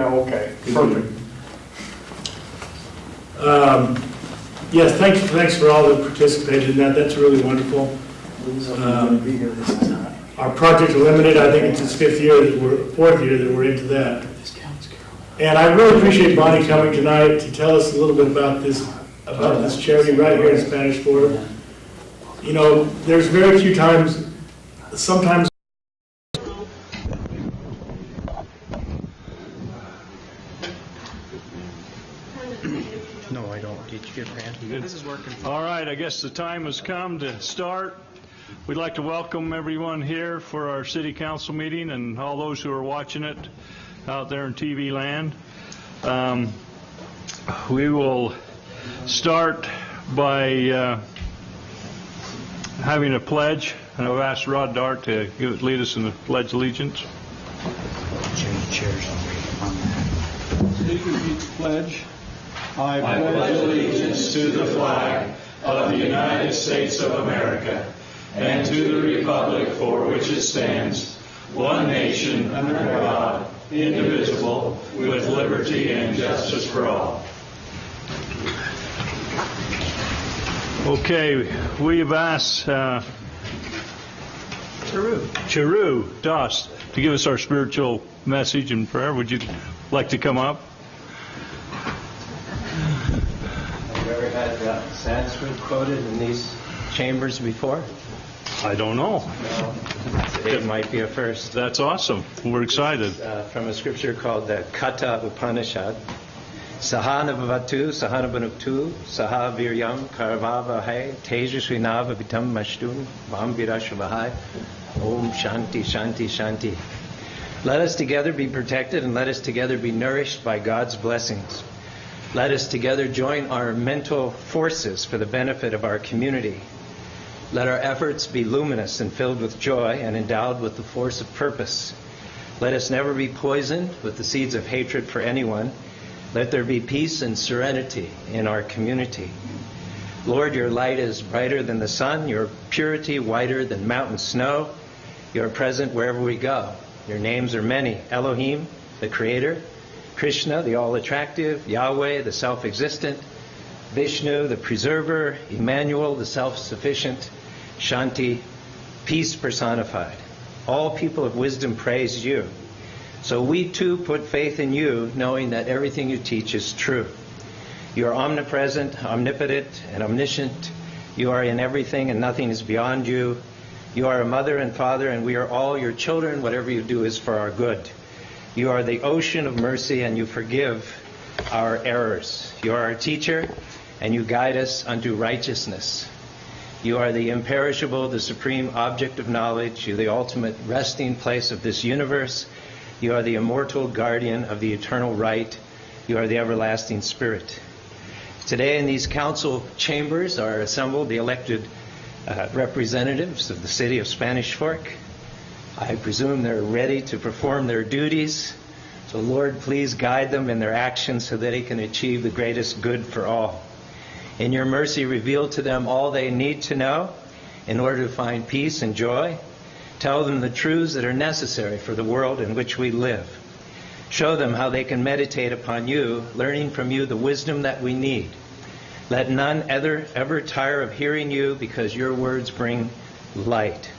Okay, perfect. Yes, thanks for all that participated in that. That's really wonderful. Our Project Limited, I think it's its fourth year that we're into that. And I really appreciate Bonnie coming tonight to tell us a little bit about this charity right here in Spanish Fork. You know, there's very few times, sometimes. No, I don't. Did you get Randy? This is working. All right, I guess the time has come to start. We'd like to welcome everyone here for our city council meeting and all those who are watching it out there in TV land. We will start by having a pledge, and I've asked Rod Dart to lead us in the Pledge of Allegiance. Change chairs on that. Please repeat the pledge. I pledge allegiance to the flag of the United States of America and to the republic for which it stands, one nation under God, indivisible, with liberty and justice for all. Okay, we have asked Charu Das to give us our spiritual message and prayer. Would you like to come up? Have you ever had Sanskrit quoted in these chambers before? I don't know. No. It might be a first. That's awesome. We're excited. From a scripture called the Katha Upanishad. Sahana Bhavatu, Sahana Bhanuktu, Saha Viryam, Karvavahai, Tejasvinava Vitam Mashtun, Vambirashvahai, Om Shanti, Shanti, Shanti. Let us together be protected and let us together be nourished by God's blessings. Let us together join our mental forces for the benefit of our community. Let our efforts be luminous and filled with joy and endowed with the force of purpose. Let us never be poisoned with the seeds of hatred for anyone. Let there be peace and serenity in our community. Lord, your light is brighter than the sun, your purity whiter than mountain snow. You are present wherever we go. Your names are many. Elohim, the Creator. Krishna, the all-attractive. Yahweh, the self-existent. Vishnu, the preserver. Emmanuel, the self-sufficient. Shanti, peace personified. All people of wisdom praise you. So we too put faith in you, knowing that everything you teach is true. You are omnipresent, omnipotent, and omniscient. You are in everything and nothing is beyond you. You are a mother and father, and we are all your children. Whatever you do is for our good. You are the ocean of mercy, and you forgive our errors. You are our teacher, and you guide us unto righteousness. You are the imperishable, the supreme object of knowledge. You are the ultimate resting place of this universe. You are the immortal guardian of the eternal right. You are the everlasting spirit. Today in these council chambers are assembled the elected representatives of the city of Spanish Fork. I presume they're ready to perform their duties. So Lord, please guide them in their actions so that they can achieve the greatest good for all. In your mercy, reveal to them all they need to know in order to find peace and joy. Tell them the truths that are necessary for the world in which we live. Show them how they can meditate upon you, learning from you the wisdom that we need. Let none ever tire of hearing you, because your words bring light.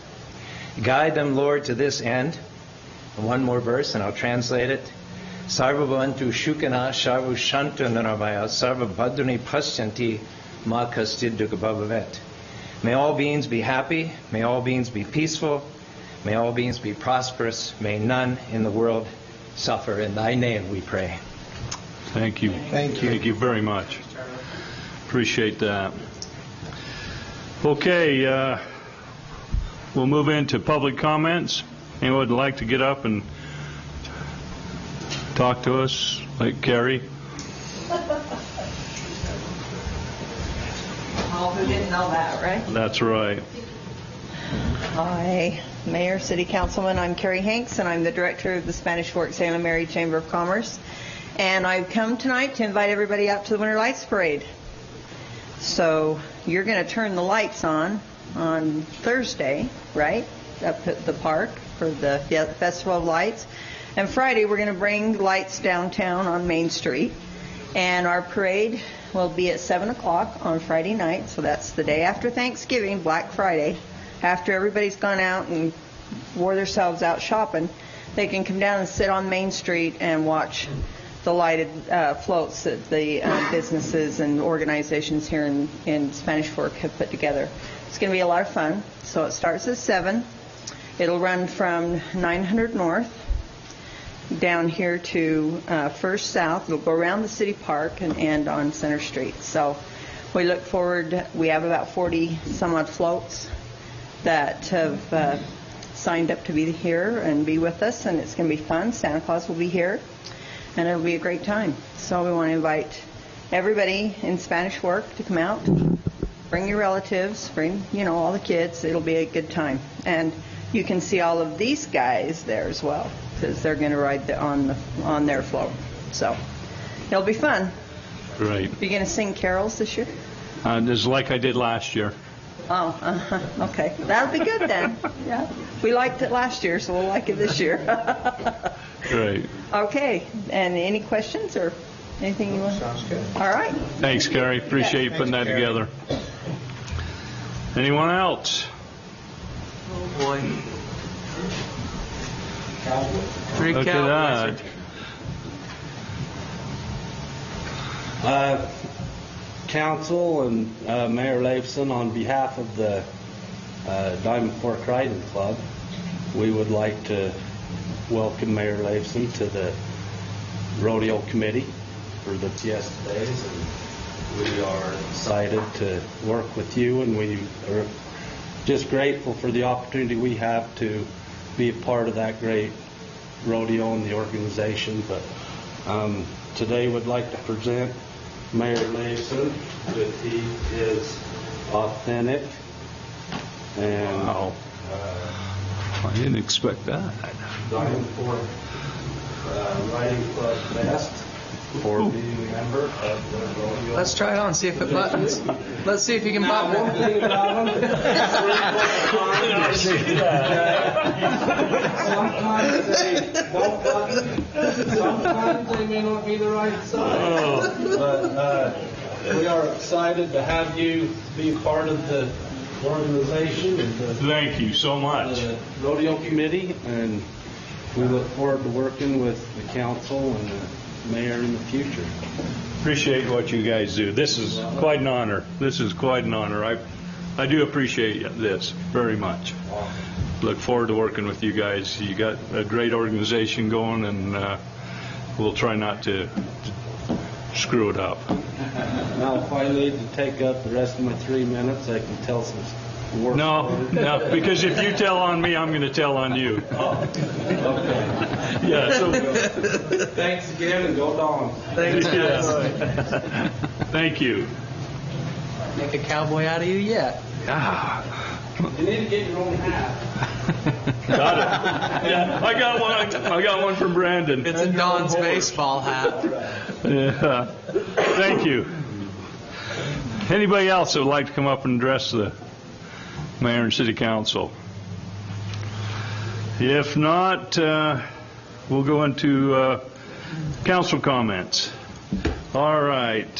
Guide them, Lord, to this end. And one more verse, and I'll translate it. Sarva bhavantu shukana sarva shantu naravaya sarva bhadrani pasyanti ma kastid dukhabhavavet. May all beings be happy. May all beings be peaceful. May all beings be prosperous. May none in the world suffer. In thy name we pray. Thank you. Thank you. Thank you very much. Appreciate that. Okay, we'll move into public comments. Anyone would like to get up and talk to us, like Carrie? All who didn't know that, right? That's right. Hi, Mayor, City Councilman. I'm Carrie Hanks, and I'm the director of the Spanish Fork Salem Area Chamber of Commerce. And I've come tonight to invite everybody out to the Winter Lights Parade. So you're going to turn the lights on Thursday, right, up at the park for the Festival of Lights. And Friday, we're going to bring lights downtown on Main Street. And our parade will be at 7 o'clock on Friday night. So that's the day after Thanksgiving, Black Friday. After everybody's gone out and wore themselves out shopping, they can come down and sit on Main Street and watch the lighted floats that the businesses and organizations here in Spanish Fork have put together. It's going to be a lot of fun. So it starts at 7. It'll run from 900 North down here to First South. It'll go around the city park and end on Center Street. So we look forward. We have about 40 some odd floats that have signed up to be here and be with us, and it's going to be fun. Santa Claus will be here, and it'll be a great time. So we want to invite everybody in Spanish Fork to come out. Bring your relatives, bring, all the kids. It'll be a good time. And you can see all of these guys there as well, because they're going to ride on their float. So it'll be fun. Great. Are you going to sing carols this year? Just like I did last year. Oh, okay. That'll be good then. Yeah. We liked it last year, so we'll like it this year. Great. Okay. And any questions or anything you want? Sounds good. All right. Thanks, Gary. Appreciate you putting that together. Anyone else? Oh boy. Three Look at Cowboys. Uh, Council and Mayor Leifson, on behalf of the Diamond Fork Riding Club, we would like to welcome Mayor Leifson to the rodeo committee for the Fiesta Days, and we are excited to work with you, and we are just grateful for the opportunity we have to be a part of that great rodeo and the organization. But today we'd like to present Mayor Leifson, that he is authentic and Wow. I didn't expect that. Diamond Fork Riding Club best for being a member of the rodeo. Let's try it on, see if it buttons. Let's see if you can button One it. thing about him, sometimes they don't button, sometimes they may not be the right size. But we are excited to have you be part of the organization and Thank you so much. the rodeo committee, and we look forward to working with the council and the mayor in the future. Appreciate what you guys do. This is quite an honor. I do appreciate this very much. Look forward to working with you guys. You got a great organization going, and we'll try not to screw it up. Now, if I need to take up the rest of my 3 minutes, I can tell some work. No, because if you tell on me, I'm going to tell on you. Okay. Yeah. So, Thanks again, and go Dons. Thanks, guys. yeah. Thank you. Make a cowboy out of you yet. You need to get your own hat. Got it. Yeah, I got one. I got one from Brandon. It's a Don's baseball hat. Yeah. Thank you. Anybody else that would like to come up and address the mayor and city council? If not, we'll go into council comments. All right.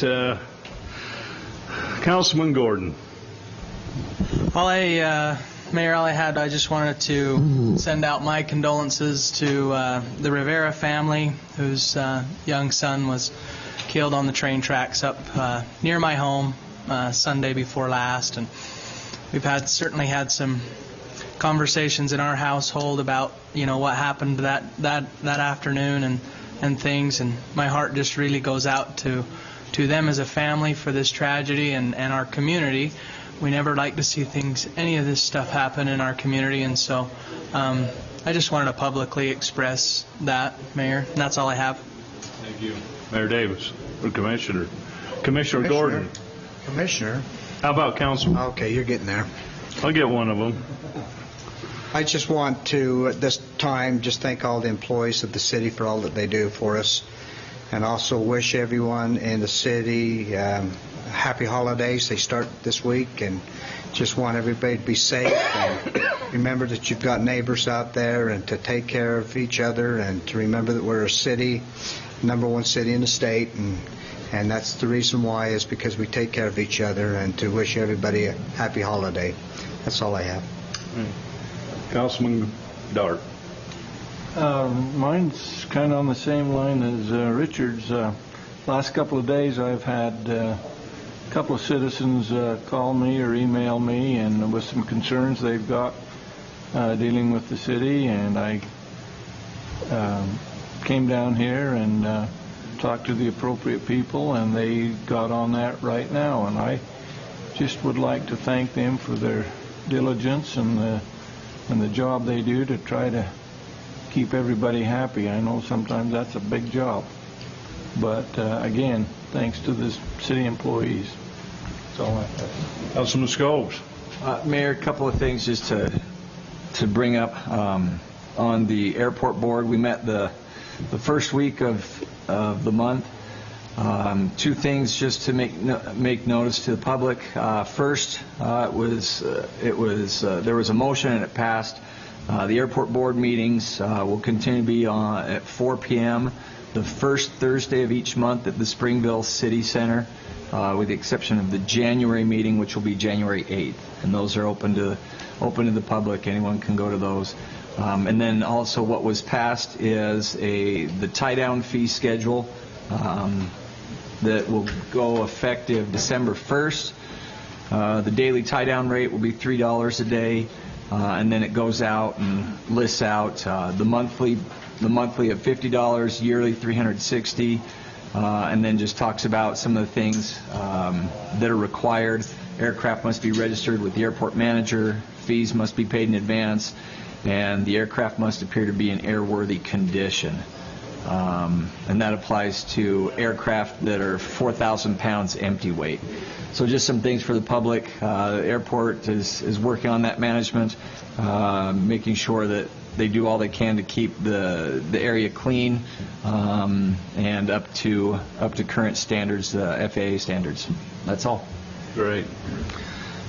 Councilman Gordon. Mayor, I just wanted to send out my condolences to the Rivera family, whose young son was killed on the train tracks up near my home Sunday before last, and we've certainly had some conversations in our household about what happened that afternoon and things, and my heart just really goes out to them as a family for this tragedy and our community. We never like to see any of this stuff happen in our community, and so I just wanted to publicly express that, Mayor, and that's all I have. Thank you. Mayor Davis, or Commissioner Gordon. Commissioner. How about Councilman? Okay, you're getting there. I'll get one of them. I just want to, at this time, just thank all the employees of the city for all that they do for us, and also wish everyone in the city happy holidays. They start this week, and just want everybody to be safe and remember that you've got neighbors out there and to take care of each other and to remember that we're a city, #1 city in the state, and that's the reason why is because we take care of each other, and to wish everybody a happy holiday. That's all I have. Councilman Dart. Mine's kind of on the same line as Richard's. Last couple of days I've had a couple of citizens call me or email me and with some concerns they've got dealing with the city, and I came down here and talked to the appropriate people, and they got on that right now, and I just would like to thank them for their diligence and the job they do to try to keep everybody happy. I know sometimes that's a big job, but again, thanks to the city employees. That's all I have. Councilman Scobes. Mayor, a couple of things just to bring up on the airport board. We met the first week of the month. Two things just to make notice to the public. First, there was a motion and it passed. The airport board meetings will continue to be on at 4 p.m. the first Thursday of each month at the Springville City Center, with the exception of the January meeting, which will be January 8th, and those are open to the public. Anyone can go to those. And then also what was passed is the tie-down fee schedule that will go effective December 1st. The daily tie-down rate will be $3 a day, and then it goes out and lists out the monthly at $50, yearly $360, and then just talks about some of the things that are required. Aircraft must be registered with the airport manager, fees must be paid in advance, and the aircraft must appear to be in airworthy condition. And that applies to aircraft that are 4,000 pounds empty weight. So just some things for the public. The airport is working on that management, making sure that they do all they can to keep the area clean and up to current standards, FAA standards. That's all. Great.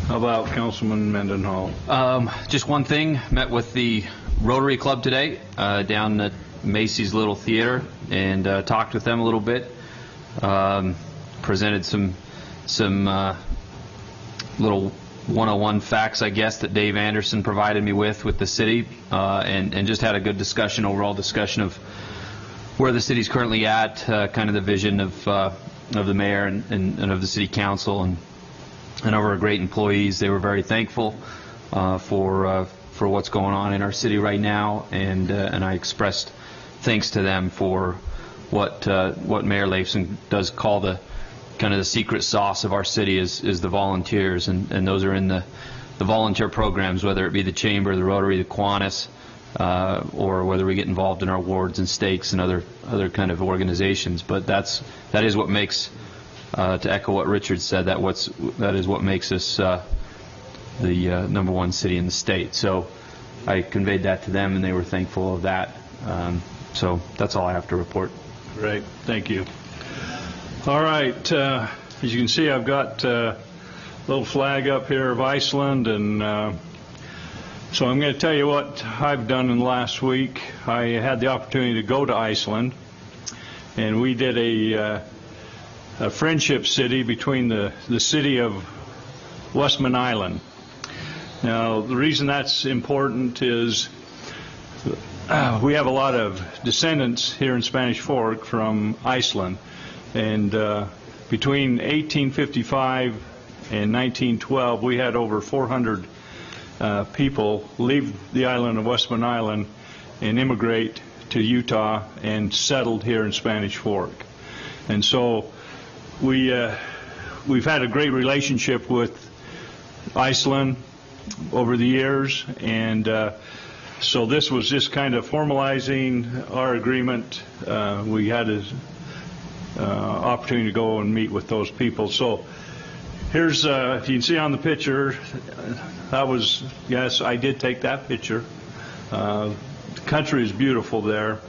How about Councilman Mendenhall? Just one thing. Met with the Rotary Club today down at Macy's Little Theater and talked with them a little bit. Presented some little 101 facts, I guess, that Dave Anderson provided me with the city, and just had a good discussion, overall discussion of where the city's currently at, kind of the vision of the mayor and of the city council, and of our great employees. They were very thankful for what's going on in our city right now, and I expressed thanks to them for what Mayor Leifson does call the kind of the secret sauce of our city is the volunteers, and those are in the volunteer programs, whether it be the Chamber, the Rotary, the Kiwanis, or whether we get involved in our wards and stakes and other kind of organizations. But that is what makes, to echo what Richard said, that is what makes us the #1 city in the state. So I conveyed that to them, and they were thankful of that. So that's all I have to report. Great. Thank you. All right. As you can see, I've got a little flag up here of Iceland, and so I'm going to tell you what I've done in the last week. I had the opportunity to go to Iceland, and we did a friendship city between the city of Westman Island. Now, the reason that's important is we have a lot of descendants here in Spanish Fork from Iceland, and between 1855 and 1912 we had over 400 people leave the island of Westman Island and immigrate to Utah and settled here in Spanish Fork. And so we've had a great relationship with Iceland over the years, and so this was just kind of formalizing our agreement. We had an opportunity to go and meet with those people. So here's, if you can see on the picture, that was, yes, I did take that picture. The country is beautiful there,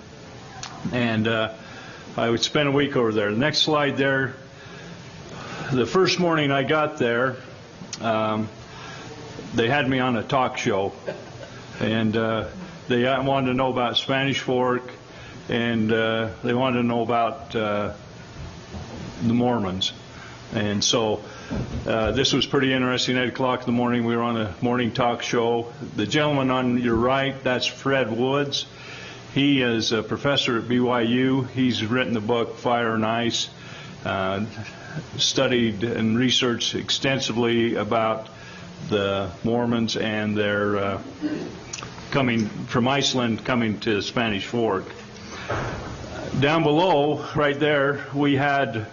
and I would spend a week over there. The next slide there, the first morning I got there, they had me on a talk show, and they wanted to know about Spanish Fork, and they wanted to know about the Mormons. And so this was pretty interesting. 8 o'clock in the morning, we were on a morning talk show. The gentleman on your right, that's Fred Woods. He is a professor at BYU. He's written the book Fire and Ice, studied and researched extensively about the Mormons and their coming from Iceland, coming to Spanish Fork. Down below, right there, we had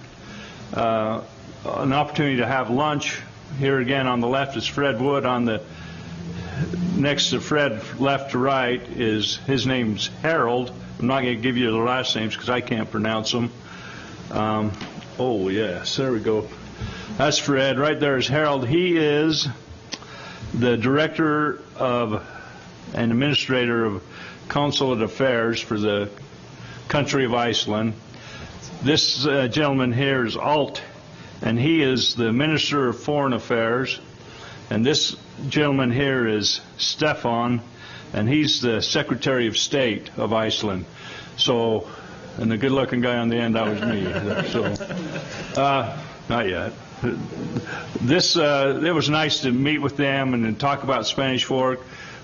an opportunity to have lunch. Here again on the left is Fred Wood. On the next to Fred, left to right, is his name's Harold. I'm not going to give you the last names because I can't pronounce them. Oh yes, there we go. That's Fred. Right there is Harold. He is the director of and administrator of consulate affairs for the country of Iceland. This gentleman here is Alt, and he is the Minister of Foreign Affairs. And this gentleman here is Stefan, and he's the Secretary of State of Iceland. So, and the good-looking guy on the end, that was me. So, not yet. It was nice to meet with them and talk about Spanish Fork.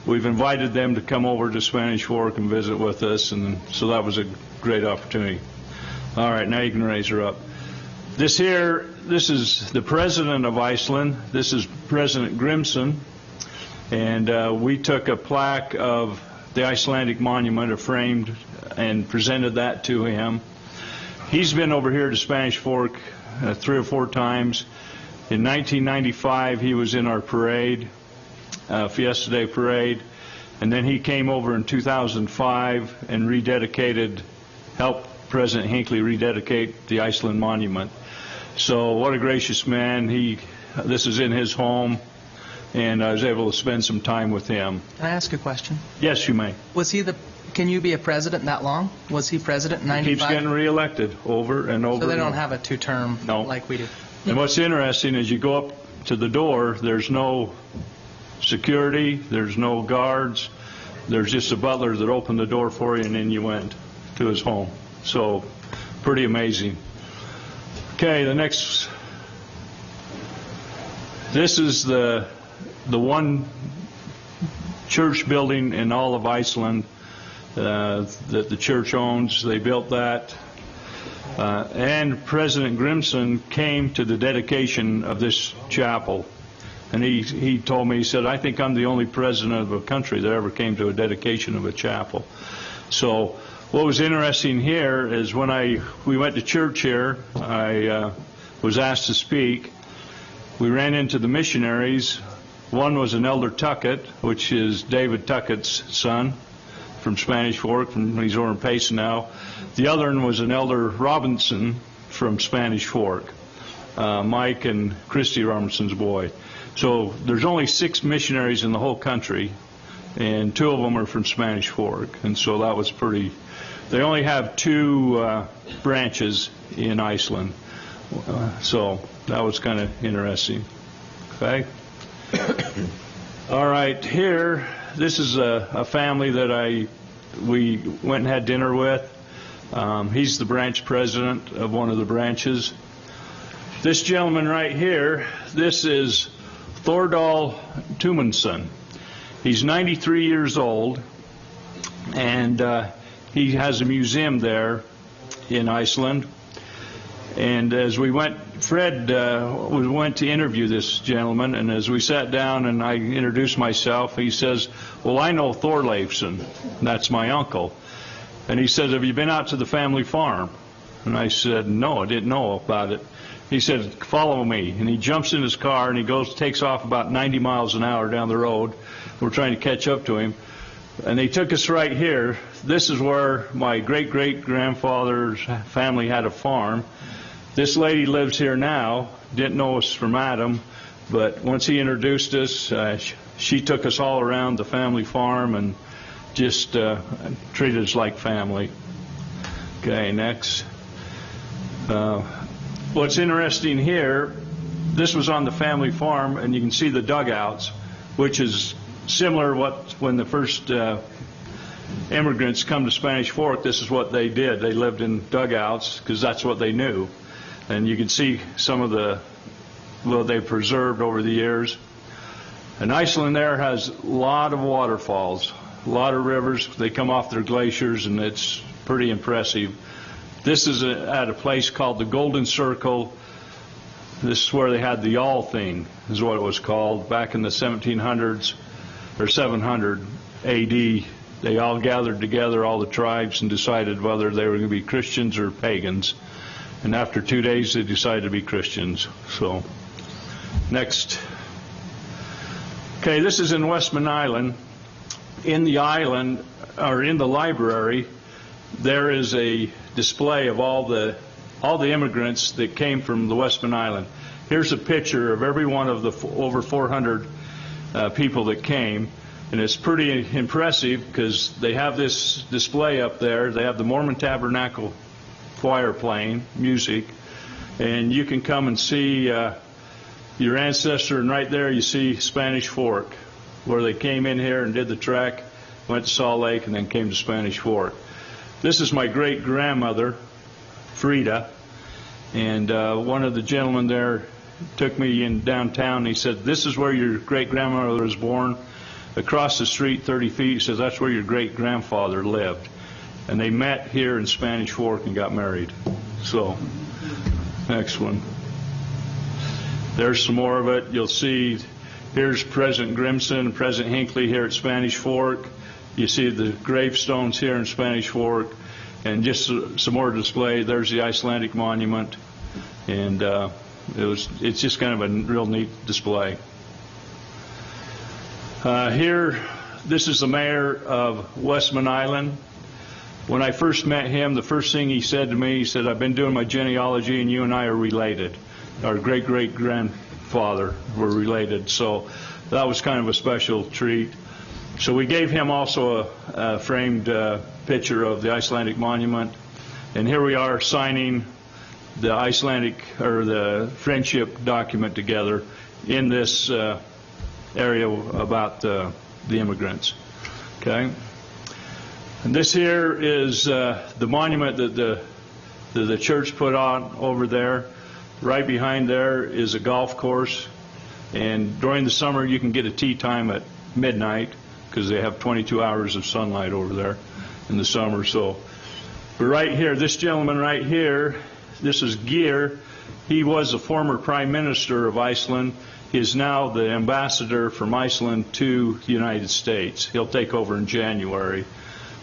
We've invited them to come over to Spanish Fork and visit with us, and so that was a great opportunity. All right, now you can raise her up. This is the President of Iceland. This is President Grimson, and we took a plaque of the Icelandic monument, framed, and presented that to him. He's been over here to Spanish Fork 3 or 4 times. In 1995, he was in our parade, Fiesta Day parade, and then he came over in 2005 and helped President Hinckley rededicate the Iceland monument. So what a gracious man. This is in his home, and I was able to spend some time with him. Can I ask a question? Yes, you may. Can you be a president that long? Was he president in 95? Keeps getting reelected over and over. So they don't have a 2-term like we do. And what's interesting is you go up to the door, there's no security, there's no guards, there's just a butler that opened the door for you, and then you went to his home. So pretty amazing. Okay, this is the one church building in all of Iceland that the church owns. They built that. And President Grimson came to the dedication of this chapel. And he told me, he said, I think I'm the only president of a country that ever came to a dedication of a chapel. So what was interesting here is when we went to church here, I was asked to speak. We ran into the missionaries. One was an Elder Tuckett, which is David Tuckett's son from Spanish Fork, and he's over in Payson now. The other one was an Elder Robinson from Spanish Fork, Mike and Christy Robinson's boy. So there's only 6 missionaries in the whole country, and 2 of them are from Spanish Fork, and so that was pretty. They only have 2 branches in Iceland, so that was kind of interesting. Okay. All right, here, this is a family that we went and had dinner with. He's the branch president of one of the branches. This gentleman right here, this is Thordal Tumundsson. He's 93 years old, and he has a museum there in Iceland. And as we went, Fred went to interview this gentleman, and as we sat down and I introduced myself, he says, well, I know Thorleifsson. That's my uncle. And he says, have you been out to the family farm? And I said, no, I didn't know about it. He said, follow me. And he jumps in his car and he takes off about 90 miles an hour down the road. We're trying to catch up to him. And they took us right here. This is where my great-great-grandfather's family had a farm. This lady lives here now, didn't know us from Adam, but once he introduced us, she took us all around the family farm and just treated us like family. Okay, next. What's interesting here, this was on the family farm, and you can see the dugouts. which is similar when the first immigrants come to Spanish Fork, this is what they did. They lived in dugouts because that's what they knew. And you can see some of what they've preserved over the years. And Iceland there has a lot of waterfalls, a lot of rivers. They come off their glaciers, and it's pretty impressive. This is at a place called the Golden Circle. This is where they had the Yall thing, is what it was called, back in the 1700s or 700 AD. They all gathered together, all the tribes, and decided whether they were going to be Christians or pagans. And after 2 days, they decided to be Christians. So, next. Okay, this is in Westman Island. In the island, or in the library, there is a display of all the immigrants that came from the Westman Island. Here's a picture of every one of the over 400 people that came, and it's pretty impressive because they have this display up there. They have the Mormon Tabernacle choir playing music, and you can come and see your ancestor, and right there you see Spanish Fork, where they came in here and did the trek, went to Salt Lake, and then came to Spanish Fork. This is my great-grandmother, Frida, and one of the gentlemen there took me in downtown, and he said, "This is where your great-grandmother was born. Across the street 30 feet, he says, that's where your great-grandfather lived." And they met here in Spanish Fork and got married. So, next one. There's some more of it. You'll see, here's President Grimson and President Hinckley here at Spanish Fork. You see the gravestones here in Spanish Fork. And just some more display. There's the Icelandic monument. And it's just kind of a real neat display. Here, this is the mayor of Westman Island. When I first met him, the first thing he said to me, he said, "I've been doing my genealogy, and you and I are related. Our great-great-grandfather were related." So that was kind of a special treat. So we gave him also a framed picture of the Icelandic monument. And here we are signing the Icelandic, or the friendship document together in this area about the immigrants. Okay? And this here is the monument that the church put on over there. Right behind there is a golf course, and during the summer you can get a tea time at midnight because they have 22 hours of sunlight over there in the summer. So, but right here, this gentleman right here, this is Geir. He was a former Prime Minister of Iceland. He is now the ambassador from Iceland to the United States. He'll take over in January.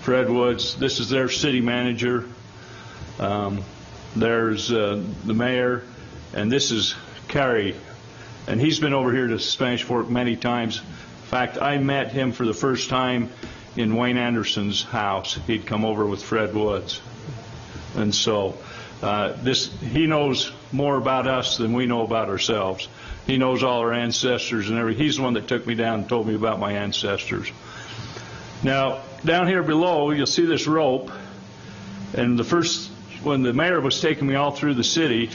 Fred Woods, this is their city manager. There's the mayor. And this is Carrie, and he's been over here to Spanish Fork many times. In fact, I met him for the first time in Wayne Anderson's house. He'd come over with Fred Woods. And so he knows more about us than we know about ourselves. He knows all our ancestors and everything. He's the one that took me down and told me about my ancestors. Now, down here below, you'll see this rope, and when the mayor was taking me all through the city,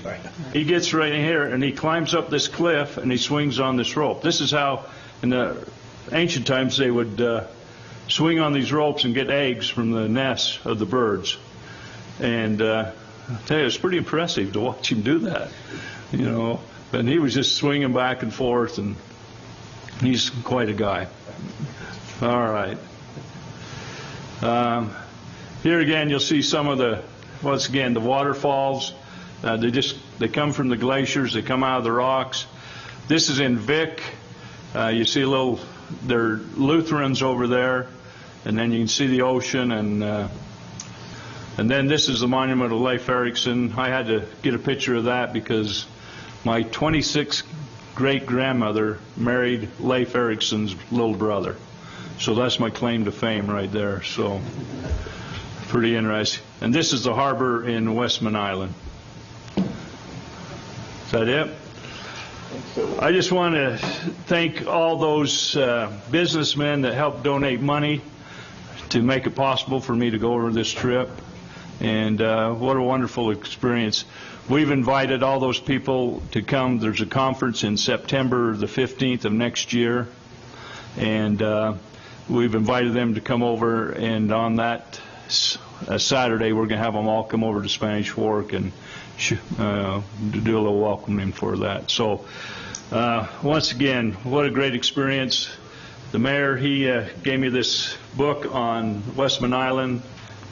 he gets right in here and he climbs up this cliff and he swings on this rope. This is how, in the ancient times, they would swing on these ropes and get eggs from the nests of the birds. And I'll tell you, it's pretty impressive to watch him do that, you know. And he was just swinging back and forth, and he's quite a guy. All right. Here again, you'll see some of the, once again, the waterfalls. They come from the glaciers. They come out of the rocks. This is in Vic. You see they're Lutherans over there, and then you can see the ocean, and then this is the monument of Leif Erikson. I had to get a picture of that because my 26th great-grandmother married Leif Erikson's little brother. So that's my claim to fame right there. So pretty interesting. And this is the harbor in Westman Island. Is that it? I just want to thank all those businessmen that helped donate money to make it possible for me to go over this trip. And what a wonderful experience. We've invited all those people to come. There's a conference in September the 15th of next year. And we've invited them to come over, and on that Saturday, we're going to have them all come over to Spanish Fork and do a little welcoming for that. So once again, what a great experience. The mayor, he gave me this book on Westman Island.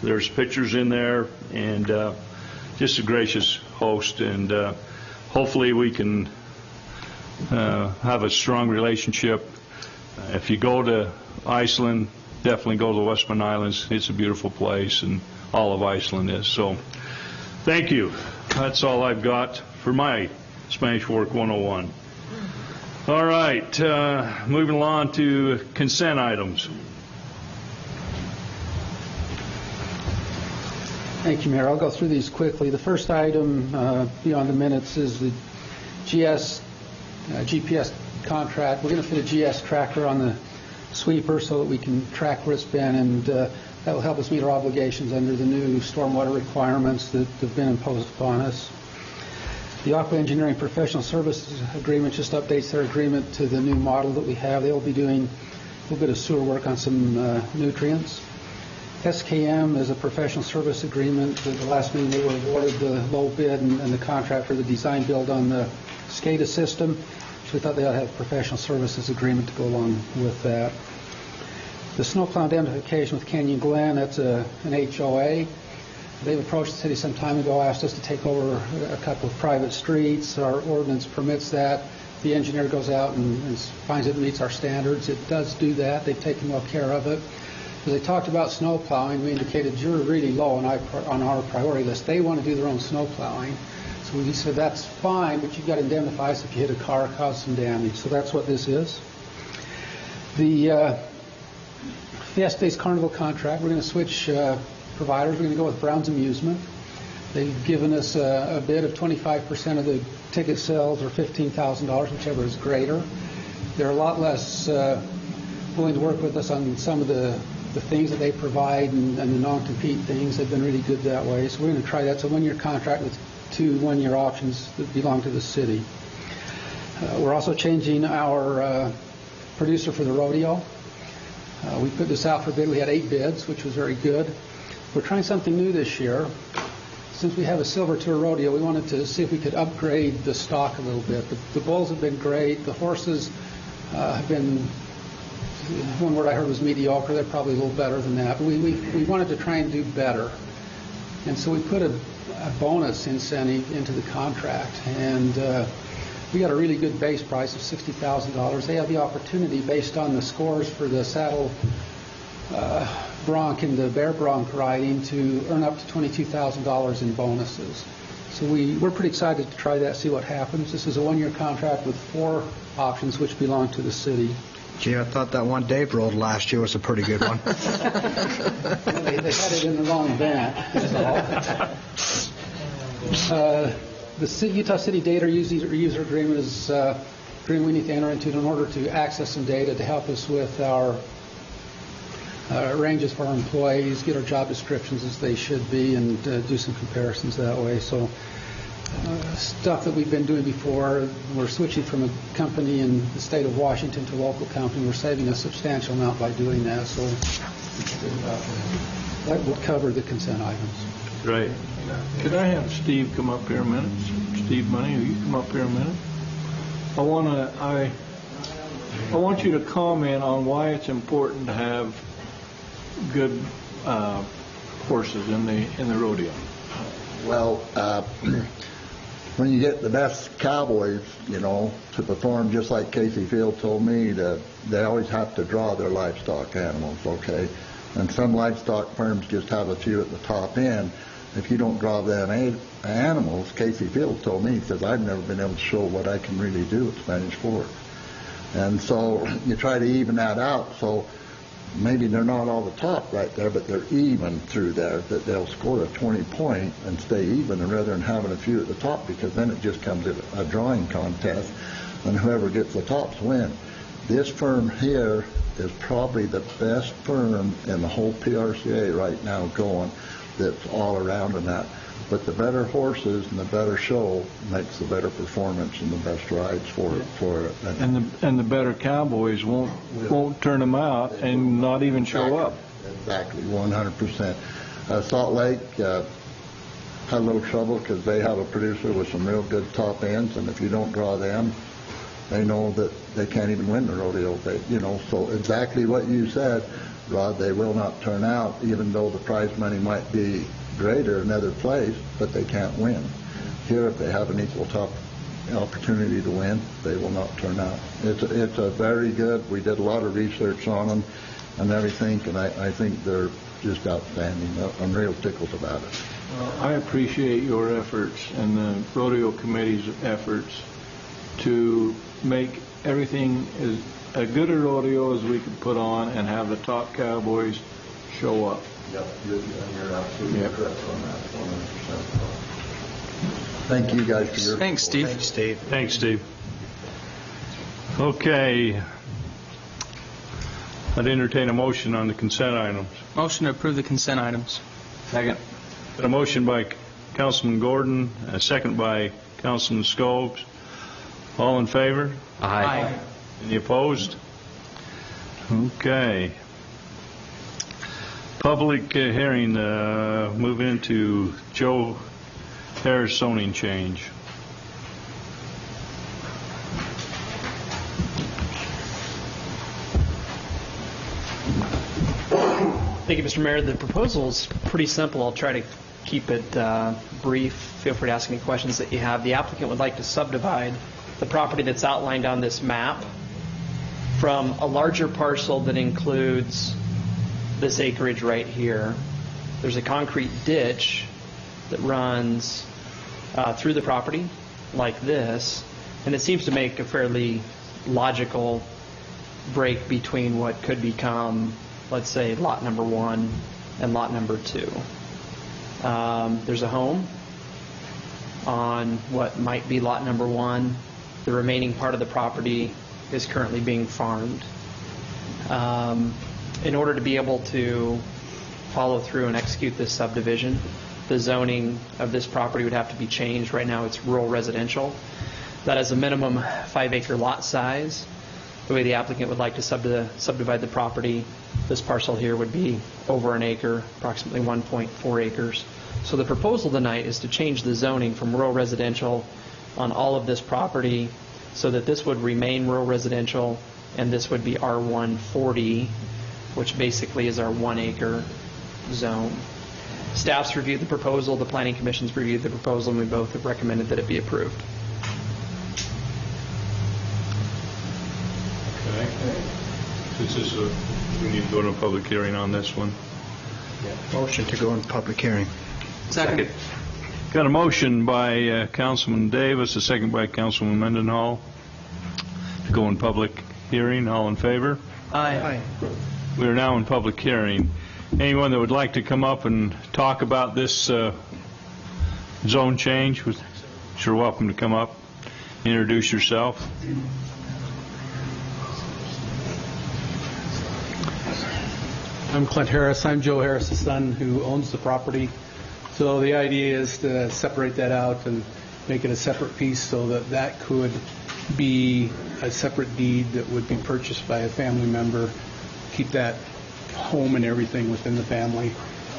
There's pictures in there, and just a gracious host, and hopefully we can have a strong relationship. If you go to Iceland, definitely go to the Westman Islands. It's a beautiful place, and all of Iceland is. So thank you. That's all I've got for my Spanish Fork 101. All right, moving along to consent items. Thank you, Mayor. I'll go through these quickly. The first item beyond the minutes is the GPS contract. We're going to fit a GS tracker on the sweeper so that we can track where it's been, and that will help us meet our obligations under the new stormwater requirements that have been imposed upon us. The Aqua Engineering Professional Services Agreement just updates their agreement to the new model that we have. They'll be doing a little bit of sewer work on some nutrients. SKM is a professional service agreement. At the last meeting, they were awarded the low bid and the contract for the design build on the SCADA system. So we thought they ought to have a professional services agreement to go along with that. The snowplow indemnification with Canyon Glen, that's an HOA. They've approached the city some time ago, asked us to take over a couple of private streets. Our ordinance permits that. The engineer goes out and finds it meets our standards. It does do that. They've taken well care of it. As they talked about snow plowing, we indicated you're really low on our priority list. They want to do their own snow plowing. So we said that's fine, but you've got to indemnify us if you hit a car or cause some damage. So that's what this is. The Fiesta Days Carnival contract, we're going to switch providers. We're going to go with Brown's Amusement. They've given us a bid of 25% of the ticket sales, or $15,000, whichever is greater. They're a lot less willing to work with us on some of the things that they provide and the non-compete things. They've been really good that way. So we're going to try that. It's a one-year contract with 2 one-year options that belong to the city. We're also changing our producer for the rodeo. We put this out for bid. We had 8 bids, which was very good. We're trying something new this year. Since we have a Silver Tour rodeo, we wanted to see if we could upgrade the stock a little bit. The bulls have been great. The horses have been, one word I heard was mediocre. They're probably a little better than that. But we wanted to try and do better. And so we put a bonus incentive into the contract. And we got a really good base price of $60,000. They have the opportunity, based on the scores for the saddle bronc and the bear bronc riding, to earn up to $22,000 in bonuses. So we're pretty excited to try that, see what happens. This is a one-year contract with 4 options which belong to the city. Gee, I thought that one Dave rode last year was a pretty good one. They had it in the wrong event. The Utah City Data User Agreement is an agreement we need to enter into in order to access some data to help us with our ranges for our employees, get our job descriptions as they should be, and do some comparisons that way. So stuff that we've been doing before, we're switching from a company in the state of Washington to a local company. We're saving a substantial amount by doing that. So that would cover the consent items. Great. Could I have Steve come up here a minute? Steve Money, will you come up here a minute? I want you to comment on why it's important to have good horses in the rodeo. Well, when you get the best cowboys, to perform, just like Casey Field told me, they always have to draw their livestock animals, okay? And some livestock firms just have a few at the top end. If you don't draw them animals, Casey Field told me, he says, I've never been able to show what I can really do at Spanish Fork. And so you try to even that out, so maybe they're not all the top right there, but they're even through there, that they'll score a 20-point and stay even, rather than having a few at the top, because then it just comes a drawing contest, and whoever gets the tops win. This firm here is probably the best firm in the whole PRCA right now going, that's all around in that. But the better horses and the better show makes the better performance and the best rides for it. And the better cowboys won't turn them out and not even show up. Exactly, 100%. Salt Lake had a little trouble because they have a producer with some real good top ends, and if you don't draw them, they know that they can't even win the rodeo. So exactly what you said, Rod, they will not turn out, even though the prize money might be greater another place, but they can't win. Here, if they have an equal top opportunity to win, they will not turn out. It's a very good, we did a lot of research on them and everything, and I think they're just outstanding. I'm real tickled about it. I appreciate your efforts and the rodeo committee's efforts to make everything as good a rodeo as we could put on and have the top cowboys show up. Yep, you're absolutely correct on that, 100%. Thank you guys for your Thanks, Steve. Thanks, Steve. Okay. I'd entertain a motion on the consent items. Motion to approve the consent items. Second. Got a motion by Councilman Gordon, a second by Councilman Scobes. All in favor? Aye. Any opposed? Okay. Public hearing, moving into Joe Harris zoning change. Thank you, Mr. Mayor. The proposal is pretty simple. I'll try to keep it brief. Feel free to ask any questions that you have. The applicant would like to subdivide the property that's outlined on this map from a larger parcel that includes this acreage right here. There's a concrete ditch that runs through the property like this, and it seems to make a fairly logical break between what could become, let's say, lot number 1 and lot number 2. There's a home on what might be lot number 1. The remaining part of the property is currently being farmed. In order to be able to follow through and execute this subdivision, the zoning of this property would have to be changed. Right now it's rural residential. That is a minimum 5-acre lot size. The way the applicant would like to subdivide the property, this parcel here would be over an acre, approximately 1.4 acres. So the proposal tonight is to change the zoning from rural residential on all of this property so that this would remain rural residential and this would be R140, which basically is our 1-acre zone. Staff's reviewed the proposal, the Planning Commission's reviewed the proposal, and we both have recommended that it be approved. Okay. We need to go to a public hearing on this one. Motion to go in public hearing. Second. Got a motion by Councilman Davis, a second by Councilman Mendenhall to go in public hearing. All in favor? Aye. We are now in public hearing. Anyone that would like to come up and talk about this zone change, you're welcome to come up, introduce yourself. I'm Clint Harris. I'm Joe Harris' son who owns the property. So the idea is to separate that out and make it a separate piece so that that could be a separate deed that would be purchased by a family member, keep that home and everything within the family,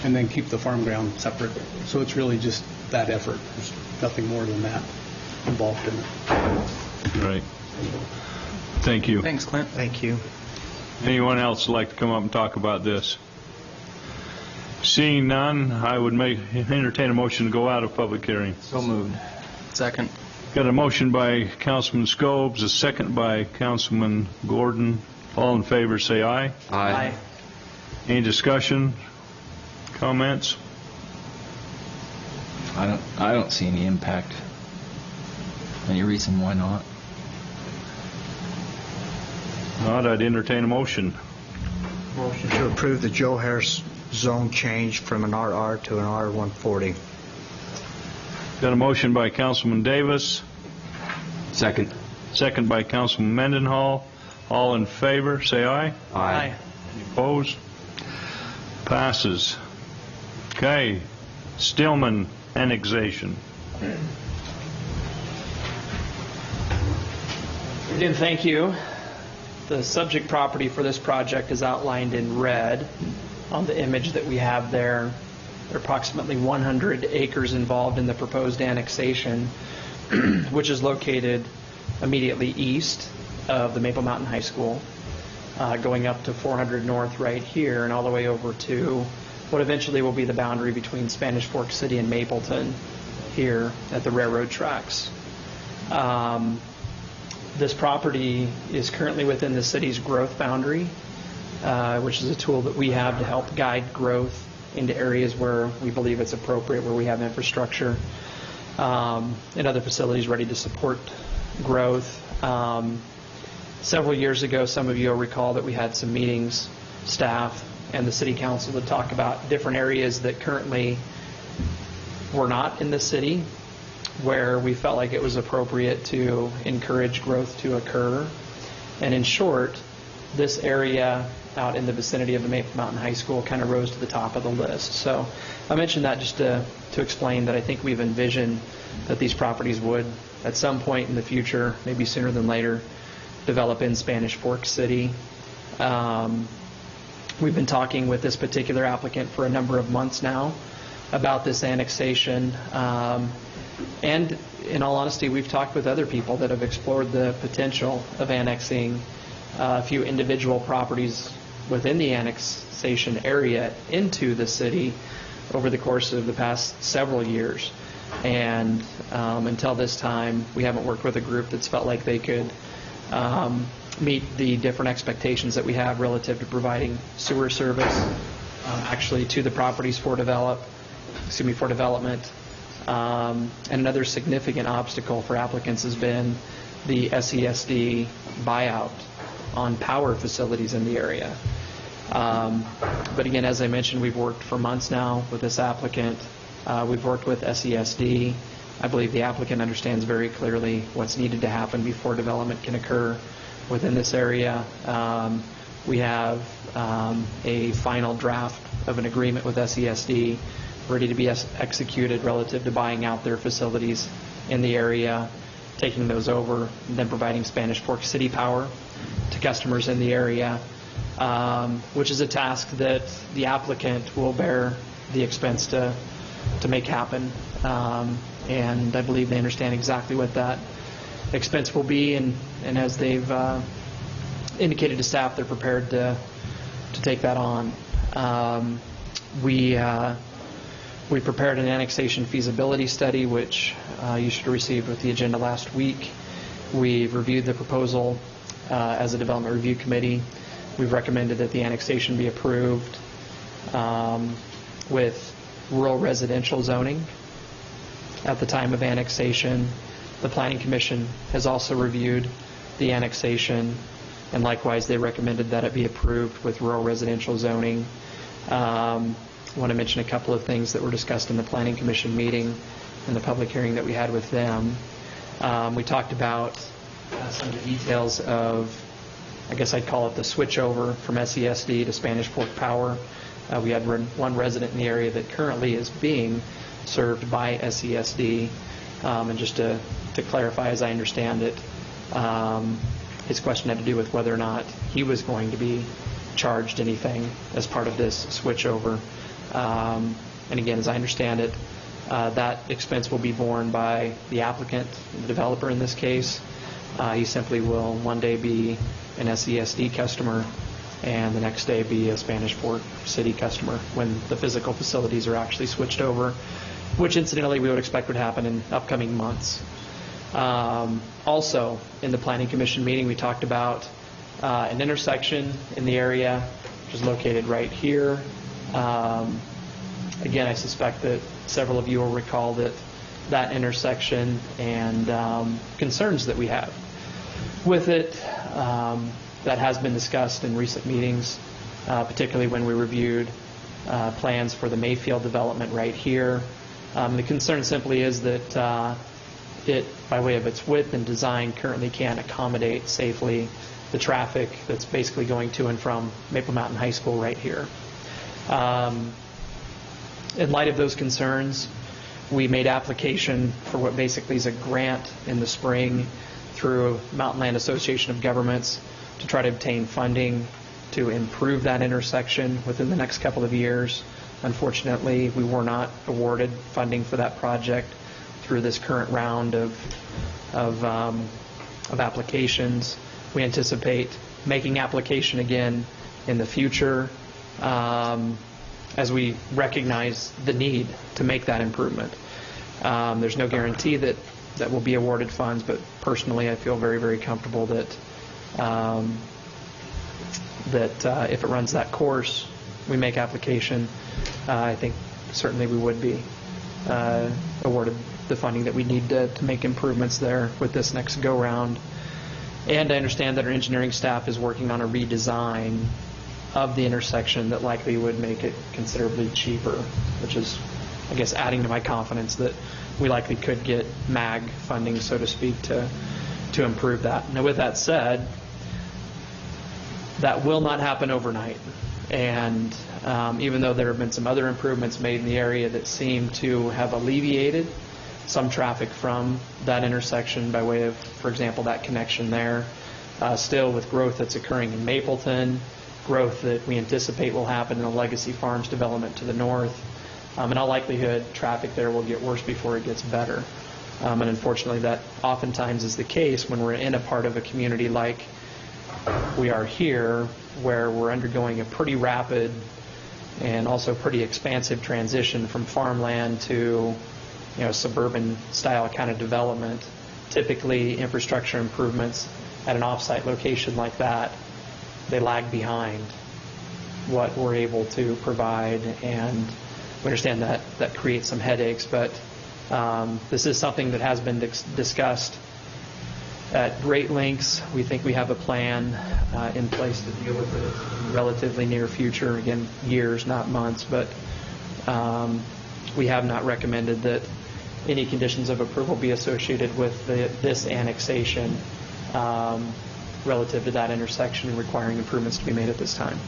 and then keep the farm ground separate. So it's really just that effort. There's nothing more than that involved in it. Right. Thank you. Thanks, Clint. Thank you. Anyone else like to come up and talk about this? Seeing none, I would entertain a motion to go out of public hearing. So moved. Second. Got a motion by Councilman Scobes, a second by Councilman Gordon. All in favor, say aye. Aye. Any discussion? Comments? I don't see any impact. Any reason why not? Not, I'd entertain a motion. Motion to approve the Joe Harris zone change from an RR to an R140. Got a motion by Councilman Davis. Second. Second by Councilman Mendenhall. All in favor, say aye. Aye. Any opposed? Passes. Okay. Stillman annexation. Again, thank you. The subject property for this project is outlined in red on the image that we have there. There are approximately 100 acres involved in the proposed annexation, which is located immediately east of the Maple Mountain High School, going up to 400 North right here and all the way over to what eventually will be the boundary between Spanish Fork City and Mapleton here at the railroad tracks. This property is currently within the city's growth boundary, which is a tool that we have to help guide growth into areas where we believe it's appropriate, where we have infrastructure and other facilities ready to support growth. Several years ago, some of you will recall that we had some meetings, staff and the city council, to talk about different areas that currently were not in the city, where we felt like it was appropriate to encourage growth to occur. And in short, this area out in the vicinity of the Maple Mountain High School kind of rose to the top of the list. So I mentioned that just to explain that I think we've envisioned that these properties would, at some point in the future, maybe sooner than later, develop in Spanish Fork City. We've been talking with this particular applicant for a number of months now about this annexation. And in all honesty, we've talked with other people that have explored the potential of annexing a few individual properties within the annexation area into the city over the course of the past several years. And until this time, we haven't worked with a group that's felt like they could meet the different expectations that we have relative to providing sewer service actually to the properties for development. And another significant obstacle for applicants has been the SESD buyout on power facilities in the area. But again, as I mentioned, we've worked for months now with this applicant. We've worked with SESD. I believe the applicant understands very clearly what's needed to happen before development can occur within this area. We have a final draft of an agreement with SESD ready to be executed relative to buying out their facilities in the area, taking those over, and then providing Spanish Fork City power to customers in the area, which is a task that the applicant will bear the expense to make happen. And I believe they understand exactly what that expense will be, and as they've indicated to staff, they're prepared to take that on. We prepared an annexation feasibility study, which you should have received with the agenda last week. We've reviewed the proposal as a development review committee. We've recommended that the annexation be approved with rural residential zoning at the time of annexation. The Planning Commission has also reviewed the annexation, and likewise they recommended that it be approved with rural residential zoning. I want to mention a couple of things that were discussed in the Planning Commission meeting and the public hearing that we had with them. We talked about some of the details of, I guess I'd call it the switchover from SESD to Spanish Fork Power. We had one resident in the area that currently is being served by SESD. And just to clarify, as I understand it, his question had to do with whether or not he was going to be charged anything as part of this switchover. And again, as I understand it, that expense will be borne by the applicant, the developer in this case. He simply will one day be an SESD customer and the next day be a Spanish Fork City customer when the physical facilities are actually switched over, which incidentally we would expect would happen in upcoming months. Also, in the Planning Commission meeting, we talked about an intersection in the area, which is located right here. Again, I suspect that several of you will recall that intersection and concerns that we have with it. That has been discussed in recent meetings, particularly when we reviewed plans for the Mayfield development right here. The concern simply is that it, by way of its width and design, currently can't accommodate safely the traffic that's basically going to and from Maple Mountain High School right here. In light of those concerns, We made application for what basically is a grant in the spring through Mountain Land Association of Governments to try to obtain funding to improve that intersection within the next couple of years. Unfortunately, we were not awarded funding for that project through this current round of applications. We anticipate making application again in the future as we recognize the need to make that improvement. There's no guarantee that we'll be awarded funds, but personally I feel very, very comfortable that if it runs that course, we make application, I think certainly we would be awarded the funding that we need to make improvements there with this next go-round. And I understand that our engineering staff is working on a redesign of the intersection that likely would make it considerably cheaper, which is, I guess, adding to my confidence that we likely could get MAG funding, so to speak, to improve that. Now, with that said, that will not happen overnight. And even though there have been some other improvements made in the area that seem to have alleviated some traffic from that intersection by way of, for example, that connection there, still with growth that's occurring in Mapleton, growth that we anticipate will happen in the Legacy Farms development to the north, in all likelihood, traffic there will get worse before it gets better. And unfortunately, that oftentimes is the case when we're in a part of a community like we are here, where we're undergoing a pretty rapid and also pretty expansive transition from farmland to suburban style kind of development. Typically, infrastructure improvements at an off-site location like that, they lag behind what we're able to provide, and we understand that creates some headaches, but this is something that has been discussed at great lengths. We think we have a plan in place to deal with it in the relatively near future, again, years, not months, but we have not recommended that any conditions of approval be associated with this annexation relative to that intersection and requiring improvements to be made at this time.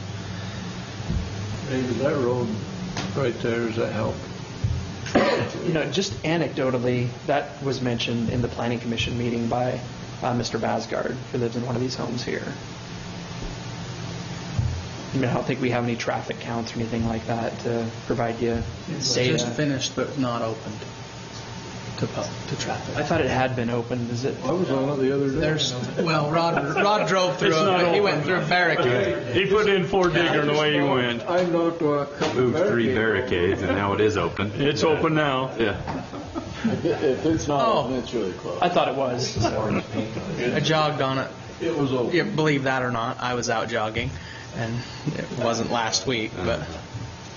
Maybe that road right there, does that help? Just anecdotally, that was mentioned in the Planning Commission meeting by Mr. Basgard, who lives in one of these homes here. I don't think we have any traffic counts or anything like that to provide you It's data. just finished but not opened to traffic. I thought it had been opened. Is it? I was on it the other day. Rod drove through It's it, not but he open. went through a barricade. He put in 4 digger and away he went. I knocked a couple Moved 3 barricades, and now it is open. It's open now. Yeah. If it's not Oh. open, it's really close. I thought it was. So. I jogged on it. It was open. Yeah, believe that or not, I was out jogging, and it wasn't last week, but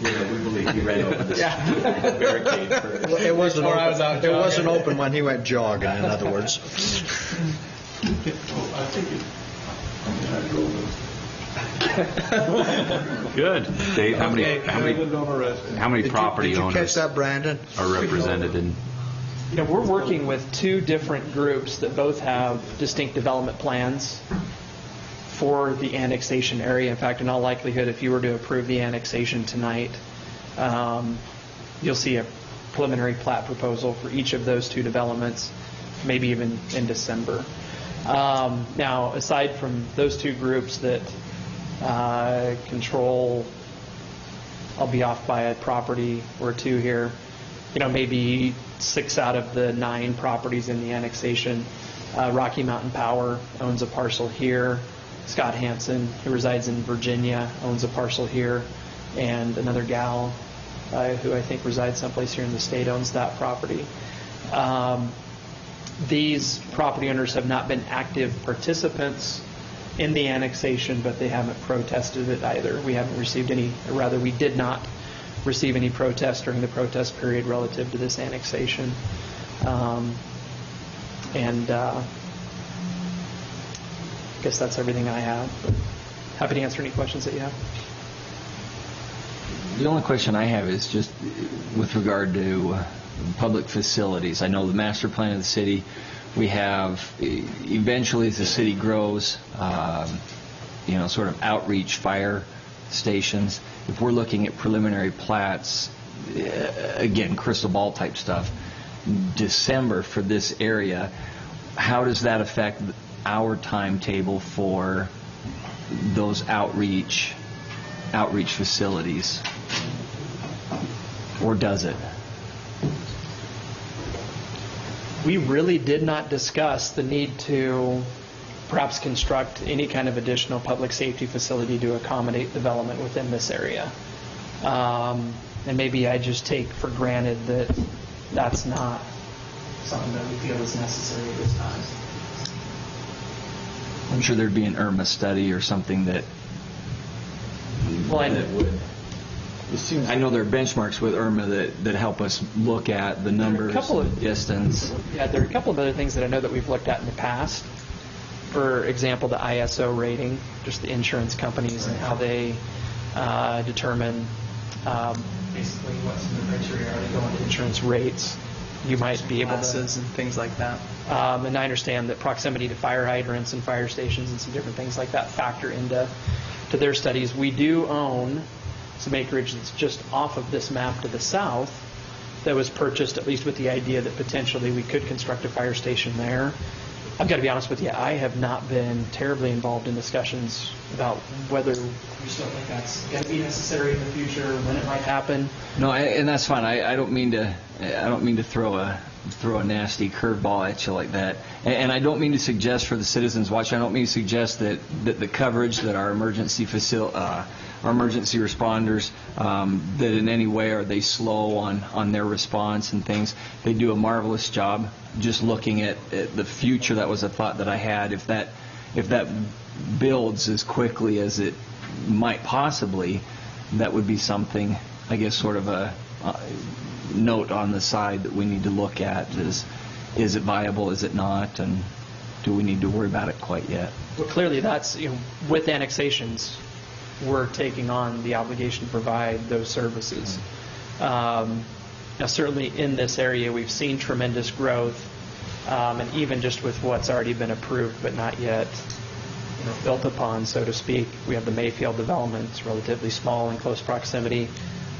We believe you ran over this yeah. barricade first. It wasn't Or I was out open. It jogging. wasn't open when he went jogging, in other words. Good. Dave, how many property Did you catch owners that, Brandon? are represented in? We're working with 2 different groups that both have distinct development plans for the annexation area. In fact, in all likelihood, if you were to approve the annexation tonight, you'll see a preliminary plat proposal for each of those 2 developments, maybe even in December. Now, aside from those 2 groups that control, I'll be off by a property or 2 here, maybe 6 out of the 9 properties in the annexation. Rocky Mountain Power owns a parcel here. Scott Hansen, who resides in Virginia, owns a parcel here, and another gal who I think resides someplace here in the state owns that property. These property owners have not been active participants in the annexation, but they haven't protested it either. We haven't received any, or rather we did not receive any protests during the protest period relative to this annexation. I guess that's everything I have. But happy to answer any questions that you have. The only question I have is just with regard to public facilities. I know the master plan of the city, we have, eventually as the city grows, sort of outreach fire stations. If we're looking at preliminary plats, again, crystal ball type stuff, December for this area, how does that affect our timetable for those outreach facilities? Or does it? We really did not discuss the need to perhaps construct any kind of additional public safety facility to accommodate development within this area. And maybe I just take for granted that that's not something that we feel is necessary at this time. I'm sure there'd be an IRMA study or something that would. I know there are benchmarks with IRMA that help us look at the numbers, distance. Yeah, there are a couple of other things that I know that we've looked at in the past. For example, the ISO rating, just the insurance companies and how they determine basically what some of the criteria are to go into insurance rates. You might be able to... Classes and things like that. And I understand that proximity to fire hydrants and fire stations and some different things like that factor into their studies. We do own some acreage that's just off of this map to the south that was purchased at least with the idea that potentially we could construct a fire station there. I've got to be honest with you, I have not been terribly involved in discussions about whether we still think that's going to be necessary in the future, when it might happen. No, and that's fine. I don't mean to throw a nasty curveball at you like that. And I don't mean to suggest for the citizens watching, I don't mean to suggest that the coverage that our emergency responders, that in any way are they slow on their response and things. They do a marvelous job. Just looking at the future, that was a thought that I had. If that builds as quickly as it might possibly, that would be something, I guess, sort of a note on the side that we need to look at. Is it viable? Is it not? And do we need to worry about it quite yet? Well, clearly that's, with annexations, we're taking on the obligation to provide those services. Now, certainly in this area, we've seen tremendous growth, and even just with what's already been approved but not yet built upon, so to speak. We have the Mayfield development. It's relatively small in close proximity.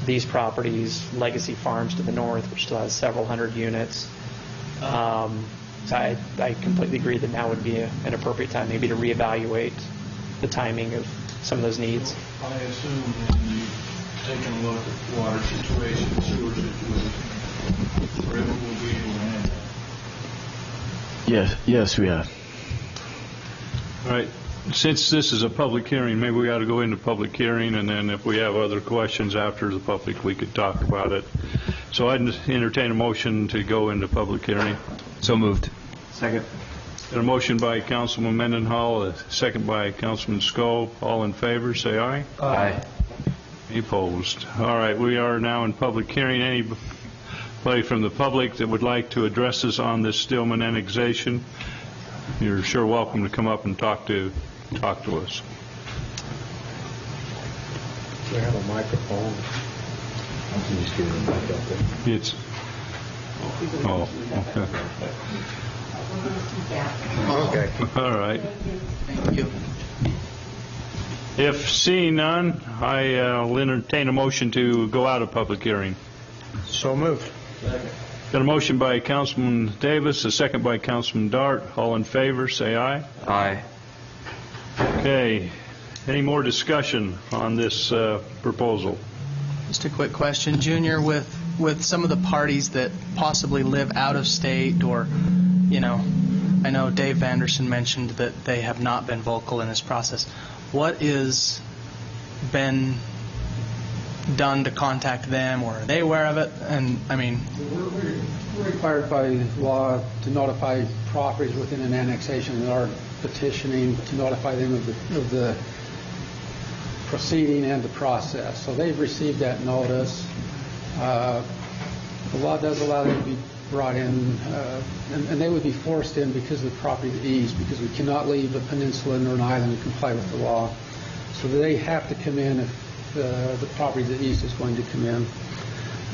These properties, Legacy Farms to the north, which still has several hundred units. So I completely agree that now would be an appropriate time maybe to reevaluate the timing of some of those needs. I assume that you've taken a look at water situation, sewer situation, wherever will be able to handle it. Yes, we have. All right. Since this is a public hearing, maybe we ought to go into public hearing, and then if we have other questions after the public, we could talk about it. So I'd entertain a motion to go into public hearing. So moved. Second. Got a motion by Councilman Mendenhall, a second by Councilman Scope. All in favor, say aye. Aye. Any opposed? All right, we are now in public hearing. Anybody from the public that would like to address us on this Stillman annexation, you're sure welcome to come up and talk to us. Do we have a microphone? I can just give it a mic up there. It's... Oh, okay. Okay. All right. Thank you. If seeing none, I'll entertain a motion to go out of public hearing. So moved. Got a motion by Councilman Davis, a second by Councilman Dart. All in favor, say aye. Aye. Okay. Any more discussion on this proposal? Just a quick question, Junior, with some of the parties that possibly live out of state or, I know Dave Vanderson mentioned that they have not been vocal in this process. What is been done to contact them, or are they aware of it? And, We're required by law to notify properties within an annexation that are petitioning to notify them of the proceeding and the process. So they've received that notice. The law does allow them to be brought in, and they would be forced in because of the property to the east, because we cannot leave the peninsula nor an island to comply with the law. So they have to come in if the property to the east is going to come in.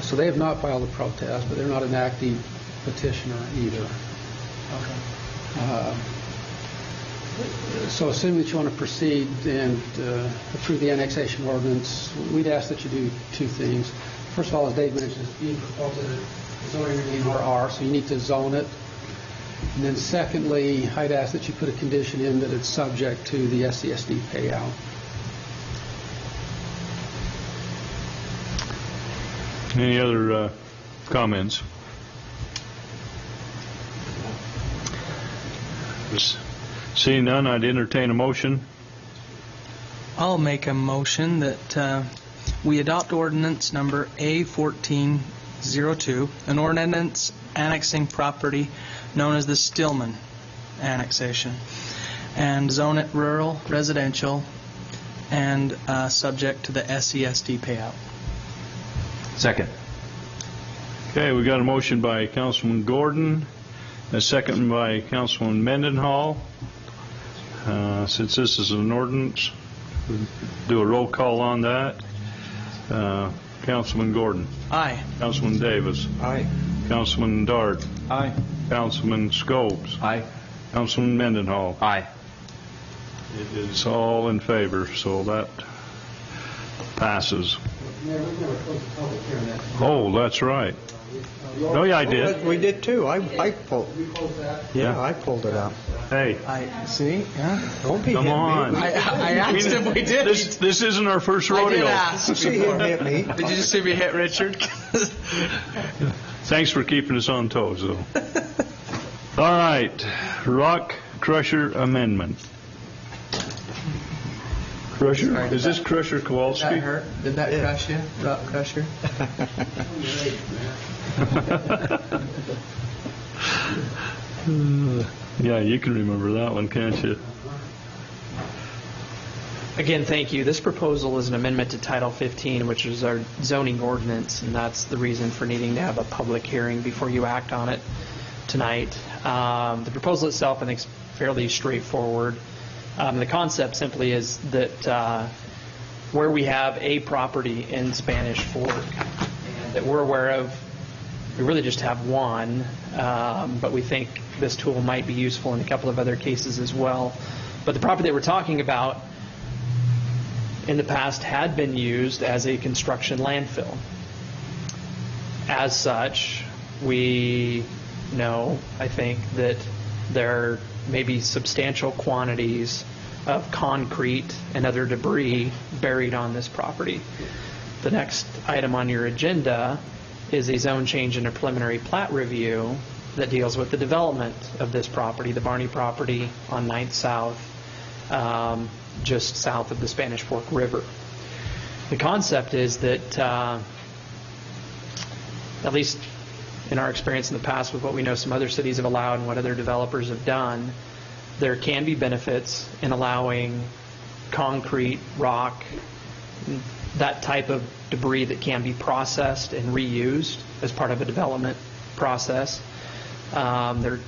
So they have not filed a protest, but they're not an active petitioner either. Okay. So assuming that you want to proceed and approve the annexation ordinance, we'd ask that you do two things. First of all, as Dave mentioned, you propose a zoning review RR, so you need to zone it. And then secondly, I'd ask that you put a condition in that it's subject to the SCSD payout. Any other comments? Seeing none, I'd entertain a motion. I'll make a motion that we adopt ordinance number A1402, an ordinance annexing property known as the Stillman annexation, and zone it rural, residential, and subject to the SCSD payout. Second. Okay, we got a motion by Councilman Gordon, a second by Councilman Mendenhall. Since this is an ordinance, we'll do a roll call on that. Councilman Gordon. Aye. Councilman Davis. Aye. Councilman Dart. Aye. Councilman Scopes. Aye. Councilman Mendenhall. Aye. It is all in favor, so that passes. Oh, that's right. Oh, yeah, I did. We did too. I pulled. Yeah, I pulled it out. Hey, I see. Yeah. Don't be come hitting on. me. I asked if we did. This isn't our first I rodeo. did ask. See him hit me. Did you just see me hit Richard? Thanks for keeping us on toes, though. All right, rock crusher amendment. Crusher? Sorry, Is this Crusher Did that Kowalski? hurt? Did that crush you? Rock crusher? Yeah, you can remember that one, can't you? Again, thank you. This proposal is an amendment to Title 15, which is our zoning ordinance, and that's the reason for needing to have a public hearing before you act on it tonight. The proposal itself, I think, is fairly straightforward. The concept simply is that where we have a property in Spanish Fork and that we're aware of, we really just have one, but we think this tool might be useful in a couple of other cases as well. But the property that we're talking about in the past had been used as a construction landfill. As such, we know, I think, that there may be substantial quantities of concrete and other debris buried on this property. The next item on your agenda is a zone change and a preliminary plat review that deals with the development of this property, the Barney property on 9th South, just south of the Spanish Fork River. The concept is that, at least in our experience in the past with what we know some other cities have allowed and what other developers have done, there can be benefits in allowing concrete, rock, that type of debris that can be processed and reused as part of a development process. There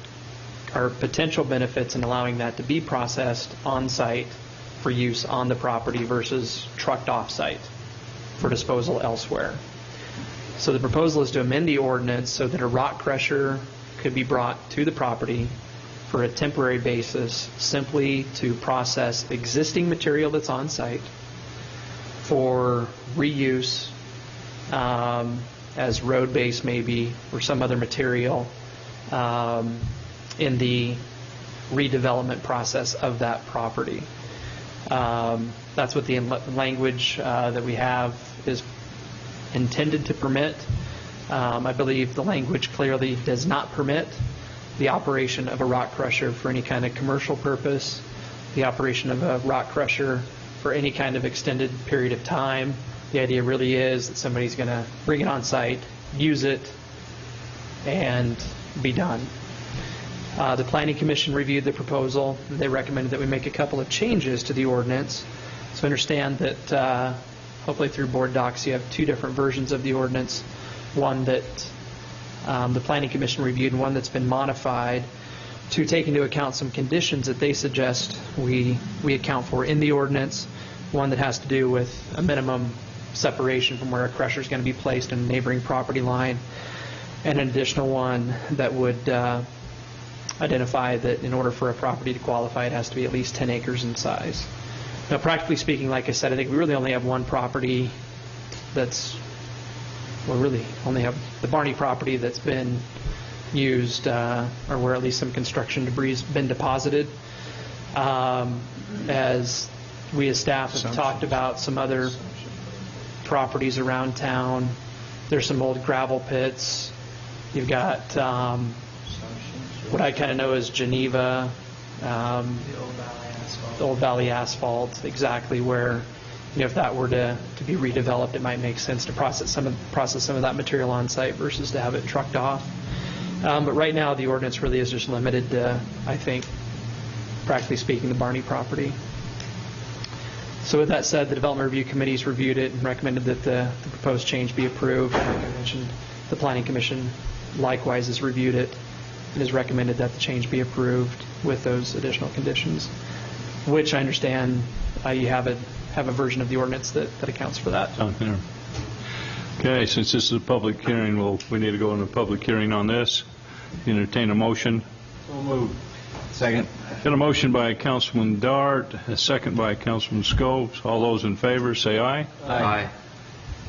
are potential benefits in allowing that to be processed on-site for use on the property versus trucked off-site for disposal elsewhere. So the proposal is to amend the ordinance so that a rock crusher could be brought to the property for a temporary basis simply to process existing material that's on site for reuse as road base maybe or some other material in the redevelopment process of that property. That's what the language that we have is intended to permit. I believe the language clearly does not permit the operation of a rock crusher for any kind of commercial purpose, the operation of a rock crusher for any kind of extended period of time. The idea really is that somebody's going to bring it on site, use it, and be done. The Planning Commission reviewed the proposal. They recommended that we make a couple of changes to the ordinance. So understand that hopefully through board docs you have two different versions of the ordinance, one that the Planning Commission reviewed and one that's been modified to take into account some conditions that they suggest we account for in the ordinance, one that has to do with a minimum separation from where a crusher is going to be placed in a neighboring property line, and an additional one that would identify that in order for a property to qualify, it has to be at least 10 acres in size. Now, practically speaking, like I said, I think we really only have one property that's, well, really only have the Barney property that's been used, or where at least some construction debris has been deposited. As we as staff have talked about some other properties around town, there's some old gravel pits. You've got what I kind of know as Geneva, the Old Valley Asphalt, exactly where, if that were to be redeveloped, it might make sense to process some of that material on site versus to have it trucked off. But right now, the ordinance really is just limited to, I think, practically speaking, the Barney property. So with that said, the Development Review Committee's reviewed it and recommended that the proposed change be approved. Like I mentioned, the Planning Commission likewise has reviewed it and has recommended that the change be approved with those additional conditions, which I understand you have a version of the ordinance that accounts for that. Okay, since this is a public hearing, we need to go into a public hearing on this. Entertain a motion. So moved. Second. Got a motion by Councilman Dart, a second by Councilman Scopes. All those in favor say aye. Aye.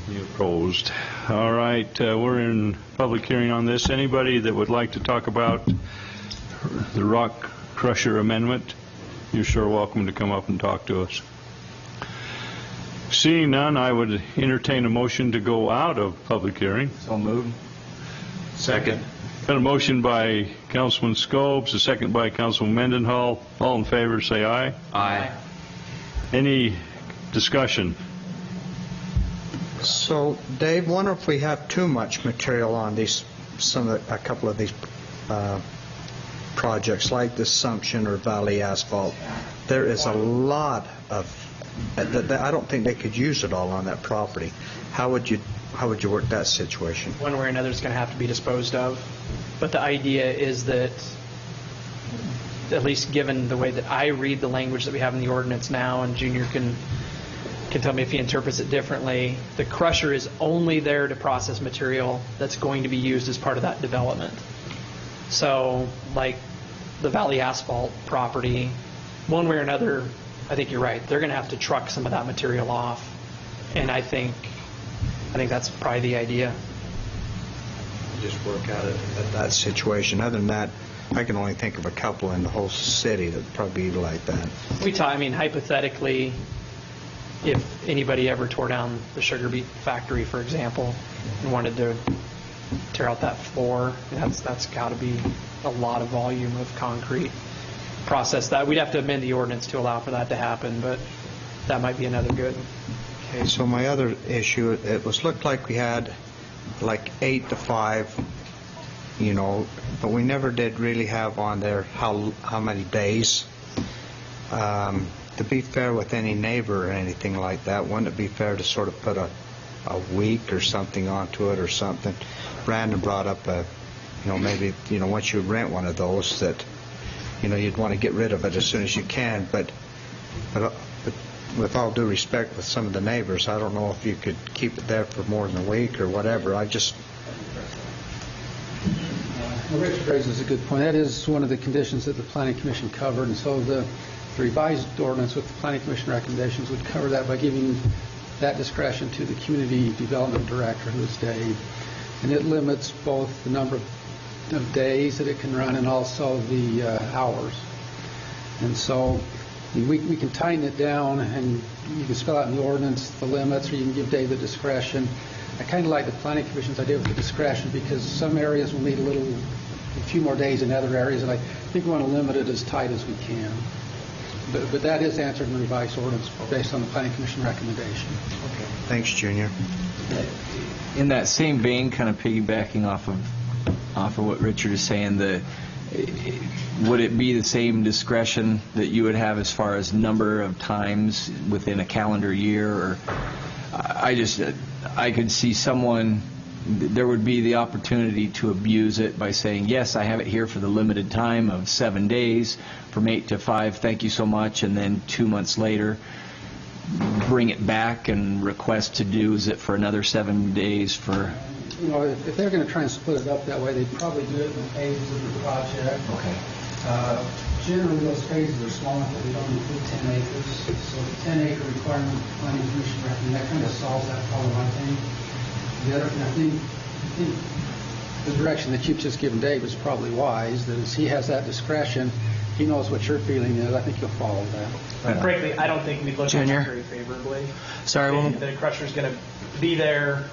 Any opposed? All right, we're in public hearing on this. Anybody that would like to talk about the rock crusher amendment, you're sure welcome to come up and talk to us. Seeing none, I would entertain a motion to go out of public hearing. So moved. Second. Got a motion by Councilman Scopes, a second by Councilman Mendenhall. All in favor say aye. Aye. Any discussion? So, Dave, wonder if we have too much material on these, a couple of these projects, like the Assumption or Valley Asphalt. There is a lot of. I don't think they could use it all on that property. How would you work that situation? One way or another, it's going to have to be disposed of. But the idea is that, at least given the way that I read the language that we have in the ordinance now, and Junior can tell me if he interprets it differently, the crusher is only there to process material that's going to be used as part of that development. So, like the Valley Asphalt property, one way or another, I think you're right. They're going to have to truck some of that material off, and I think that's probably the idea. Just work out at that situation. Other than that, I can only think of a couple in the whole city that would probably be like that. Hypothetically, if anybody ever tore down the sugar beet factory, for example, and wanted to tear out that floor, that's got to be a lot of volume of concrete. Process that. We'd have to amend the ordinance to allow for that to happen, but that might be another good. Okay, so my other issue, it looked like we had like 8 to 5, but we never did really have on there how many days. To be fair with any neighbor or anything like that, wouldn't it be fair to sort of put a week or something onto it or something? Brandon brought up maybe once you rent one of those that you'd want to get rid of it as soon as you can, but with all due respect with some of the neighbors, I don't know if you could keep it there for more than a week or whatever. Richard raises a good point. That is one of the conditions that the Planning Commission covered, and so the revised ordinance with the Planning Commission recommendations would cover that by giving that discretion to the Community Development Director, who is Dave. And it limits both the number of days that it can run and also the hours. And so we can tighten it down, and you can spell out in the ordinance the limits, or you can give Dave the discretion. I kind of like the Planning Commission's idea with the discretion, because some areas will need a few more days in other areas, and I think we want to limit it as tight as we can. But that is answered in the revised ordinance based on the Planning Commission recommendation. Okay. Thanks, Junior. In that same vein, kind of piggybacking off of what Richard is saying, would it be the same discretion that you would have as far as number of times within a calendar year? Or I could see there would be the opportunity to abuse it by saying, yes, I have it here for the limited time of 7 days, from 8 to 5, thank you so much, and then 2 months later bring it back and request to use it for another 7 days for you know, if they're going to try and split it up that way, they'd probably do it in phases of the project. Okay. Generally, those phases are small enough that they don't include 10 acres. So the 10-acre requirement the planning commission recommended, that kind of solves that problem, I think. The other, and I think the direction that you've just given Dave is probably wise, that as he has that discretion, he knows what your feeling is. I think you'll follow that. And frankly, I don't think we'd look at Junior? it very favorably. Sorry, Thinking that a crusher's going to be there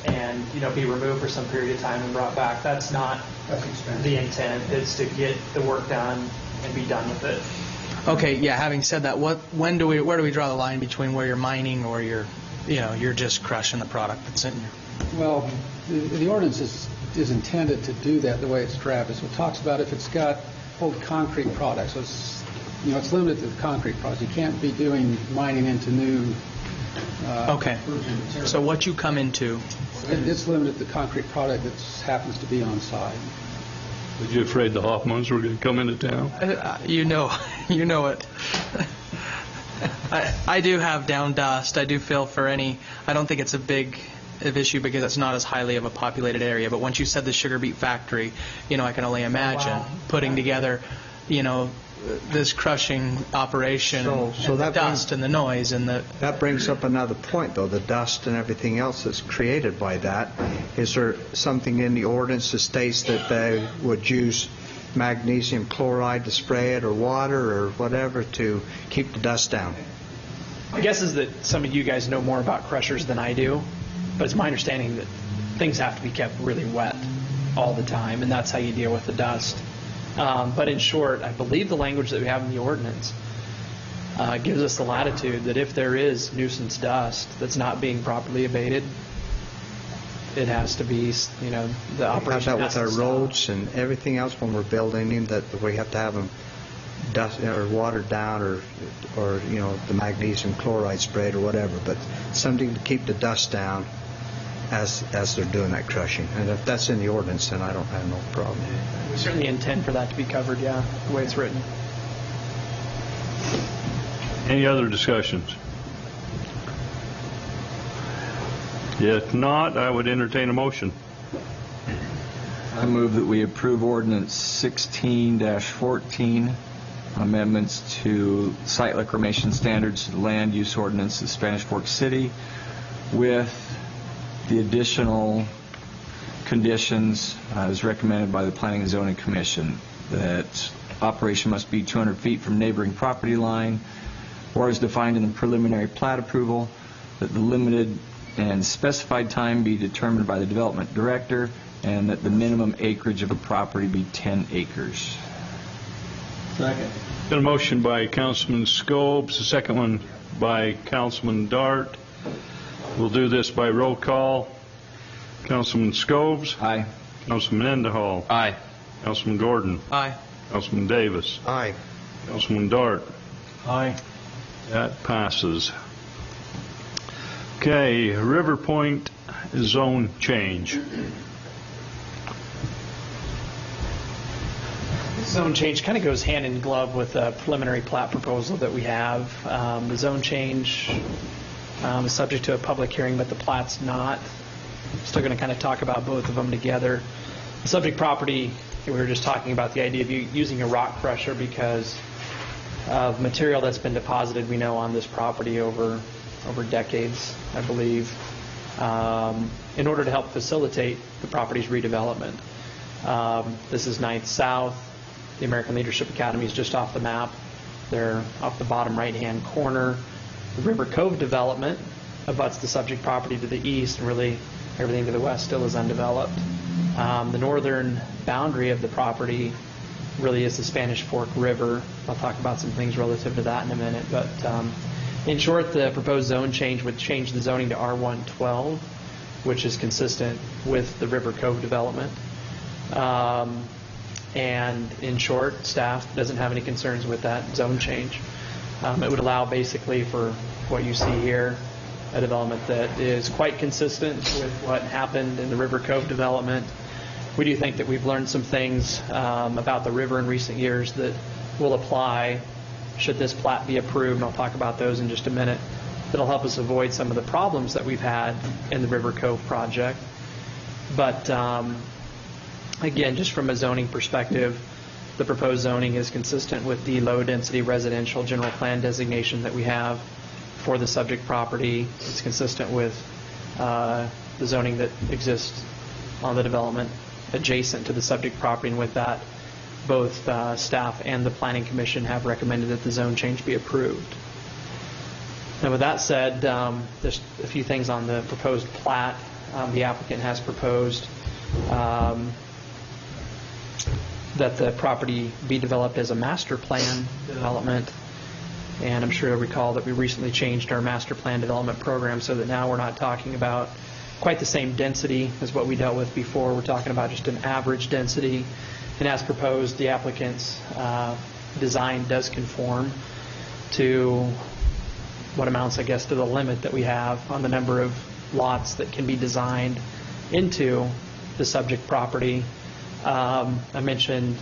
and, you know, be removed for some period of time and brought back. That's not the intent. It's to get the work done and be done with it. Okay, yeah, having said that, where do we draw the line between where you're mining or you're just crushing the product that's in here? Well, the ordinance is intended to do that the way it's drafted. So it talks about if it's got old concrete products. So it's, you know, it's limited to the concrete products. You can't be doing mining into new Okay. material. So what you come into, It's limited to the concrete product that happens to be on site. Was you afraid the Hoffmans were going to come into town? you know it. I do have down dust. I do feel for any. I don't think it's a big issue because it's not as highly of a populated area. But once you said the sugar beet factory, you know, I can only imagine putting together, you know, this crushing operation and the dust and the noise and the. That brings up another point, though, the dust and everything else that's created by that. Is there something in the ordinance that states that they would use magnesium chloride to spray it or water or whatever to keep the dust down? My guess is that some of you guys know more about crushers than I do, but it's my understanding that things have to be kept really wet all the time, and that's how you deal with the dust. But in short, I believe the language that we have in the ordinance gives us the latitude that if there is nuisance dust that's not being properly abated, it has to be, you know, the operation That has with our to stop. roads and everything else when we're building them, that we have to have them dust or watered down or you know, the magnesium chloride sprayed or whatever, but something to keep the dust down as they're doing that crushing. And if that's in the ordinance, then I don't have no problem. We certainly intend for that to be covered, yeah, the way it's written. Any other discussions? If not, I would entertain a motion. I move that we approve ordinance 16-14, amendments to site reclamation standards to the land use ordinance of Spanish Fork City with the additional conditions as recommended by the Planning and Zoning Commission, that operation must be 200 feet from neighboring property line or as defined in the preliminary plat approval, that the limited and specified time be determined by the development director, and that the minimum acreage of a property be 10 acres. Second. Got a motion by Councilman Scobes, the second one by Councilman Dart. We'll do this by roll call. Councilman Scobes. Aye. Councilman Endahall. Aye. Councilman Gordon. Aye. Councilman Davis. Aye. Councilman Dart. Aye. That passes. Okay, River Point zone change. Zone change kind of goes hand in glove with the preliminary plat proposal that we have. The zone change is subject to a public hearing, but the plat's not. Still going to kind of talk about both of them together. The subject property, we were just talking about the idea of using a rock crusher because of material that's been deposited, we know, on this property over decades, I believe, in order to help facilitate the property's redevelopment. This is 9th South. The American Leadership Academy is just off the map. They're off the bottom right-hand corner. The River Cove development abuts the subject property to the east, and really everything to the west still is undeveloped. The northern boundary of the property really is the Spanish Fork River. I'll talk about some things relative to that in a minute. But in short, the proposed zone change would change the zoning to R112, which is consistent with the River Cove development. And in short, staff doesn't have any concerns with that zone change. It would allow basically for what you see here, a development that is quite consistent with what happened in the River Cove development. We do think that we've learned some things about the river in recent years that will apply should this plat be approved, and I'll talk about those in just a minute. That'll help us avoid some of the problems that we've had in the River Cove project. But again, just from a zoning perspective, the proposed zoning is consistent with the low-density residential general plan designation that we have for the subject property. It's consistent with the zoning that exists on the development adjacent to the subject property, and with that, both staff and the Planning Commission have recommended that the zone change be approved. Now, with that said, there's a few things on the proposed plat. The applicant has proposed that the property be developed as a master plan development. And I'm sure you'll recall that we recently changed our master plan development program so that now we're not talking about quite the same density as what we dealt with before. We're talking about just an average density. And as proposed, the applicant's design does conform to what amounts, I guess, to the limit that we have on the number of lots that can be designed into the subject property. I mentioned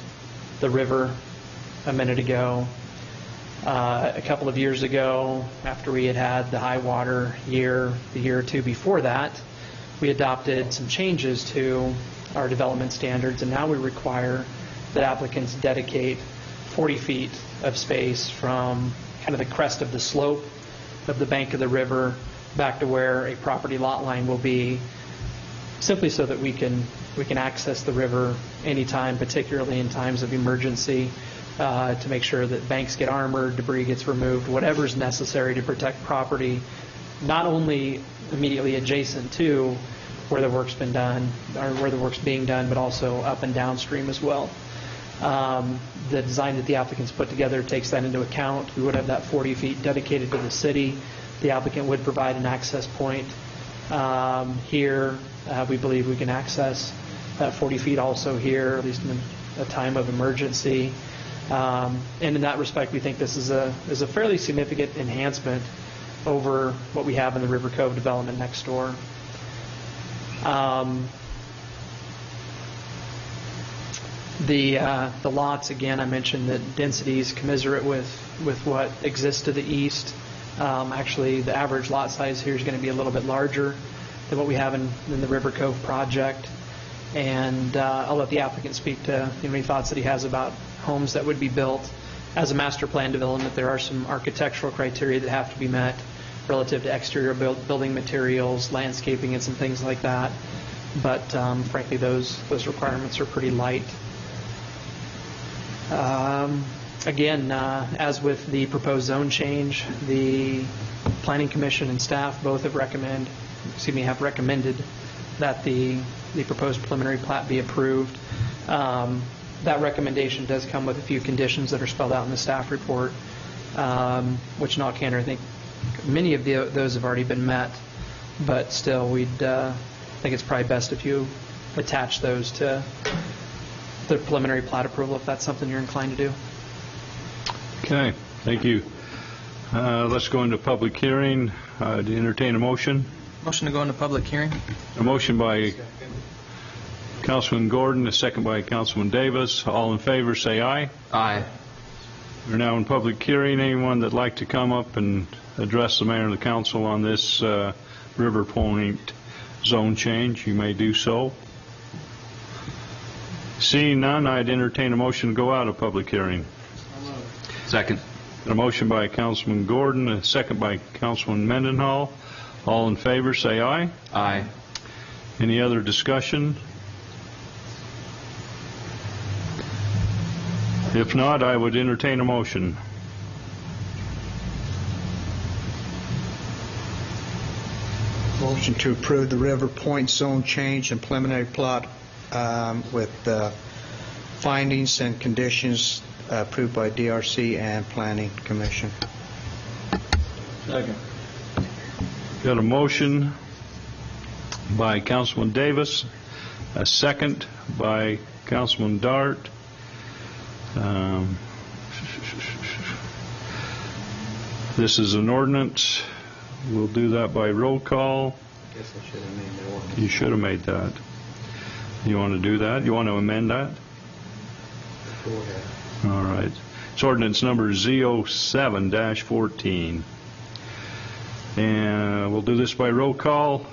the river a minute ago. A couple of years ago, after we had the high water year, the year or two before that, we adopted some changes to our development standards, and now we require that applicants dedicate 40 feet of space from kind of the crest of the slope of the bank of the river back to where a property lot line will be, simply so that we can access the river anytime, particularly in times of emergency, to make sure that banks get armored, debris gets removed, whatever is necessary to protect property, not only immediately adjacent to where the work's been done, or where the work's being done, but also up and downstream as well. The design that the applicants put together takes that into account. We would have that 40 feet dedicated to the city. The applicant would provide an access point here. We believe we can access that 40 feet also here, at least in a time of emergency. And in that respect, we think this is a fairly significant enhancement over what we have in the River Cove development next door. The lots, again, I mentioned that density is commensurate with what exists to the east. Actually, the average lot size here is going to be a little bit larger than what we have in the River Cove project. And I'll let the applicant speak to any thoughts that he has about homes that would be built as a master plan development. There are some architectural criteria that have to be met relative to exterior building materials, landscaping, and some things like that. But frankly, those requirements are pretty light. Again, as with the proposed zone change, the Planning Commission and staff both have recommended that the proposed preliminary plat be approved. That recommendation does come with a few conditions that are spelled out in the staff report, which in all candor, I think many of those have already been met, but still we'd think it's probably best if you attach those to the preliminary plat approval, if that's something you're inclined to do. Okay, thank you. Let's go into public hearing. To entertain a motion. Motion to go into public hearing. A motion by Councilman Gordon, a second by Councilman Davis. All in favor, say aye. Aye. We're now in public hearing. Anyone that'd like to come up and address the mayor and the council on this River Point zone change, you may do so. Seeing none, I'd entertain a motion to go out of public hearing. Second. A motion by Councilman Gordon, a second by Councilman Mendenhall. All in favor, say aye. Aye. Any other discussion? If not, I would entertain a motion. Motion to approve the River Point zone change and preliminary plot with findings and conditions approved by DRC and Planning Commission. Second. Got a motion by Councilman Davis, a second by Councilman Dart. This is an ordinance. We'll do that by roll call. I guess I should have made the ordinance. You should have made that. You want to do that? You want to amend that? Go ahead. All right. It's ordinance number Z07-14. And we'll do this by roll call.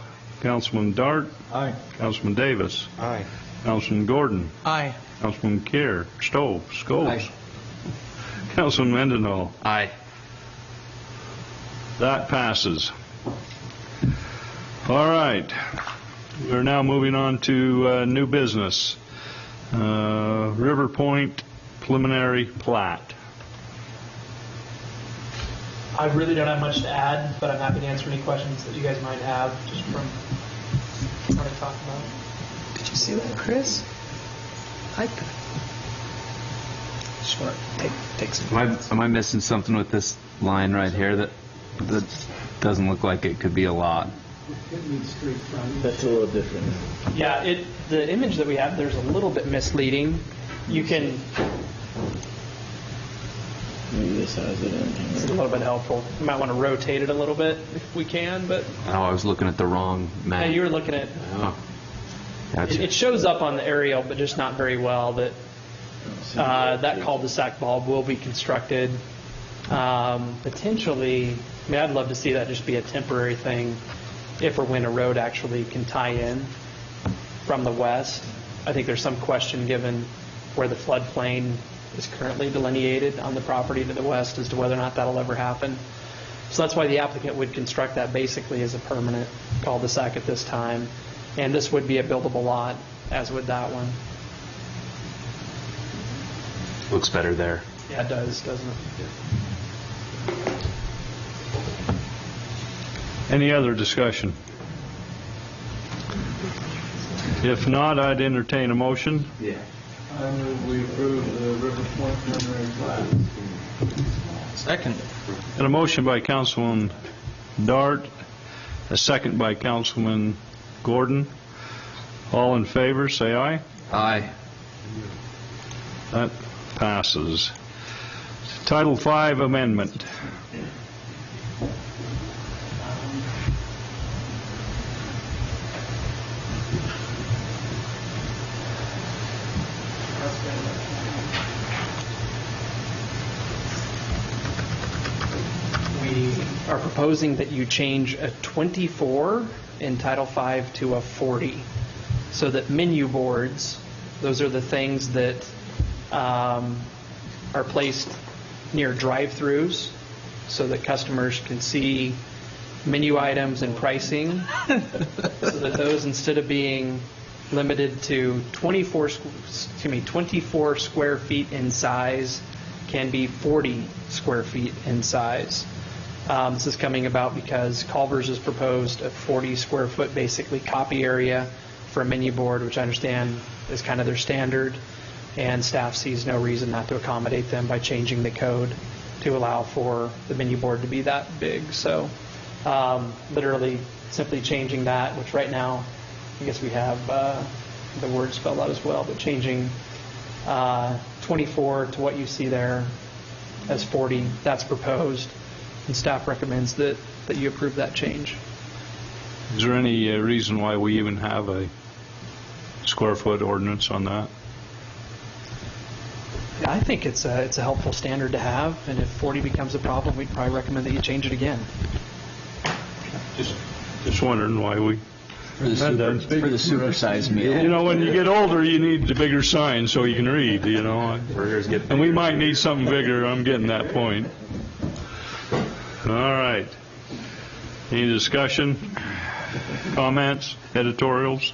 Councilman Dart. Aye. Councilman Davis. Aye. Councilman Gordon. Aye. Councilman Scholes. Aye. Councilman Mendenhall. Aye. That passes. All right. We're now moving on to new business. River Point preliminary plat. I really don't have much to add, but I'm happy to answer any questions that you guys might have just from what I talked about. Did you see that, Chris? I just want to take some. Am I missing something with this line right here that doesn't look like it could be a lot? That's a little different. Yeah, the image that we have there's a little bit misleading. You can. Maybe this has it in. It's a little bit helpful. You might want to rotate it a little bit if we can, but. Oh, I was looking at the wrong map. Yeah, you were looking at. Oh. Gotcha. It shows up on the aerial, but just not very well. That cul-de-sac bulb will be constructed. Potentially, I mean, I'd love to see that just be a temporary thing, if or when a road actually can tie in from the west. I think there's some question given where the floodplain is currently delineated on the property to the west as to whether or not that'll ever happen. So that's why the applicant would construct that basically as a permanent cul-de-sac at this time. And this would be a buildable lot, as would that one. Looks better there. Yeah, it does, doesn't it? Any other discussion? If not, I'd entertain a motion. I move we approve the River Point preliminary plat. Second. And a motion by Councilman Dart, a second by Councilman Gordon. All in favor, say aye. Aye. That passes. Title V Amendment. We are proposing that you change a 24 in Title V to a 40, so that menu boards, those are the things that are placed near drive-throughs so that customers can see menu items and pricing, so that those, instead of being limited to 24 square feet in size, can be 40 square feet in size. This is coming about because Culver's has proposed a 40 square foot basically copy area for a menu board, which I understand is kind of their standard, and staff sees no reason not to accommodate them by changing the code to allow for the menu board to be that big. So literally simply changing that, which right now I guess we have the word spelled out as well, but changing 24 to what you see there as 40, that's proposed, and staff recommends that you approve that change. Is there any reason why we even have a square foot ordinance on that? Yeah, I think it's a helpful standard to have, and if 40 becomes a problem, we'd probably recommend that you change it again. Just wondering why we... For the supersized meal. You know, when you get older, you need the bigger sign so you can read, you know. And we might need something bigger. I'm getting that point. All right. Any discussion, comments, editorials?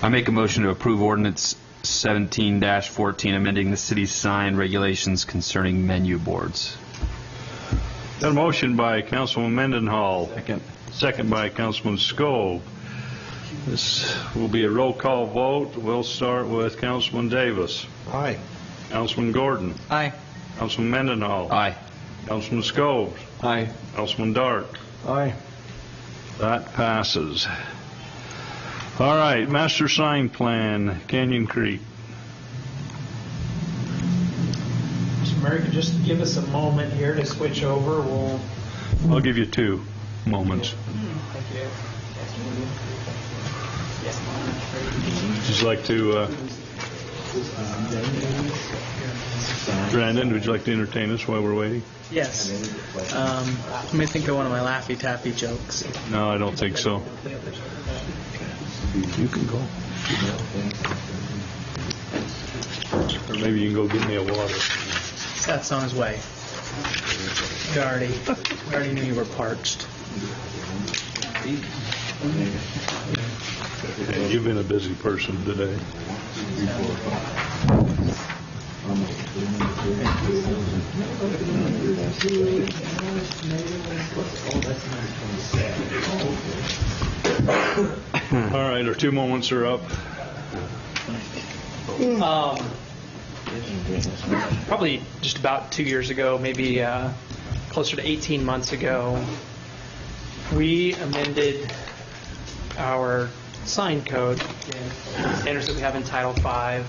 I make a motion to approve ordinance 17-14, amending the city's sign regulations concerning menu boards. Got a motion by Councilman Mendenhall. Second by Councilman Skov. This will be a roll call vote. We'll start with Councilman Davis. Aye. Councilman Gordon. Aye. Councilman Mendenhall. Aye. Councilman Skov. Aye. Councilman Dart. Aye. That passes. All right, master sign plan, Canyon Creek. Mr. Murray, could just give us a moment here to switch over. I'll give you 2 moments. Thank you. Just like to Brandon, would you like to entertain us while we're waiting? Yes. Let me think of one of my Laffy Taffy jokes. No, I don't think so. You can go. Or maybe you can go get me a water. Seth's on his way. We already knew you were parched. Hey, you've been a busy person today. All right, our 2 moments are up. Probably just about 2 years ago, maybe closer to 18 months ago, we amended our sign code, standards that we have in Title V,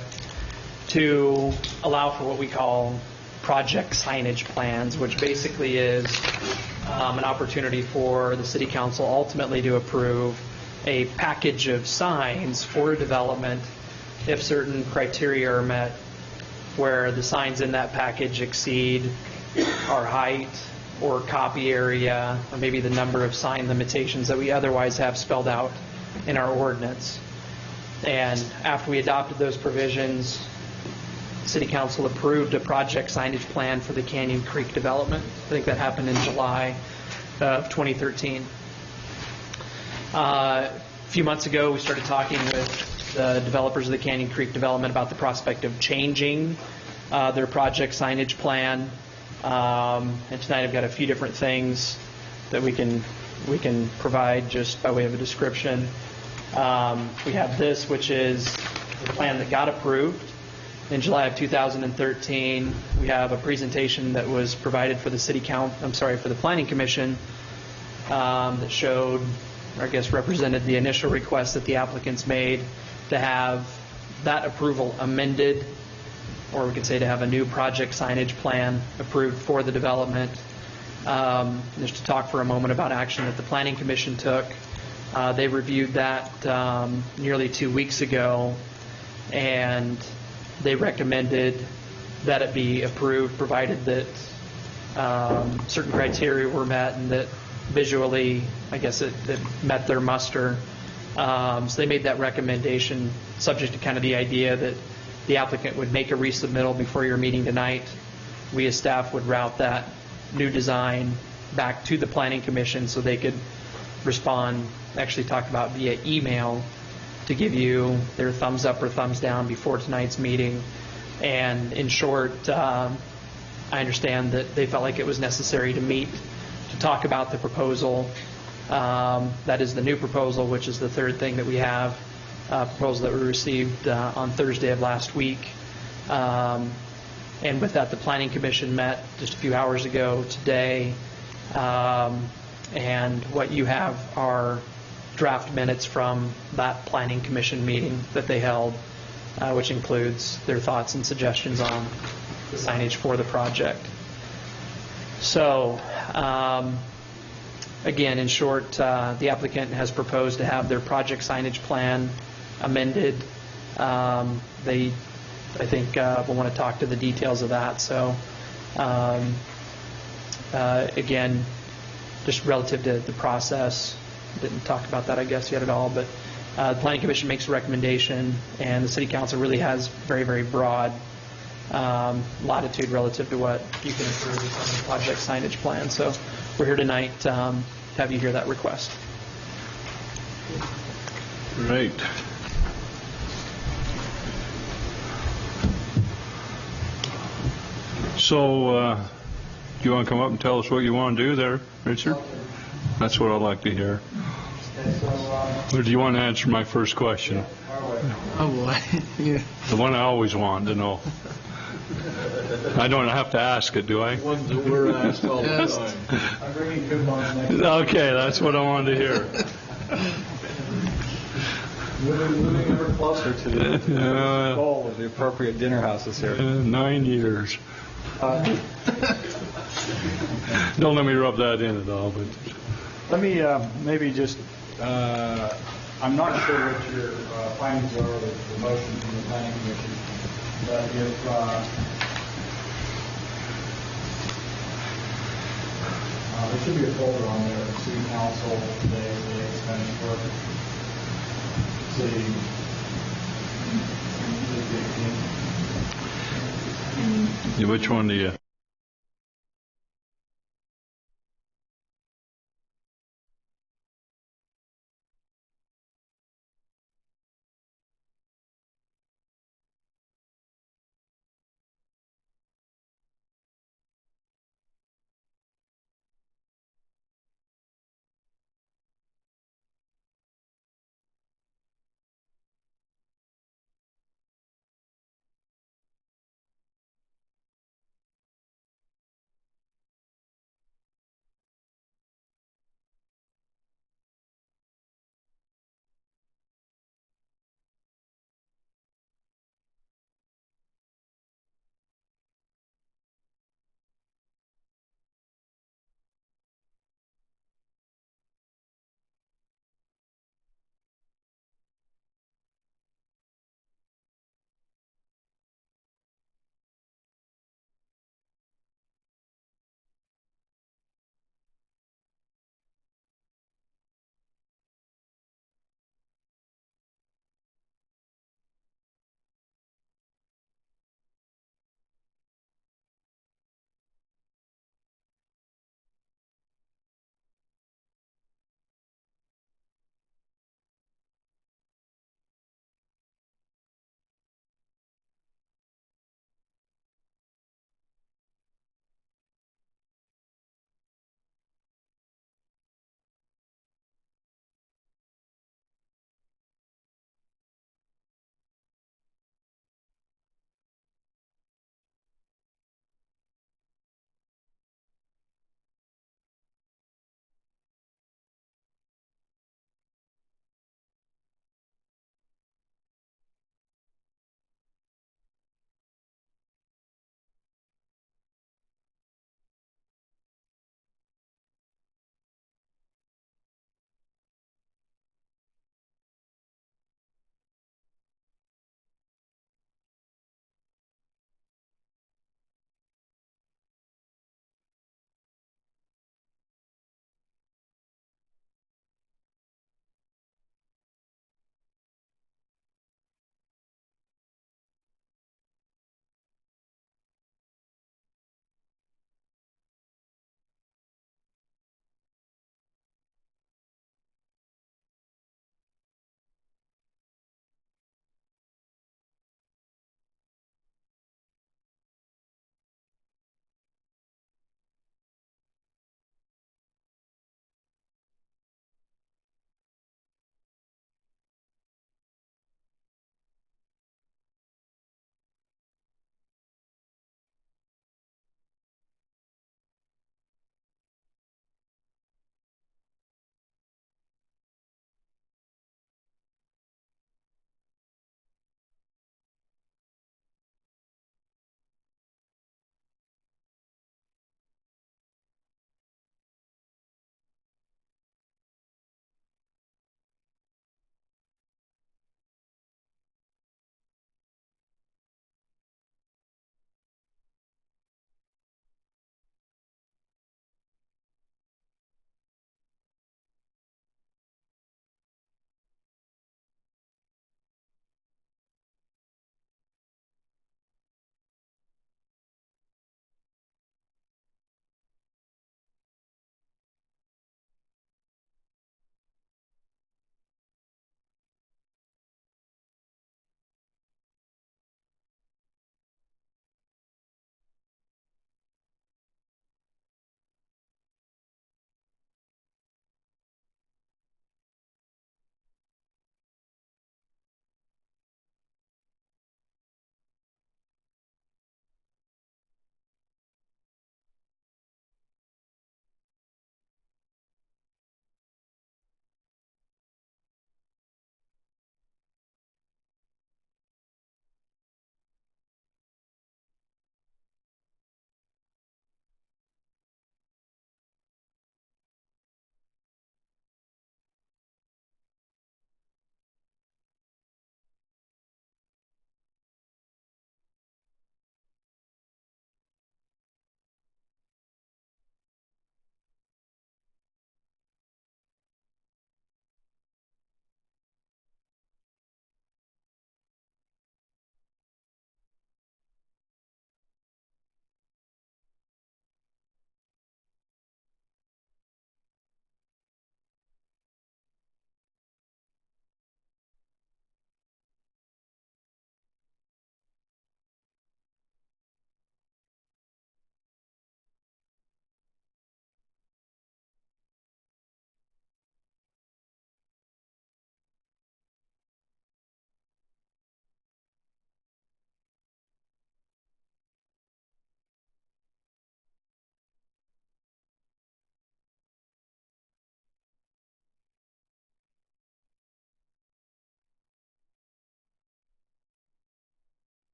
to allow for what we call project signage plans, which basically is an opportunity for the City Council ultimately to approve a package of signs for development if certain criteria are met, where the signs in that package exceed our height or copy area, or maybe the number of sign limitations that we otherwise have spelled out in our ordinance. And after we adopted those provisions, City Council approved a project signage plan for the Canyon Creek development. I think that happened in July of 2013. A few months ago, we started talking with the developers of the Canyon Creek development about the prospect of changing their project signage plan. And tonight I've got a few different things that we can provide just by way of a description. We have this, which is the plan that got approved in July of 2013. We have a presentation that was provided for the for the Planning Commission that showed, or I guess represented the initial request that the applicants made to have that approval amended, or we could say to have a new project signage plan approved for the development. Just to talk for a moment about action that the Planning Commission took. They reviewed that nearly 2 weeks ago, and they recommended that it be approved provided that certain criteria were met and that visually, I guess, it met their muster. So they made that recommendation subject to kind of the idea that the applicant would make a resubmittal before your meeting tonight. We as staff would route that new design back to the Planning Commission so they could respond, actually talked about via email, to give you their thumbs up or thumbs down before tonight's meeting. And in short, I understand that they felt like it was necessary to meet to talk about the proposal. That is the new proposal, which is the third thing that we have, proposal that we received on Thursday of last week. And with that, the Planning Commission met just a few hours ago today. And what you have are draft minutes from that Planning Commission meeting that they held, which includes their thoughts and suggestions on the signage for the project. So, again, in short, the applicant has proposed to have their project signage plan amended. They, I think, will want to talk to the details of that. So, again, just relative to the process, didn't talk about that, I guess, yet at all, but the Planning Commission makes a recommendation, and the City Council really has very, very broad latitude relative to what you can approve on the project signage plan. So we're here tonight to have you hear that request. Great. So, do you want to come up and tell us what you want to do there, Richard? That's what I'd like to hear. Or do you want to answer my first question? Oh, boy. Yeah. The one I always want to know. I don't have to ask it, do I? Ones that we're asked all the time. I'm bringing coupons next. Okay, that's what I wanted to hear. Moving ever closer to the goal of the appropriate dinner houses here. 9 years. Don't let me rub that in at all. But let me maybe just, I'm not sure what your findings are with the motion from the Planning Commission, but There should be a folder on there, city council, the Spanish Fork, city. Which one do you?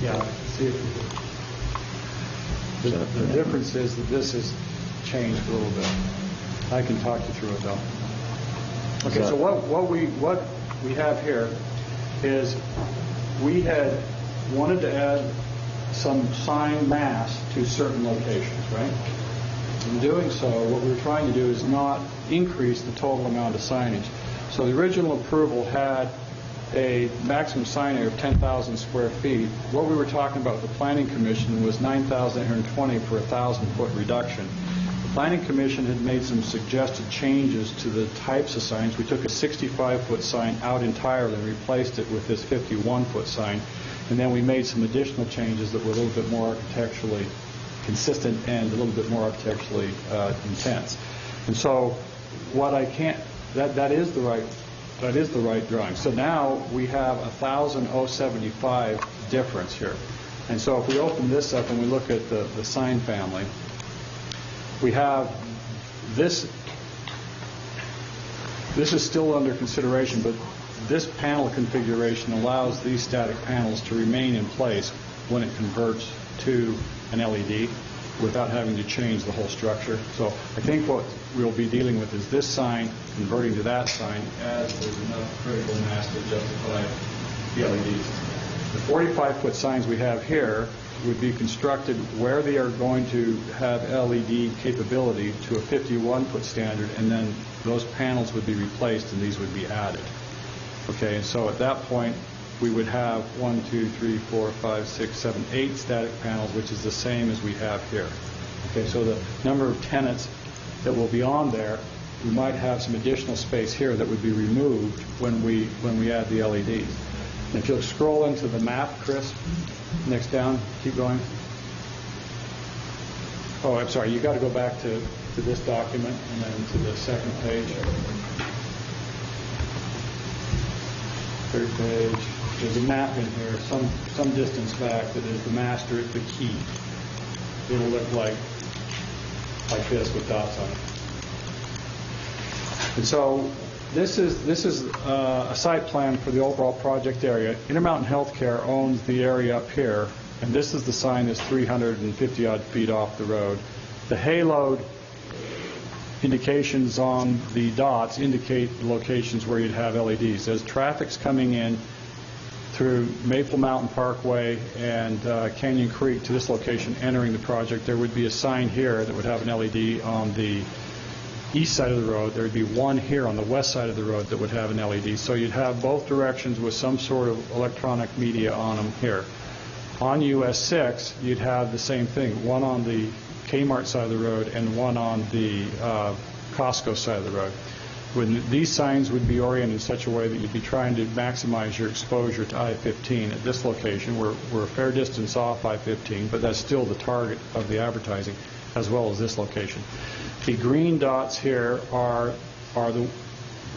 Yeah, see if the difference is that this has changed a little bit. I can talk you through it though. Okay, so what we have here is we had wanted to add some sign mass to certain locations, right? In doing so, what we were trying to do is not increase the total amount of signage. So the original approval had a maximum sign area of 10,000 square feet. What we were talking about with the Planning Commission was 9,820 for a 1,000-foot reduction. The Planning Commission had made some suggested changes to the types of signs. We took a 65-foot sign out entirely and replaced it with this 51-foot sign. And then we made some additional changes that were a little bit more architecturally consistent and a little bit more architecturally intense. And so what I can't, that is the right drawing. So now we have 1,075 difference here. And so if we open this up and we look at the sign family, we have this is still under consideration, but this panel configuration allows these static panels to remain in place when it converts to an LED without having to change the whole structure. So I think what we'll be dealing with is this sign converting to that sign as there's enough critical mass to justify the LEDs. The 45-foot signs we have here would be constructed where they are going to have LED capability to a 51-foot standard, and then those panels would be replaced and these would be added. Okay, and so at that point, we would have 1, 2, 3, 4, 5, 6, 7, 8 static panels, which is the same as we have here. Okay, so the number of tenants that will be on there, we might have some additional space here that would be removed when we add the LEDs. And if you'll scroll into the map, Chris, next down, keep going. Oh, I'm sorry, you got to go back to this document and then to the second page. Third page. There's a map in here, some distance back that is the master, the key. It'll look like this with dots on it. And so this is a site plan for the overall project area. Intermountain Healthcare owns the area up here, and this is the sign that's 350 odd feet off the road. The halo indications on the dots indicate the locations where you'd have LEDs. As traffic's coming in through Maple Mountain Parkway and Canyon Creek to this location entering the project, there would be a sign here that would have an LED on the east side of the road. There would be one here on the west side of the road that would have an LED. So you'd have both directions with some sort of electronic media on them here. On US 6, you'd have the same thing, one on the Kmart side of the road and one on the Costco side of the road. These signs would be oriented in such a way that you'd be trying to maximize your exposure to I-15 at this location. We're a fair distance off I-15, but that's still the target of the advertising, as well as this location. The green dots here are the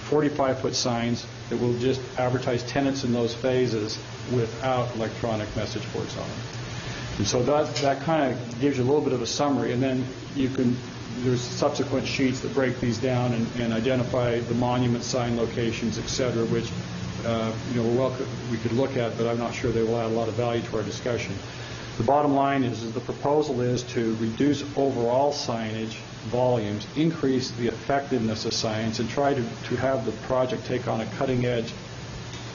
45-foot signs that will just advertise tenants in those phases without electronic message boards on them. And so that kind of gives you a little bit of a summary, and then there's subsequent sheets that break these down and identify the monument sign locations, et cetera, which we could look at, but I'm not sure they will add a lot of value to our discussion. The bottom line is the proposal is to reduce overall signage volumes, increase the effectiveness of signs, and try to have the project take on a cutting-edge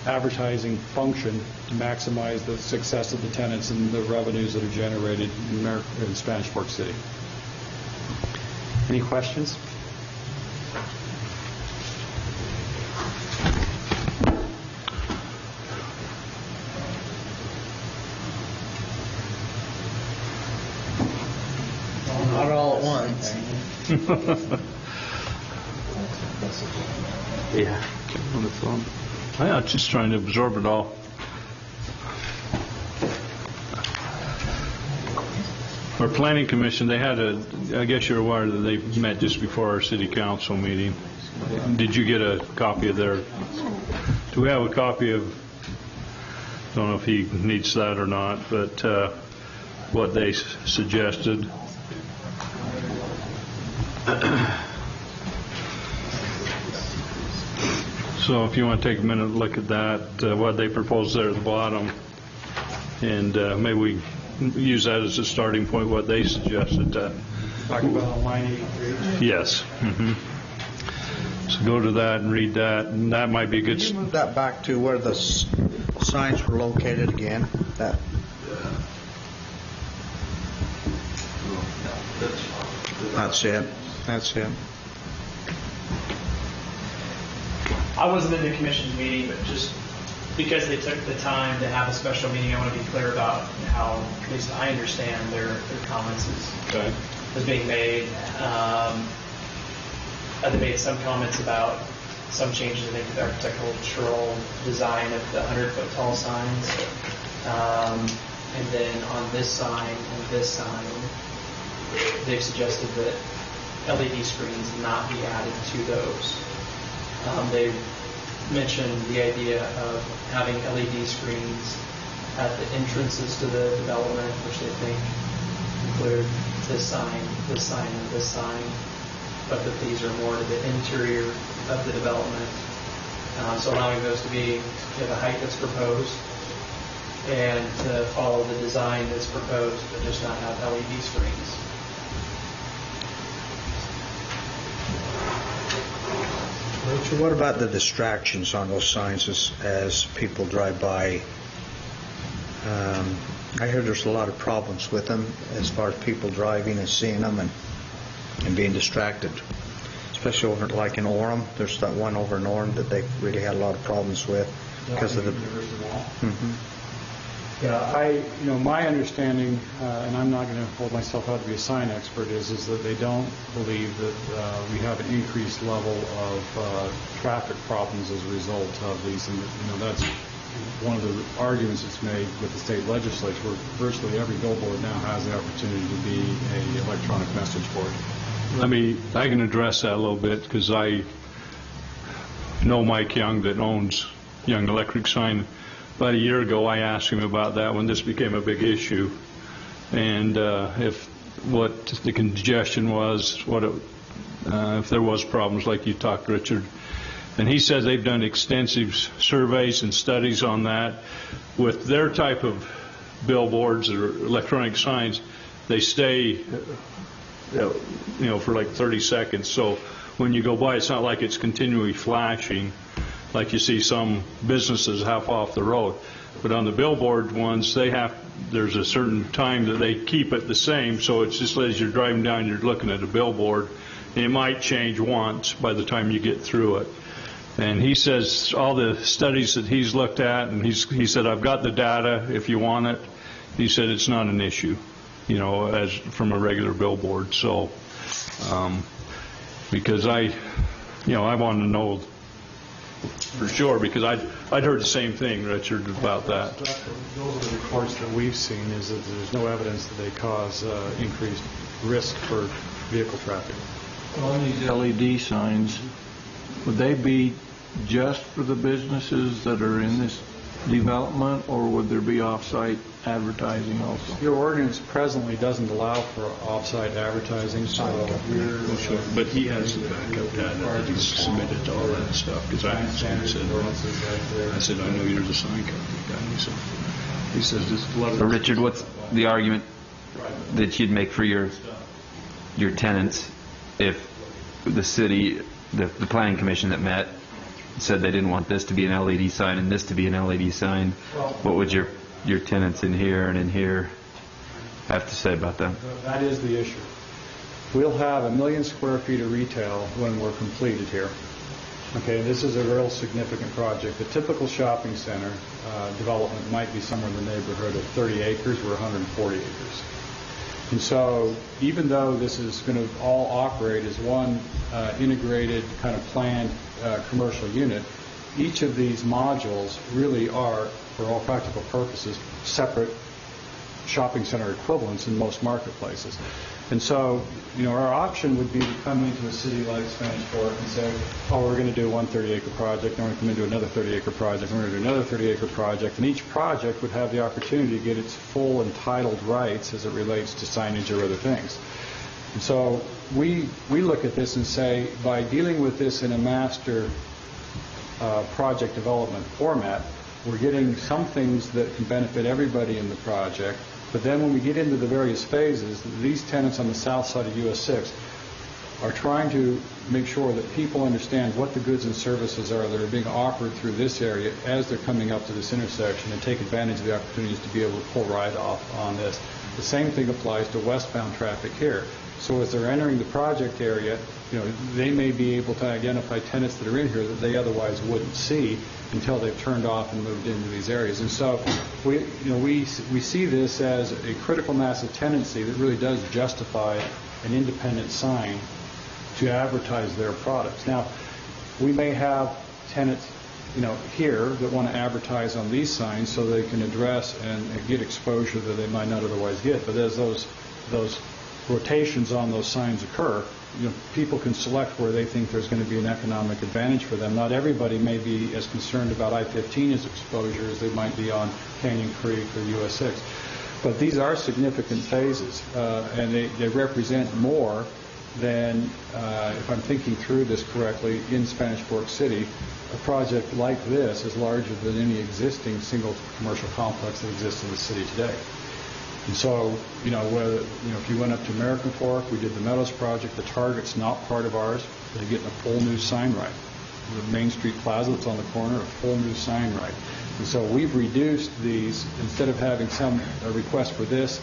advertising function to maximize the success of the tenants and the revenues that are generated in Spanish Fork City. Any questions? Not all at once. Yeah. Yeah, just trying to absorb it all. Our planning commission, they had I guess you're aware that they met just before our city council meeting. Did you get a copy of do we have a copy of, don't know if he needs that or not, but what they suggested. So if you want to take a minute and look at that, what they proposed there at the bottom. And maybe we use that as a starting point, what they suggested. Talk about on line 83. Yes. So go to that and read that, and that might be a good. Can you move that back to where the signs were located again? That's it. That's it. I wasn't in the commission's meeting, but just because they took the time to have a special meeting, I want to be clear about how, at least I understand their comments as being made. They made some comments about some changes, I think, to the architectural design of the 100-foot tall signs. And then on this sign and this sign, they've suggested that LED screens not be added to those. They mentioned the idea of having LED screens at the entrances to the development, which they think include this sign, and this sign, but that these are more to the interior of the development. So allowing those to be the height that's proposed and to follow the design that's proposed, but just not have LED screens. Richard, what about the distractions on those signs as people drive by? I hear there's a lot of problems with them as far as people driving and seeing them and being distracted. Especially over like in Orem. There's that one over in Orem that they really had a lot of problems with because of the University Wall. Mm-hmm. Yeah, my understanding, and I'm not going to hold myself out to be a sign expert, is that they don't believe that we have an increased level of traffic problems as a result of these. And that's one of the arguments that's made with the state legislature, where virtually every billboard now has the opportunity to be an electronic message board. I can address that a little bit because I know Mike Young that owns Young Electric Sign. About a year ago, I asked him about that when this became a big issue, and what the congestion was, if there was problems like you talked, Richard. And he says they've done extensive surveys and studies on that. With their type of billboards or electronic signs, they stay, for like 30 seconds. So when you go by, it's not like it's continually flashing, like you see some businesses half off the road. But on the billboard ones, there's a certain time that they keep it the same, so it's just as you're driving down, you're looking at a billboard, and it might change once by the time you get through it. And he says all the studies that he's looked at, and he said, I've got the data if you want it. He said it's not an issue, as from a regular billboard. So, because I want to know for sure, because I'd heard the same thing, Richard, about that. Those are the reports that we've seen, is that there's no evidence that they cause increased risk for vehicle traffic. On these LED signs, would they be just for the businesses that are in this development, or would there be off-site advertising also? Your ordinance presently doesn't allow for off-site advertising, so But he has the backup data that he's submitted to all that stuff, because I asked him, I said, I know you're the sign company guy, so he says there's a lot of... So Richard, what's the argument that you'd make for your tenants if the city, the planning commission that met, said they didn't want this to be an LED sign and this to be an LED sign? What would your tenants in here and in here have to say about that? That is the issue. We'll have 1 million square feet of retail when we're completed here. Okay, this is a real significant project. The typical shopping center development might be somewhere in the neighborhood of 30 acres. We're 140 acres. And so even though this is going to all operate as one integrated kind of planned commercial unit, each of these modules really are, for all practical purposes, separate shopping center equivalents in most marketplaces. And so, our option would be to come into a city like Spanish Fork and say, we're going to do one 30-acre project, and we're going to come into another 30-acre project, and we're going to do another 30-acre project, and each project would have the opportunity to get its full entitled rights as it relates to signage or other things. And so we look at this and say, by dealing with this in a master project development format, we're getting some things that can benefit everybody in the project, but then when we get into the various phases, these tenants on the south side of US 6 are trying to make sure that people understand what the goods and services are that are being offered through this area as they're coming up to this intersection, and take advantage of the opportunities to be able to pull right off on this. The same thing applies to westbound traffic here. So as they're entering the project area, they may be able to identify tenants that are in here that they otherwise wouldn't see until they've turned off and moved into these areas. And so we see this as a critical mass of tenancy that really does justify an independent sign to advertise their products. Now, we may have tenants, here that want to advertise on these signs so they can address and get exposure that they might not otherwise get. But as those rotations on those signs occur, people can select where they think there's going to be an economic advantage for them. Not everybody may be as concerned about I-15's exposure as they might be on Canyon Creek or US 6. But these are significant phases, and they represent more than, if I'm thinking through this correctly, in Spanish Fork City, a project like this is larger than any existing single commercial complex that exists in the city today. And so, if you went up to American Fork, we did the Meadows project. The Target's not part of ours. They're getting a full new sign right. The Main Street Plaza that's on the corner, a full new sign right. And so we've reduced these, instead of having a request for this,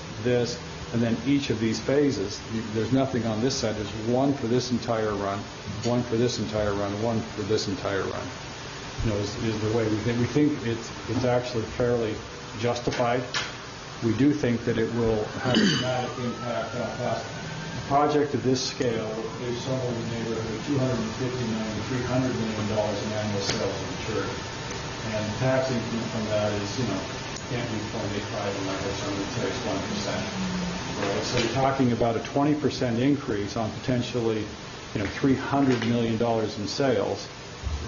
and then each of these phases, there's nothing on this side. There's one for this entire run, one for this entire run, one for this entire run. Is the way we think. We think it's actually fairly justified. We do think that it will have a dramatic impact on cost. A project of this scale is somewhere in the neighborhood of $250 million to $300 million in annual sales of the church. And the tax income from that is, can't be 0.85 like some would say it's 1%. Right? So you're talking about a 20% increase on potentially, $300 million in sales.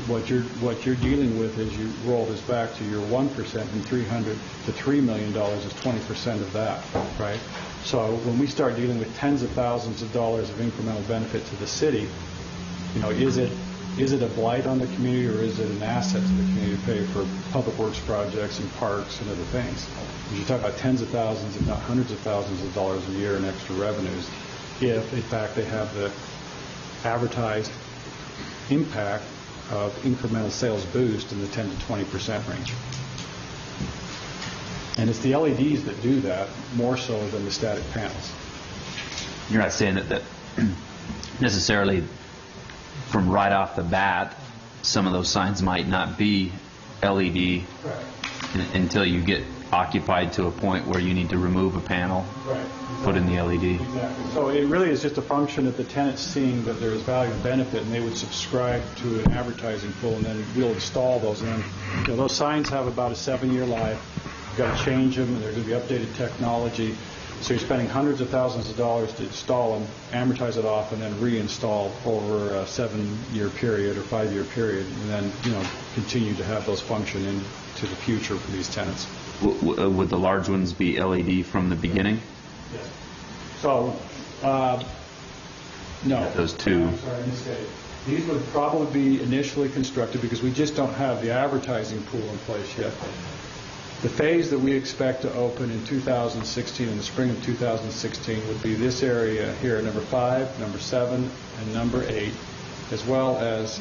What you're dealing with as you roll this back to your 1% from 300 to $3 million is 20% of that, right? So when we start dealing with tens of thousands of dollars of incremental benefit to the city, is it a blight on the community, or is it an asset to the community to pay for public works projects and parks and other things? You talk about tens of thousands, if not hundreds of thousands of dollars a year in extra revenues, if in fact they have the advertised impact of incremental sales boost in the 10 to 20% range. And it's the LEDs that do that more so than the static panels. You're not saying that necessarily from right off the bat, some of those signs might not be LED until you get occupied to a point where you need to remove a panel, put in the LED. Exactly. So it really is just a function of the tenants seeing that there is value and benefit, and they would subscribe to an advertising pool, and then we'll install those. And then, those signs have about a 7-year life. You've got to change them, and there's going to be updated technology. So you're spending hundreds of thousands of dollars to install them, amortize it off, and then reinstall over a 7-year period or 5-year period, and then continue to have those function into the future for these tenants. Would the large ones be LED from the beginning? Yes. So, no. Those two. I'm sorry, I misstated. These would probably be initially constructed because we just don't have the advertising pool in place yet. The phase that we expect to open in 2016, in the spring of 2016, would be this area here, number 5, number 7, and number 8, as well as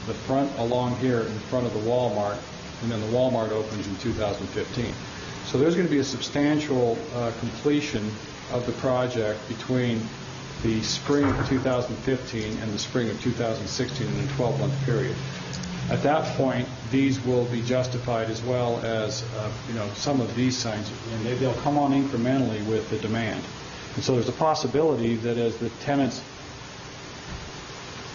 the front along here in front of the Walmart, and then the Walmart opens in 2015. So there's going to be a substantial completion of the project between the spring of 2015 and the spring of 2016 in a 12-month period. At that point, these will be justified as well as some of these signs, and they'll come on incrementally with the demand. And so there's a possibility that as the tenants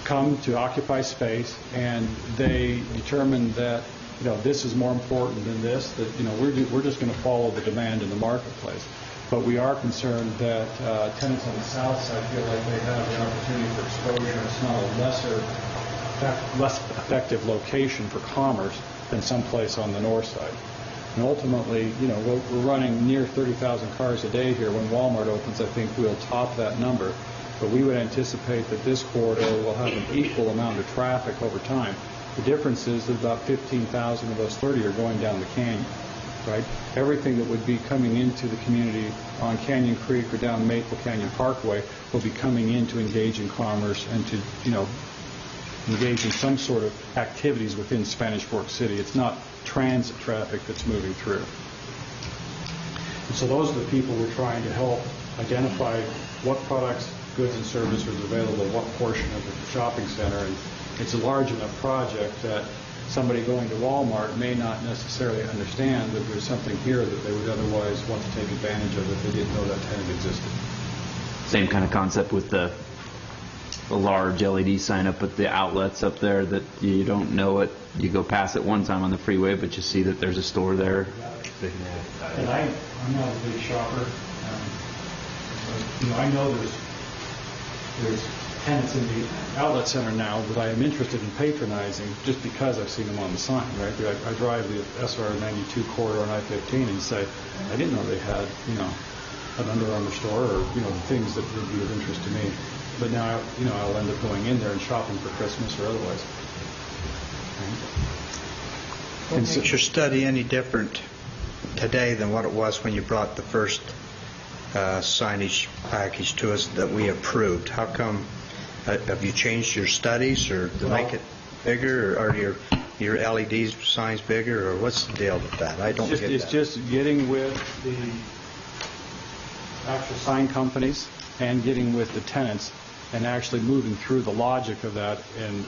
come to occupy space and they determine that this is more important than this, that we're just going to follow the demand in the marketplace. But we are concerned that tenants on the south side feel like they have the opportunity for exposure, and it's not a less effective location for commerce than someplace on the north side. And ultimately, we're running near 30,000 cars a day here. When Walmart opens, I think we'll top that number. But we would anticipate that this corridor will have an equal amount of traffic over time. The difference is that about 15,000 of those 30 are going down the canyon, right? Everything that would be coming into the community on Canyon Creek or down Maple Canyon Parkway will be coming in to engage in commerce and to, engage in some sort of activities within Spanish Fork City. It's not transit traffic that's moving through. And so those are the people we're trying to help identify what products, goods, and services are available, what portion of the shopping center. And it's a large enough project that somebody going to Walmart may not necessarily understand that there's something here that they would otherwise want to take advantage of if they didn't know that tenant existed. Same kind of concept with the large LED sign up at the outlets up there that you don't know it. You go past it one time on the freeway, but you see that there's a store there. And I'm not a big shopper. I know there's tenants in the outlet center now that I am interested in patronizing just because I've seen them on the sign, right? I drive the SR 92 corridor on I-15 and say, I didn't know they had, an Under Armour store or, things that would be of interest to me. But now, I'll end up going in there and shopping for Christmas or otherwise. What makes your study any different today than what it was when you brought the first signage package to us that we approved? How come, have you changed your studies or to make it bigger, or are your LED signs bigger, or what's the deal with that? I don't get that. It's just getting with the actual sign companies and getting with the tenants and actually moving through the logic of that and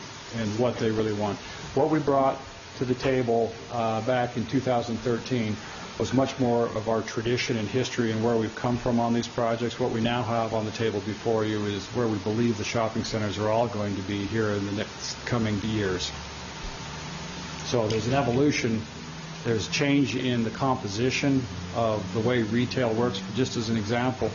what they really want. What we brought to the table back in 2013 was much more of our tradition and history and where we've come from on these projects. What we now have on the table before you is where we believe the shopping centers are all going to be here in the next coming years. So there's an evolution. There's change in the composition of the way retail works. Just as an example,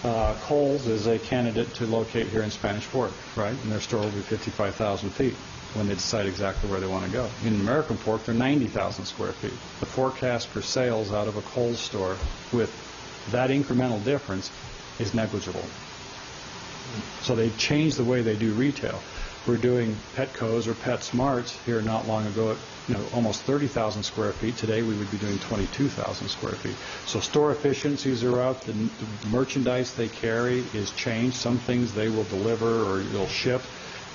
Kohl's is a candidate to locate here in Spanish Fork, right? And their store will be 55,000 feet when they decide exactly where they want to go. In American Fork, they're 90,000 square feet. The forecast for sales out of a Kohl's store with that incremental difference is negligible. So they've changed the way they do retail. We're doing Petco's or PetSmarts here not long ago at almost 30,000 square feet. Today we would be doing 22,000 square feet. So store efficiencies are up. The merchandise they carry is changed. Some things they will deliver or they'll ship,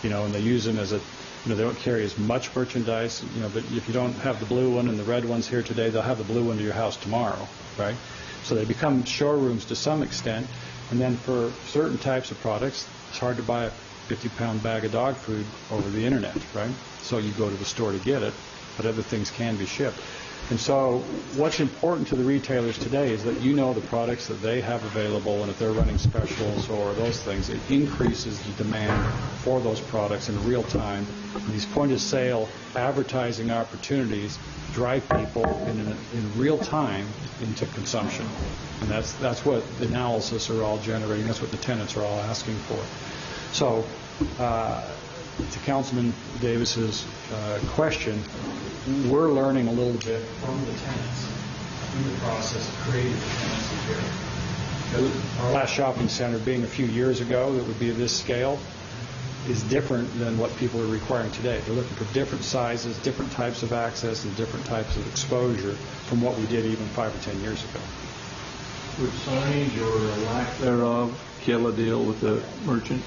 and they use them as a they don't carry as much merchandise, but if you don't have the blue one and the red one's here today, they'll have the blue one to your house tomorrow, right? So they become showrooms to some extent. And then for certain types of products, it's hard to buy a 50-pound bag of dog food over the internet, right? So you go to the store to get it, but other things can be shipped. And so what's important to the retailers today is that the products that they have available, and if they're running specials or those things, it increases the demand for those products in real time. And these point-of-sale advertising opportunities drive people in real time into consumption. And that's what the analysis are all generating. That's what the tenants are all asking for. So to Councilman Davis's question, we're learning a little bit from the tenants in the process of creating the tenancy here. Our last shopping center being a few years ago that would be of this scale is different than what people are requiring today. They're looking for different sizes, different types of access, and different types of exposure from what we did even 5 or 10 years ago. Would signage or lack thereof kill a deal with the merchant?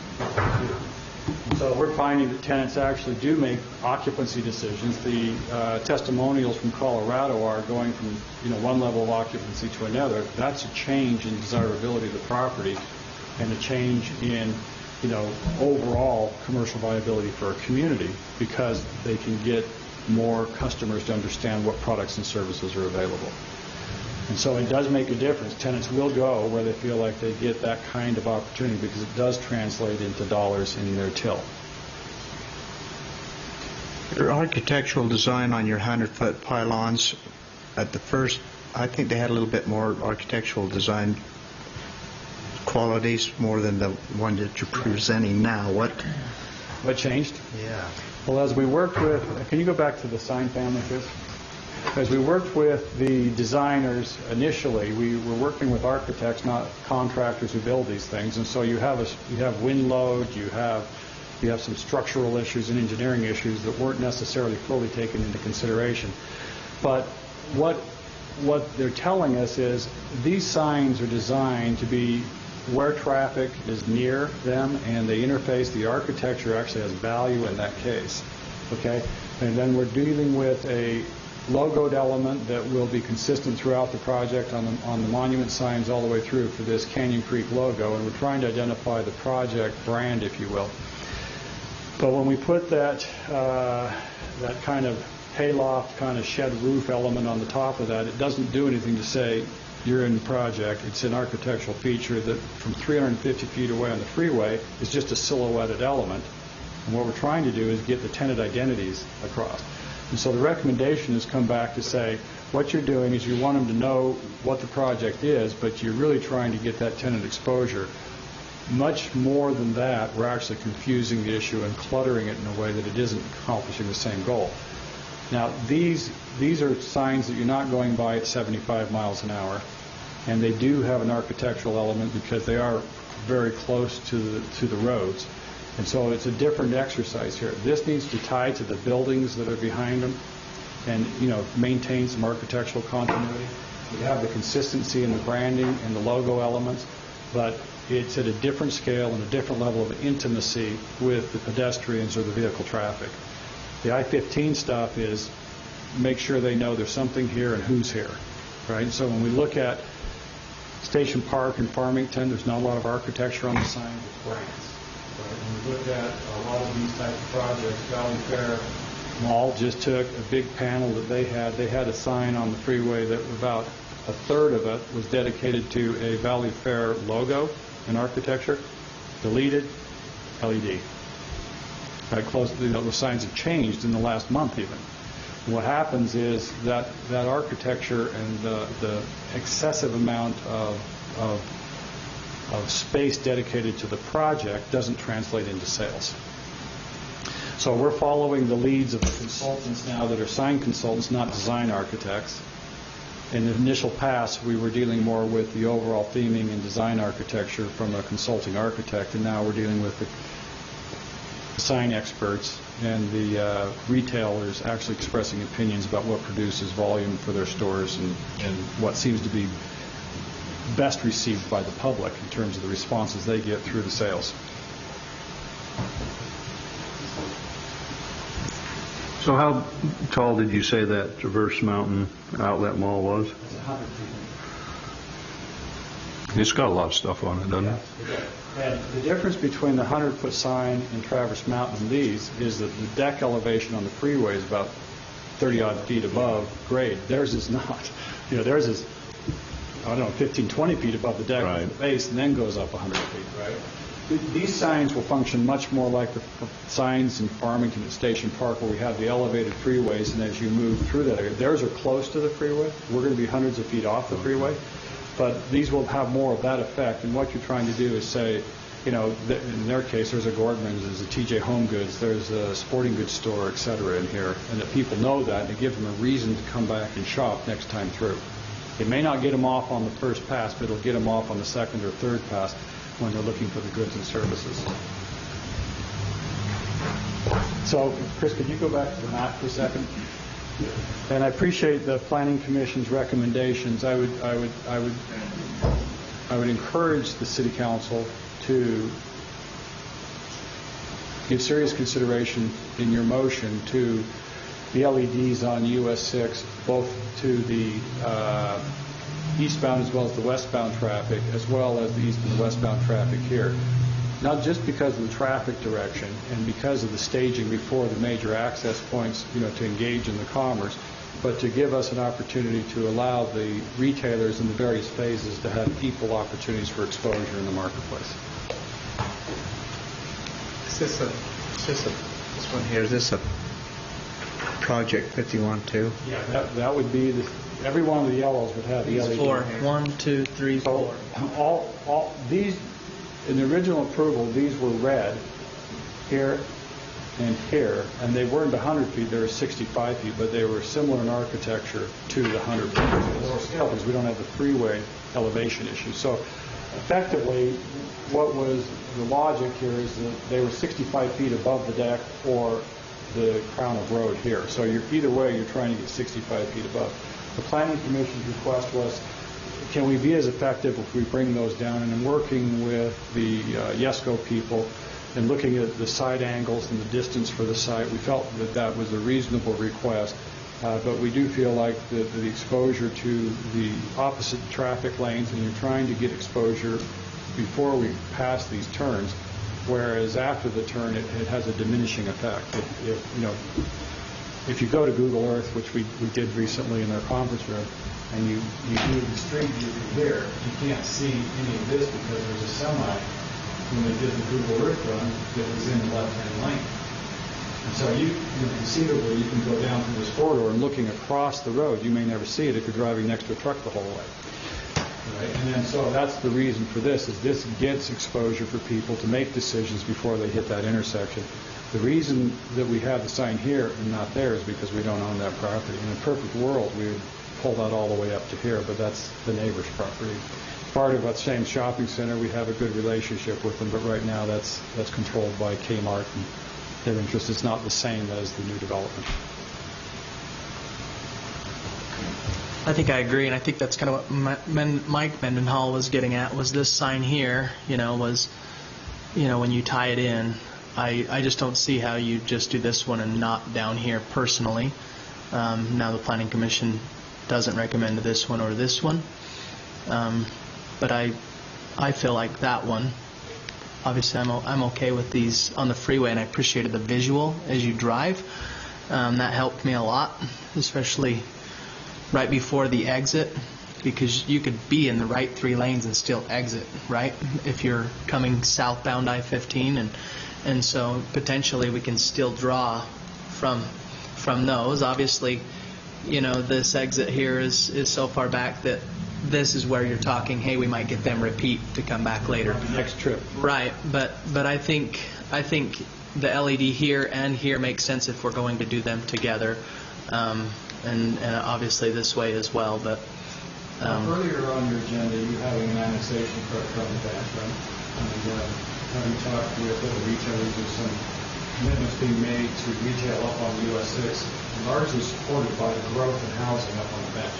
So we're finding that tenants actually do make occupancy decisions. The testimonials from Colorado are going from one level of occupancy to another. That's a change in desirability of the property and a change in overall commercial viability for a community because they can get more customers to understand what products and services are available. And so it does make a difference. Tenants will go where they feel like they get that kind of opportunity because it does translate into dollars in their till. Your architectural design on your 100-foot pylons, at the first, I think they had a little bit more architectural design qualities more than the one that you're presenting now. What changed? Yeah. Well, as we worked with, can you go back to the sign family, Chris? As we worked with the designers initially, we were working with architects, not contractors who build these things. And so you have wind load, you have You have some structural issues and engineering issues that weren't necessarily fully taken into consideration. But what they're telling us is these signs are designed to be where traffic is near them and they interface. The architecture actually has value in that case. Okay? And then we're dealing with a logoed element that will be consistent throughout the project on the monument signs all the way through for this Canyon Creek logo, and we're trying to identify the project brand, if you will. But when we put that kind of hayloft, kind of shed roof element on the top of that, it doesn't do anything to say you're in the project. It's an architectural feature that from 350 feet away on the freeway is just a silhouetted element. And what we're trying to do is get the tenant identities across. And so the recommendation has come back to say what you're doing is you want them to know what the project is, but you're really trying to get that tenant exposure. Much more than that, we're actually confusing the issue and cluttering it in a way that it isn't accomplishing the same goal. Now, these are signs that you're not going by at 75 miles an hour, and they do have an architectural element because they are very close to the roads. And so it's a different exercise here. This needs to tie to the buildings that are behind them and, maintain some architectural continuity. We have the consistency in the branding and the logo elements, but it's at a different scale and a different level of intimacy with the pedestrians or the vehicle traffic. The I-15 stuff is make sure they know there's something here and who's here, right? So when we look at Station Park in Farmington, there's not a lot of architecture on the sign with brands. When we look at a lot of these types of projects, Valley Fair Mall just took a big panel that they had a sign on the freeway that about a third of it was dedicated to a Valley Fair logo and architecture, deleted, LED. The signs have changed in the last month even. And what happens is that architecture and the excessive amount of space dedicated to the project doesn't translate into sales. So we're following the leads of the consultants now that are sign consultants, not design architects. In the initial pass, we were dealing more with the overall theming and design architecture from a consulting architect, and now we're dealing with the sign experts and the retailers actually expressing opinions about what produces volume for their stores and what seems to be best received by the public in terms of the responses they get through the sales. So how tall did you say that Traverse Mountain Outlet Mall was? It's 100 feet. It's got a lot of stuff on it, doesn't it? And the difference between the 100-foot sign in Traverse Mountain and these is that the deck elevation on the freeway is about 30-odd feet above grade. Theirs is not. Theirs is, 15, 20 feet above the deck at the base and then goes up 100 feet, right? These signs will function much more like the signs in Farmington at Station Park where we have the elevated freeways, and as you move through that area, theirs are close to the freeway. We're going to be hundreds of feet off the freeway. But these will have more of that effect, and what you're trying to do is say, in their case, there's a Gordman's, there's a TJ Home Goods, there's a sporting goods store, et cetera, in here, and that people know that, and it gives them a reason to come back and shop next time through. It may not get them off on the first pass, but it'll get them off on the second or third pass when they're looking for the goods and services. So, Chris, could you go back to the map for a second? And I appreciate the Planning Commission's recommendations. I would encourage the City Council to give serious consideration in your motion to the LEDs on US 6, both to the eastbound as well as the westbound traffic, as well as the east and the westbound traffic here. Not just because of the traffic direction and because of the staging before the major access points, to engage in the commerce, but to give us an opportunity to allow the retailers in the various phases to have equal opportunities for exposure in the marketplace. This one here, is this a Project 51 too? Yeah, that would be every one of the yellows would have the LED. 4. 1, 2, 3, 4. All these, in the original approval, these were red here and here, and they weren't 100 feet, they were 65 feet, but they were similar in architecture to the 100 feet. Lower scale because we don't have the freeway elevation issue. So effectively, what was the logic here is that they were 65 feet above the deck or the crown of road here. So either way, you're trying to get 65 feet above. The Planning Commission's request was, can we be as effective if we bring those down? And in working with the YESCO people and looking at the side angles and the distance for the site, we felt that that was a reasonable request. But we do feel like the exposure to the opposite traffic lanes, and you're trying to get exposure before we pass these turns, whereas after the turn it has a diminishing effect. If you go to Google Earth, which we did recently in our conference room, and you do the street view from here, you can't see any of this because there's a semi when they did the Google Earth run that was in the left-hand lane. And so conceivably you can go down through this corridor and looking across the road, you may never see it if you're driving next to a truck the whole way. Right? And then so that's the reason for this, is this gets exposure for people to make decisions before they hit that intersection. The reason that we have the sign here and not there is because we don't own that property. In a perfect world, we would pull that all the way up to here, but that's the neighbor's property. Part of that same shopping center, we have a good relationship with them, but right now that's controlled by Kmart, and their interest is not the same as the new development. I think I agree, and I think that's kind of what Mike Mendenhall was getting at, was this sign here, when you tie it in, I just don't see how you just do this one and not down here personally. Now the Planning Commission doesn't recommend this one or this one, but I feel like that one. Obviously, I'm okay with these on the freeway, and I appreciated the visual as you drive. That helped me a lot, especially right before the exit, because you could be in the right 3 lanes and still exit, right? If you're coming southbound I-15, and so potentially we can still draw from those. Obviously, this exit here is so far back that this is where you're talking, hey, we might get them repeat to come back later. Next trip. Right, but I think the LED here and here makes sense if we're going to do them together, and obviously this way as well. But earlier on your agenda, you having an annexation truck coming back, right? And having talked with other retailers, there's some commitments being made to retail up on US 6, largely supported by the growth in housing up on the bench.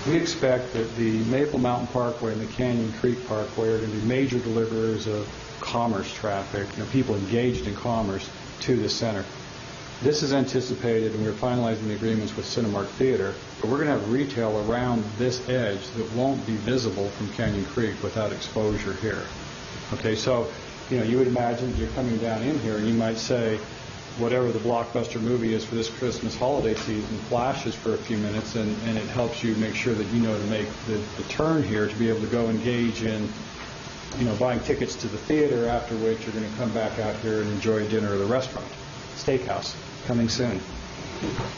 We expect that the Maple Mountain Parkway and the Canyon Creek Parkway are going to be major deliverers of commerce traffic, people engaged in commerce to the center. This is anticipated, and we're finalizing the agreements with Cinemark Theater, but we're going to have retail around this edge that won't be visible from Canyon Creek without exposure here. Okay, so you would imagine you're coming down in here and you might say, whatever the blockbuster movie is for this Christmas holiday season flashes for a few minutes, and it helps you make sure that you know to make the turn here to be able to go engage in, buying tickets to the theater, after which you're going to come back out here and enjoy dinner at a restaurant. Steakhouse, coming soon.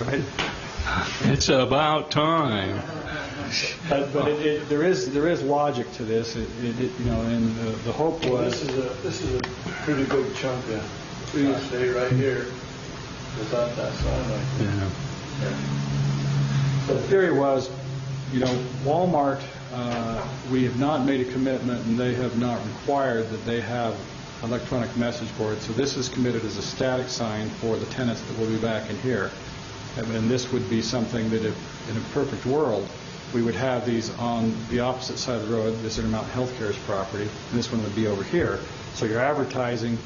Right? It's about time. But there is logic to this, and the hope was... This is a pretty big chunk of real estate right here without that sign right there. Yeah. The theory was, Walmart, we have not made a commitment, and they have not required that they have electronic message boards. So this is committed as a static sign for the tenants that will be back in here. And this would be something that, if in a perfect world, we would have these on the opposite side of the road. This Intermountain Healthcare's property, and this one would be over here. So you're advertising,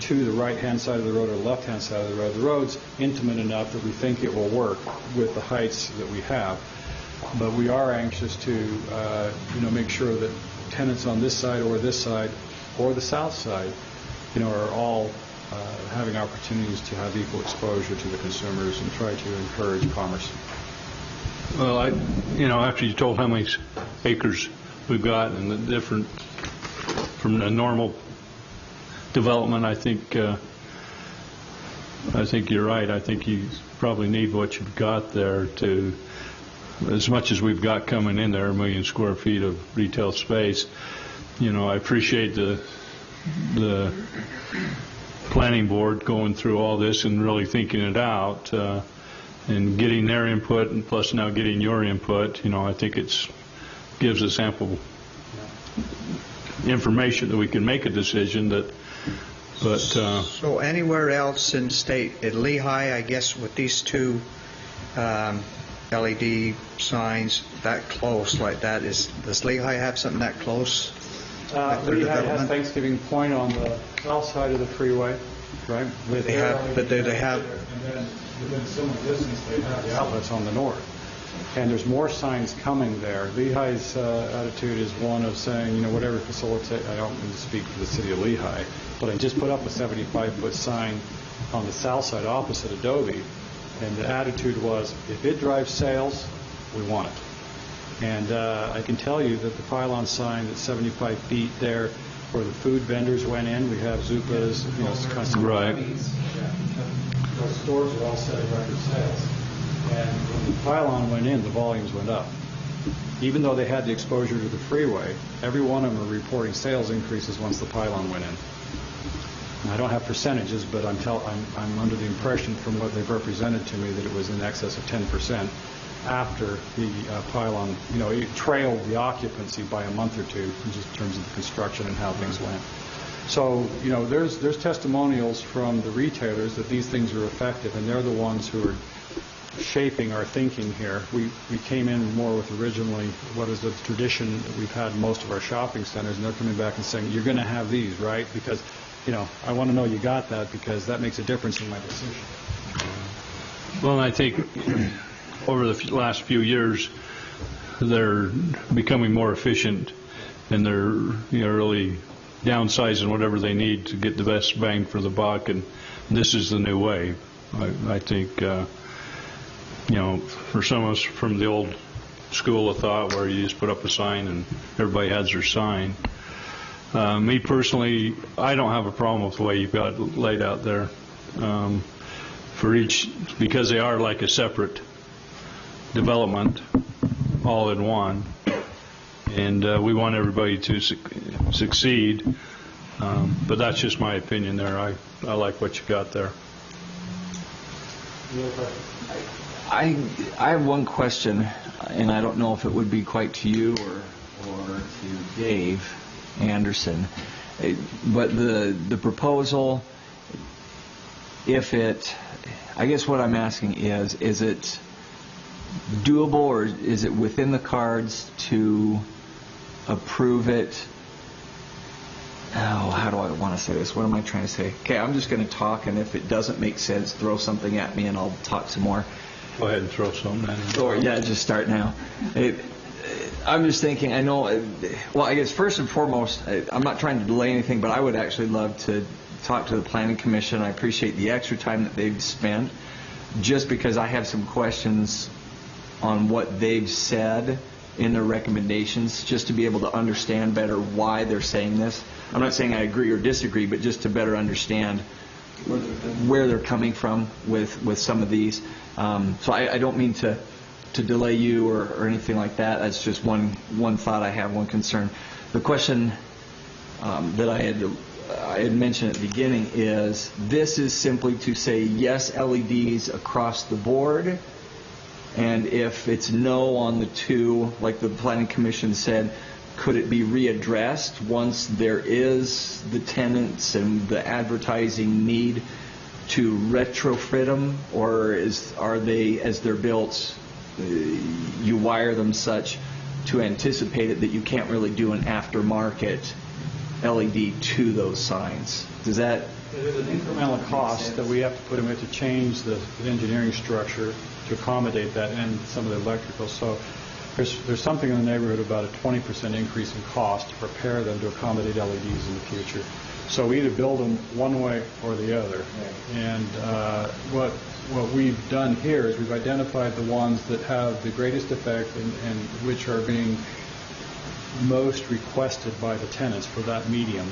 to the right-hand side of the road or the left-hand side of the road. The road's intimate enough that we think it will work with the heights that we have. But we are anxious to, make sure that tenants on this side or the south side, are all having opportunities to have equal exposure to the consumers and try to encourage commerce. Well, after you told how many acres we've got and the different from the normal development, I think you're right. I think you probably need what you've got there to, as much as we've got coming in there, 1 million square feet of retail space. I appreciate the planning board going through all this and really thinking it out and getting their input, and plus now getting your input. I think gives us ample information that we can make a decision but So anywhere else in the state, at Lehigh, I guess with these two LED signs that close like that, does Lehigh have something that close? Like their Lehigh has development? Thanksgiving Point on the south side of the freeway, right? They have, but do they have? And then within similar distance, they have the outlets on the north. And there's more signs coming there. Lehigh's attitude is one of saying, whatever facilitate, I don't mean to speak for the city of Lehigh, but I just put up a 75-foot sign on the south side opposite Adobe, and the attitude was, if it drives sales, we want it. And I can tell you that the pylon sign that's 75 feet there where the food vendors went in, we have Zupa's, custom. Right. Those stores are all setting record sales. And when the pylon went in, the volumes went up. Even though they had the exposure to the freeway, every one of them are reporting sales increases once the pylon went in. And I don't have percentages, but I'm under the impression from what they've represented to me that it was in excess of 10% after the pylon, it trailed the occupancy by a month or two just in terms of the construction and how things went. So, there's testimonials from the retailers that these things are effective, and they're the ones who are shaping our thinking here. We came in more with originally what is the tradition that we've had in most of our shopping centers, and they're coming back and saying, you're going to have these, right? Because, I want to know you got that because that makes a difference in my decision. Well, and I think over the last few years, they're becoming more efficient, and they're really downsizing whatever they need to get the best bang for the buck, and this is the new way. I think, for some of us from the old school of thought where you just put up a sign and everybody has their sign. Me personally, I don't have a problem with the way you've got it laid out there. For each, because they are like a separate development, all in one, and we want everybody to succeed. But that's just my opinion there. I like what you got there. I have one question, and I don't know if it would be quite to you or to Dave Anderson, but the proposal, I guess what I'm asking is it doable or is it within the cards to approve it? Oh, how do I want to say this? What am I trying to say? Okay, I'm just going to talk, and if it doesn't make sense, throw something at me and I'll talk some more. Go ahead and throw something at me. Or, yeah, just start now. I'm just thinking, I know, well, I guess first and foremost, I'm not trying to delay anything, but I would actually love to talk to the Planning Commission. I appreciate the extra time that they've spent, just because I have some questions on what they've said in their recommendations, just to be able to understand better why they're saying this. I'm not saying I agree or disagree, but just to better understand where they're coming from with some of these. So I don't mean to delay you or anything like that. That's just one thought I have, one concern. The question that I had mentioned at the beginning is, this is simply to say yes, LEDs across the board, and if it's no on the two, like the Planning Commission said, could it be readdressed once there is the tenants and the advertising need to retrofit them, or are they, as they're built, you wire them such to anticipate it that you can't really do an aftermarket LED to those signs? Does that? There's an incremental cost that we have to put in to change the engineering structure to accommodate that and some of the electrical. So there's something in the neighborhood about a 20% increase in cost to prepare them to accommodate LEDs in the future. So we either build them one way or the other. And what we've done here is we've identified the ones that have the greatest effect and which are being most requested by the tenants for that medium.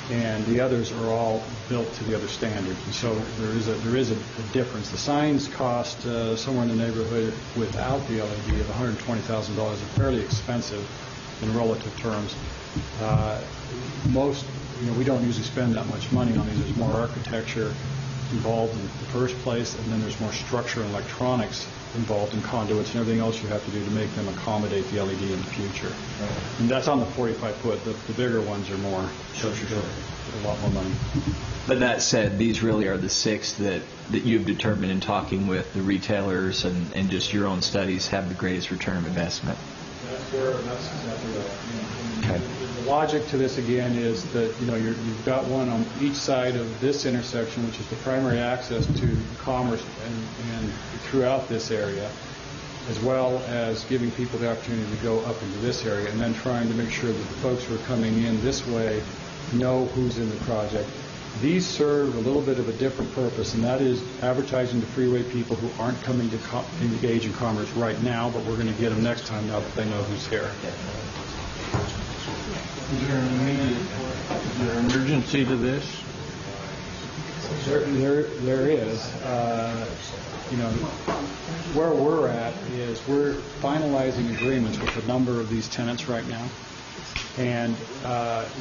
And the others are all built to the other standards. And so there is a difference. The signs cost somewhere in the neighborhood without the LED of $120,000, are fairly expensive in relative terms. We don't usually spend that much money on these. There's more architecture involved in the first place, and then there's more structure and electronics involved in conduits and everything else you have to do to make them accommodate the LED in the future. And that's on the 45-foot. The bigger ones are more. Sure. A lot more money. But that said, these really are the 6 that you've determined in talking with the retailers and just your own studies have the greatest return of investment. That's exactly right. Okay. The logic to this again is that you've got one on each side of this intersection, which is the primary access to commerce and throughout this area, as well as giving people the opportunity to go up into this area, and then trying to make sure that the folks who are coming in this way know who's in the project. These serve a little bit of a different purpose, and that is advertising to freeway people who aren't coming to engage in commerce right now, but we're going to get them next time now that they know who's here. Is there an urgency to this? There is. Where we're at is we're finalizing agreements with a number of these tenants right now, and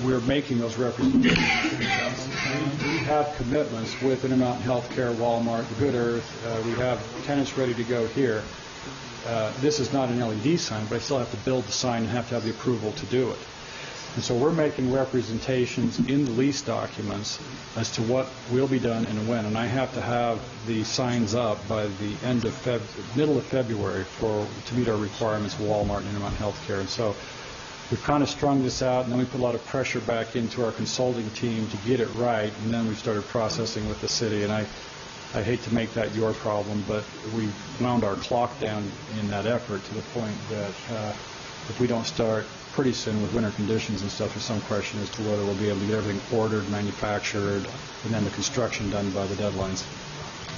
we're making those representations. We have commitments with Intermountain Healthcare, Walmart, Good Earth. We have tenants ready to go here. This is not an LED sign, but I still have to build the sign and have to have the approval to do it. And so we're making representations in the lease documents as to what will be done and when. And I have to have the signs up by the middle of February to meet our requirements of Walmart and Intermountain Healthcare. And so we've kind of strung this out, and then we put a lot of pressure back into our consulting team to get it right, and then we started processing with the city. And I hate to make that your problem, but we wound our clock down in that effort to the point that if we don't start pretty soon with winter conditions and stuff, there's some question as to whether we'll be able to get everything ordered, manufactured, and then the construction done by the deadlines.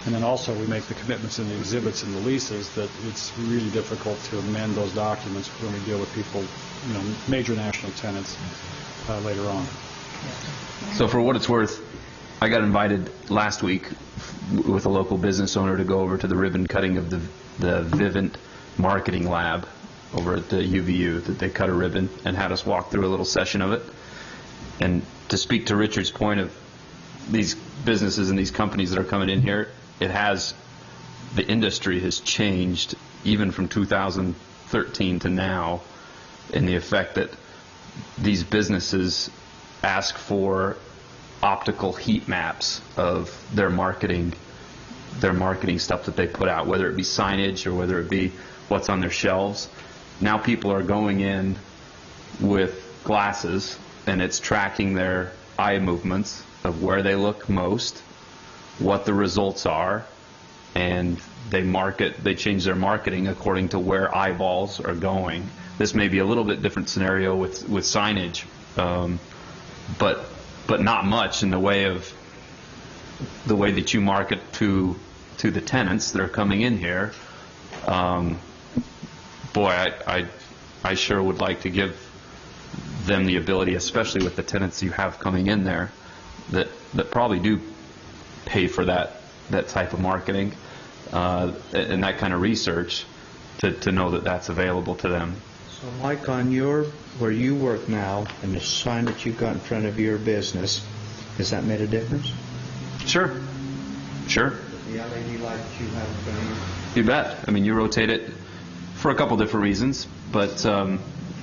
And then also we make the commitments in the exhibits and the leases that it's really difficult to amend those documents when we deal with people, major national tenants later on. So for what it's worth, I got invited last week with a local business owner to go over to the ribbon cutting of the Vivint Marketing Lab over at the UVU, that they cut a ribbon and had us walk through a little session of it. And to speak to Richard's point of these businesses and these companies that are coming in here, the industry has changed even from 2013 to now, in the effect that these businesses ask for optical heat maps of their marketing stuff that they put out, whether it be signage or whether it be what's on their shelves. Now people are going in with glasses, and it's tracking their eye movements of where they look most, what the results are, and they change their marketing according to where eyeballs are going. This may be a little bit different scenario with signage, but not much in the way that you market to the tenants that are coming in here. Boy, I sure would like to give them the ability, especially with the tenants you have coming in there, that probably do pay for that type of marketing and that kind of research, to know that that's available to them. So, Mike, on where you work now and the sign that you've got in front of your business, has that made a difference? Sure. The LED light that you have in front of you? You bet. I mean, you rotate it for a couple different reasons, but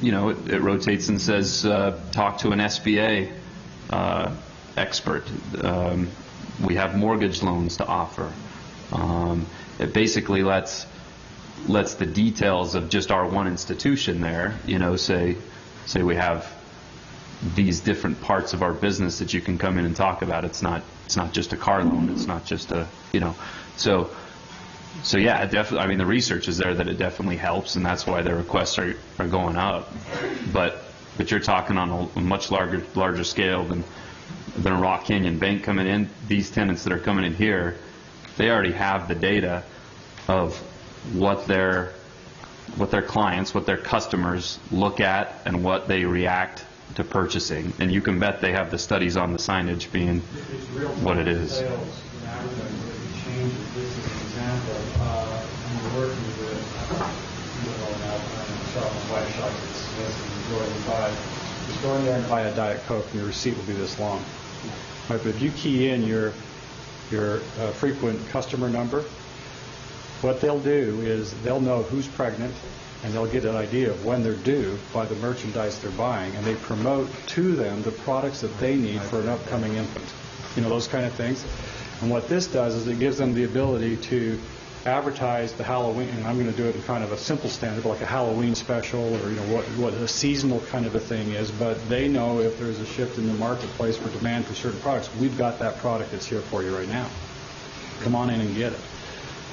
it rotates and says talk to an SBA expert. We have mortgage loans to offer. It basically lets the details of just our one institution there, say we have these different parts of our business that you can come in and talk about. It's not just a car loan. It's not just So yeah, definitely. I mean, the research is there that it definitely helps, and that's why the requests are going up. But you're talking on a much larger scale than a Rock Canyon Bank coming in. These tenants that are coming in here, they already have the data of what their clients, what their customers look at, and what they react to purchasing. And you can bet they have the studies on the signage being what it is. Just go in there and buy a Diet Coke, and your receipt will be this long. Right, but if you key in your frequent customer number, What they'll do is they'll know who's pregnant, and they'll get an idea of when they're due by the merchandise they're buying, and they promote to them the products that they need for an upcoming infant. You know, those kind of things. And what this does is it gives them the ability to advertise the Halloween, and I'm going to do it in kind of a simple standard, like a Halloween special, or what a seasonal kind of a thing is, but they know if there's a shift in the marketplace for demand for certain products, we've got that product that's here for you right now. Come on in and get it.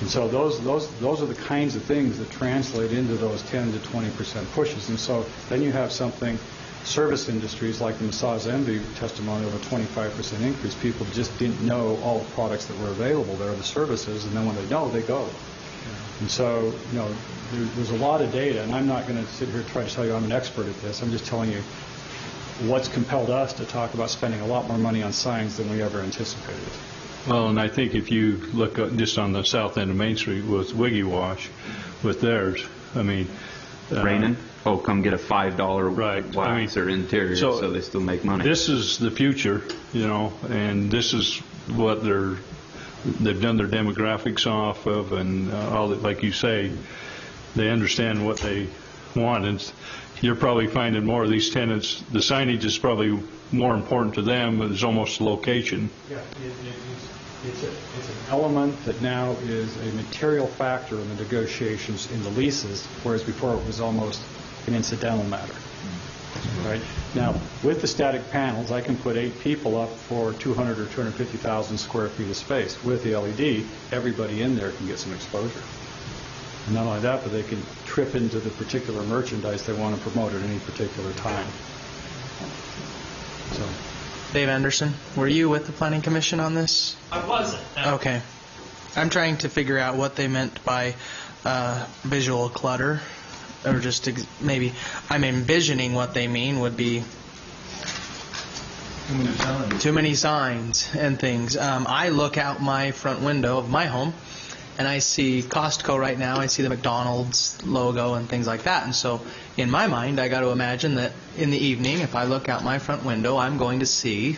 And so those are the kinds of things that translate into those 10 to 20% pushes. And so then you have something, service industries like the Massage Envy testimony of a 25% increase. People just didn't know all the products that were available there, the services, and then when they know, they go. And so, there's a lot of data, and I'm not going to sit here and try to tell you I'm an expert at this. I'm just telling you what's compelled us to talk about spending a lot more money on signs than we ever anticipated. Well, and I think if you look just on the south end of Main Street with Wiggy Wash, with theirs, I mean... Raining? Oh, come get a $5 wax or interior, so they still make money. This is the future, and this is what they've done their demographics off of, and all that, like you say, they understand what they want. And you're probably finding more of these tenants, the signage is probably more important to them, but it's almost the location. Yeah, it's an element that now is a material factor in the negotiations in the leases, whereas before it was almost an incidental matter. Right? Now, with the static panels, I can put 8 people up for 200 or 250,000 square feet of space. With the LED, everybody in there can get some exposure. And not only that, but they can trip into the particular merchandise they want to promote at any particular time. So. Dave Anderson, were you with the Planning Commission on this? I wasn't. No. Okay. I'm trying to figure out what they meant by visual clutter, or just maybe I'm envisioning what they mean would be too many signs and things. I look out my front window of my home, and I see Costco right now. I see the McDonald's logo and things like that. And so in my mind, I got to imagine that in the evening, if I look out my front window, I'm going to see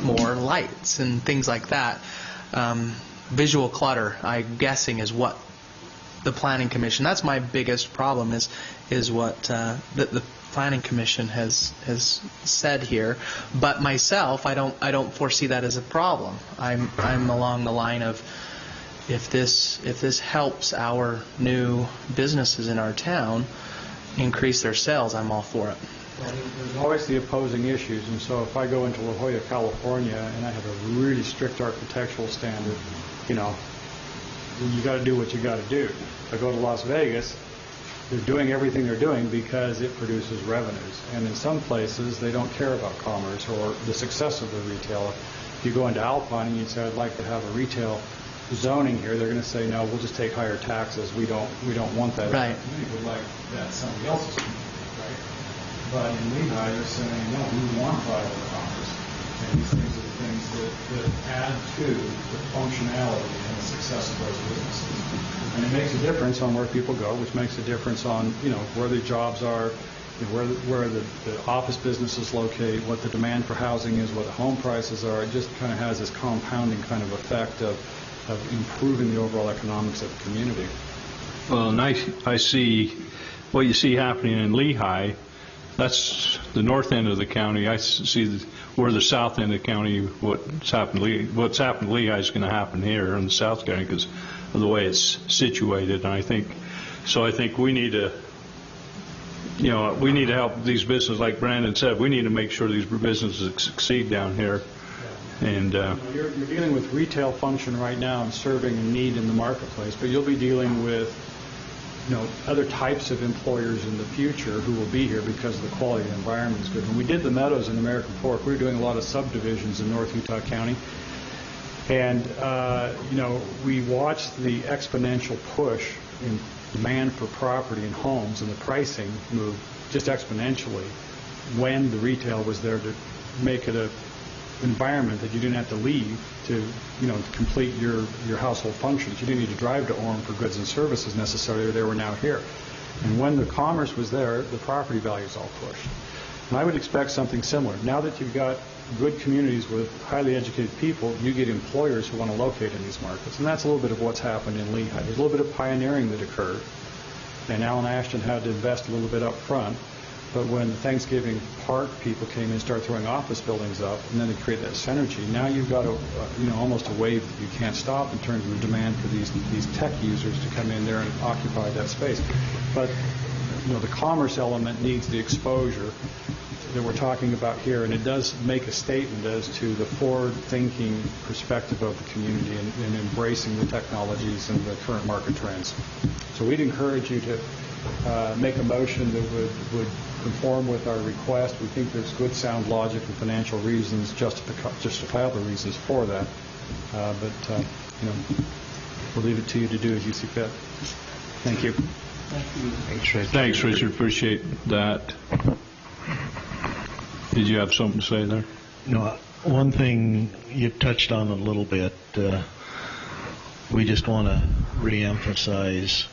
more lights and things like that. Visual clutter, I'm guessing, is what the Planning Commission, that's my biggest problem, is what the Planning Commission has said here. But myself, I don't foresee that as a problem. I'm along the line of, if this helps our new businesses in our town increase their sales, I'm all for it. Well, there's always the opposing issues, and so if I go into La Jolla, California, and I have a really strict architectural standard, you got to do what you got to do. If I go to Las Vegas, they're doing everything they're doing because it produces revenues, and in some places they don't care about commerce or the success of the retail. If you go into Alpine and you say, I'd like to have a retail zoning here, they're going to say, no, we'll just take higher taxes. We don't want that. Right. We would like that somebody else's community, right? But in Lehigh, they're saying, no, we want viable commerce. And these things are the things that add to the functionality and the success of those businesses. And it makes a difference on where people go, which makes a difference on, where the jobs are, where the office businesses locate, what the demand for housing is, what the home prices are. It just kind of has this compounding kind of effect of improving the overall economics of the community. Well, and I see what you see happening in Lehigh. That's the north end of the county. I see where the south end of the county, what's happened to Lehigh is going to happen here in the south county because of the way it's situated. And I think we need to, we need to help these businesses, like Brandon said. We need to make sure these businesses succeed down here. And you're dealing with retail function right now and serving a need in the marketplace, but you'll be dealing with other types of employers in the future who will be here because the quality of the environment is good. When we did the Meadows in American Fork, we were doing a lot of subdivisions in North Utah County, and we watched the exponential push in demand for property and homes and the pricing move just exponentially when the retail was there to make it a environment that you didn't have to leave to complete your household functions. You didn't need to drive to Orem for goods and services necessarily. They were now here. And when the commerce was there, the property values all pushed. And I would expect something similar. Now that you've got good communities with highly educated people, you get employers who want to locate in these markets. And that's a little bit of what's happened in Lehigh. There's a little bit of pioneering that occurred. And Alan Ashton had to invest a little bit up front. But when the Thanksgiving Park people came in and started throwing office buildings up, and then they created that synergy, now you've got almost a wave that you can't stop in terms of the demand for these tech users to come in there and occupy that space. But the commerce element needs the exposure that we're talking about here, and it does make a statement as to the forward-thinking perspective of the community and embracing the technologies and the current market trends. So we'd encourage you to make a motion that would conform with our request. We think there's good sound logic and financial reasons, justifiable reasons for that. But we'll leave it to you to do as you see fit. Thank you. Thanks, Richard. Appreciate that. Did you have something to say there? No, one thing you touched on a little bit, we just want to reemphasize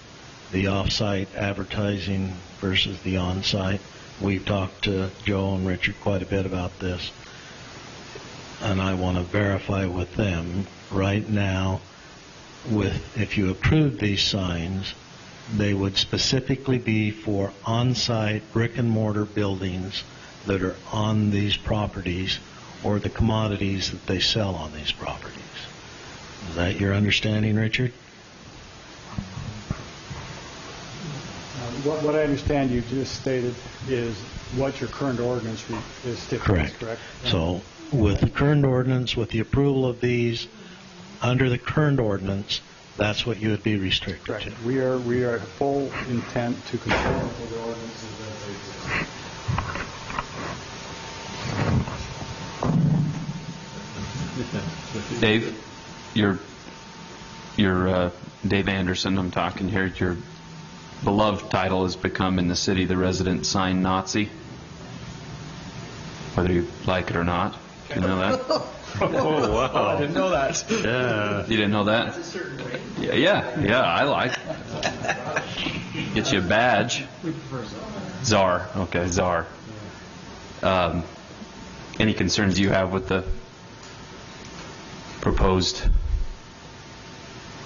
the off-site advertising versus the on-site. We've talked to Joe and Richard quite a bit about this, and I want to verify with them right now, if you approve these signs, they would specifically be for on-site brick-and-mortar buildings that are on these properties or the commodities that they sell on these properties. Is that your understanding, Richard? What I understand you just stated is what your current ordinance is stipulates, correct? So with the current ordinance, with the approval of these, under the current ordinance, that's what you would be restricted to. We are full intent to conform to the ordinances as they exist. Dave, you're Dave Anderson. I'm talking here. Your beloved title has become in the city the resident sign Nazi, whether you like it or not. You know that? Oh, wow. I didn't know that. Yeah. You didn't know that? Yeah. I like it. Get you a badge. Czar. Okay, Czar. Any concerns you have with the proposed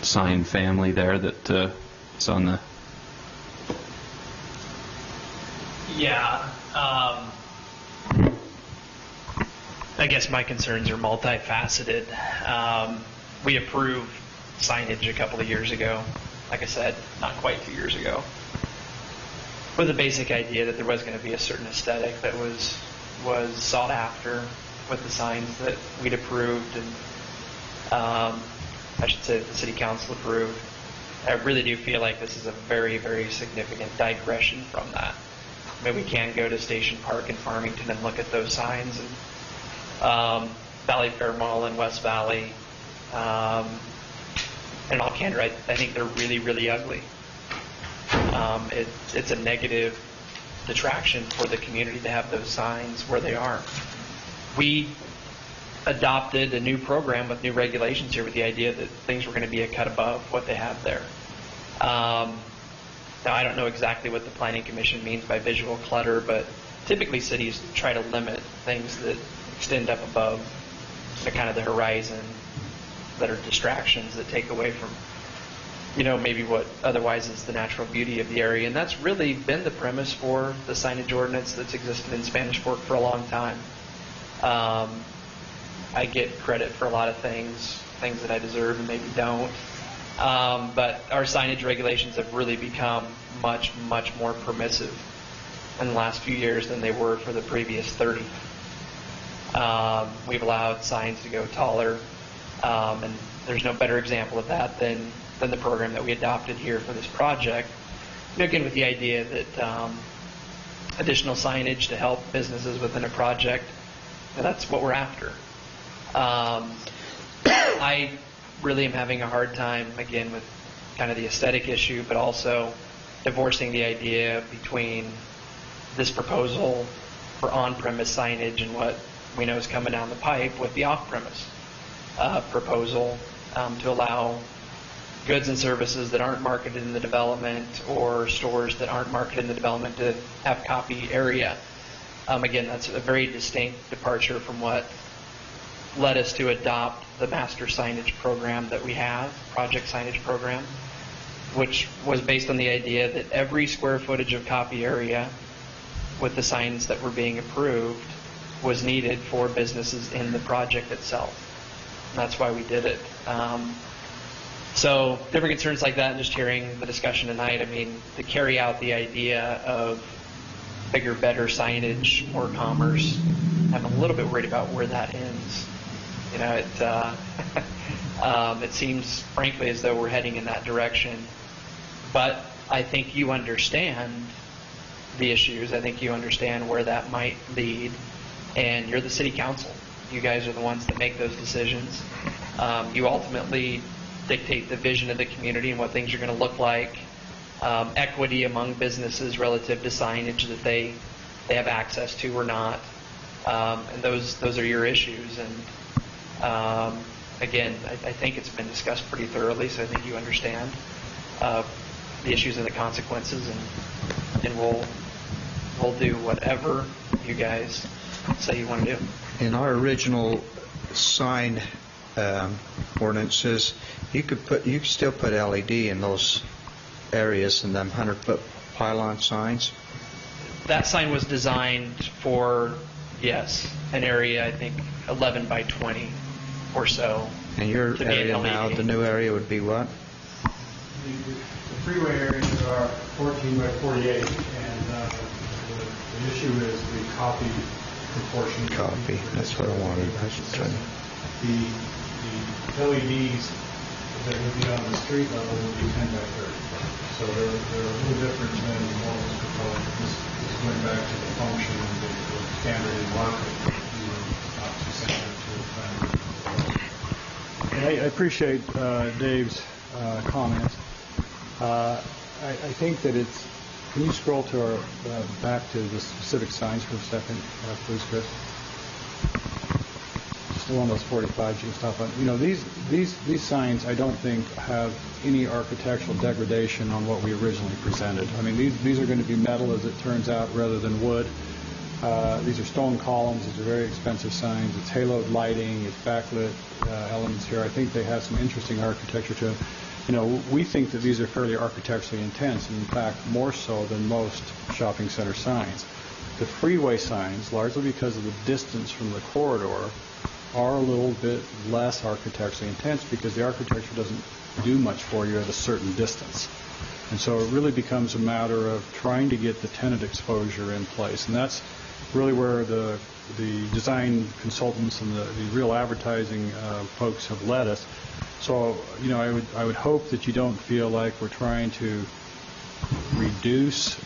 sign family there that is on the... Yeah. I guess my concerns are multifaceted. We approved signage a couple of years ago. Like I said, not quite 2 years ago. With the basic idea that there was going to be a certain aesthetic that was sought after with the signs that we'd approved and I should say the City Council approved. I really do feel like this is a very, very significant digression from that. I mean, we can go to Station Park in Farmington and look at those signs, and Valley Fair Mall in West Valley. And all candor, I think they're really, really ugly. It's a negative detraction for the community to have those signs where they are. We adopted a new program with new regulations here with the idea that things were going to be a cut above what they have there. Now, I don't know exactly what the Planning Commission means by visual clutter, but typically cities try to limit things that extend up above the kind of the horizon that are distractions that take away from, maybe what otherwise is the natural beauty of the area. And that's really been the premise for the signage ordinance that's existed in Spanish Fork for a long time. I get credit for a lot of things that I deserve and maybe don't. But our signage regulations have really become much, much more permissive in the last few years than they were for the previous 30. We've allowed signs to go taller, and there's no better example of that than the program that we adopted here for this project. Again, with the idea that additional signage to help businesses within a project, that's what we're after. I really am having a hard time, again, with kind of the aesthetic issue, but also divorcing the idea between this proposal for on-premise signage and what we know is coming down the pipe with the off-premise proposal to allow goods and services that aren't marketed in the development or stores that aren't marketed in the development to have copy area. Again, that's a very distinct departure from what led us to adopt the master signage program that we have, project signage program, which was based on the idea that every square footage of copy area with the signs that were being approved was needed for businesses in the project itself. And that's why we did it. So different concerns like that, and just hearing the discussion tonight, I mean, to carry out the idea of bigger, better signage, more commerce, I'm a little bit worried about where that ends. You know, it seems, frankly, as though we're heading in that direction. But I think you understand the issues. I think you understand where that might lead. And you're the city council. You guys are the ones that make those decisions. You ultimately dictate the vision of the community and what things are going to look like. Equity among businesses relative to signage that they have access to or not. And those are your issues. And again, I think it's been discussed pretty thoroughly, so I think you understand the issues and the consequences, and we'll do whatever you guys say you want to do. In our original sign ordinances, you could still put LED in those areas in them 100-foot pylon signs. That sign was designed for, yes, an area, I think, 11 by 20 or so. And your area now, the new area would be what? The freeway areas are 14 by 48, and the issue is the copy proportion. Copy, that's what I wanted. The LEDs that would be on the street level would be 10 by 30. So they're a little different than what was proposed. This is going back to the function and the standard in market. Not too sensitive to it. I appreciate Dave's comments. I think that it's. Can you scroll to our back to the specific signs for a second, please, Chris? Just one of those 45s you can stop on. You know, these signs I don't think have any architectural degradation on what we originally presented. I mean, these are going to be metal, as it turns out, rather than wood. These are stone columns. These are very expensive signs. It's haloed lighting. It's backlit elements here. I think they have some interesting architecture to them. You know, we think that these are fairly architecturally intense, and in fact, more so than most shopping center signs. The freeway signs, largely because of the distance from the corridor, are a little bit less architecturally intense because the architecture doesn't do much for you at a certain distance. And so it really becomes a matter of trying to get the tenant exposure in place. And that's really where the design consultants and the real advertising folks have led us. So, you know, I would hope that you don't feel like we're trying to reduce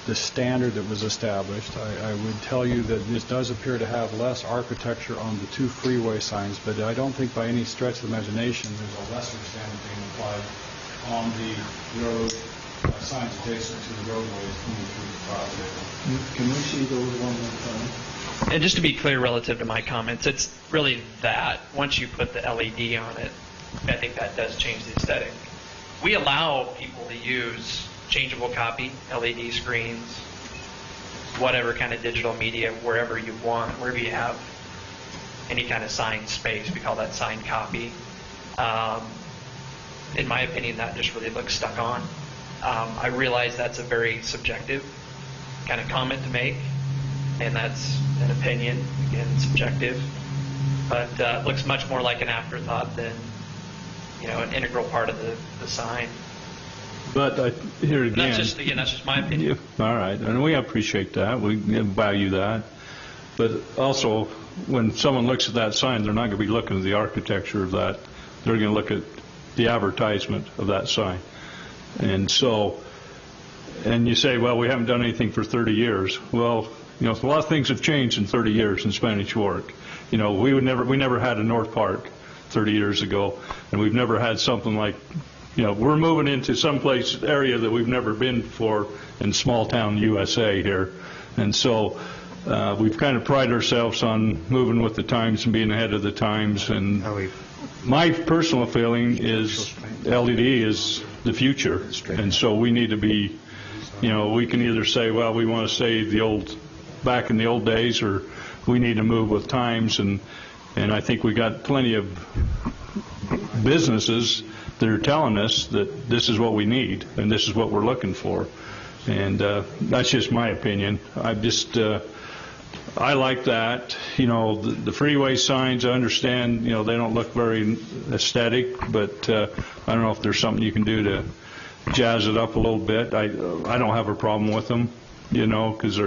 the standard that was established. I would tell you that this does appear to have less architecture on the two freeway signs, but I don't think by any stretch of the imagination there's a lesser standard being applied on the road signs adjacent to the roadways coming through the property. Can we see those one more time? And just to be clear relative to my comments, it's really that. Once you put the LED on it, I think that does change the aesthetic. We allow people to use changeable copy, LED screens, whatever kind of digital media, wherever you want, wherever you have any kind of sign space. We call that sign copy. In my opinion, that just really looks stuck on. I realize that's a very subjective kind of comment to make, and that's an opinion, again, subjective. But it looks much more like an afterthought than, you know, an integral part of the sign. But here again, that's just my opinion. Yeah, all right, and we appreciate that. We value that. But also, when someone looks at that sign, they're not going to be looking at the architecture of that. They're going to look at the advertisement of that sign. And so, and you say, well, we haven't done anything for 30 years. Well, you know, a lot of things have changed in 30 years in Spanish Fork. You know, we never had a North Park 30 years ago, and we've never had something like, you know, we're moving into some area that we've never been before in small town USA here. And so we've kind of prided ourselves on moving with the times and being ahead of the times. And my personal feeling is LED is the future. And so we need to be, you know, we can either say, well, we want to save the old back in the old days, or we need to move with times, and I think we got plenty of businesses that are telling us that this is what we need and this is what we're looking for. And that's just my opinion. I like that. The freeway signs, I understand, they don't look very aesthetic, but I don't know if there's something you can do to jazz it up a little bit. I don't have a problem with them, because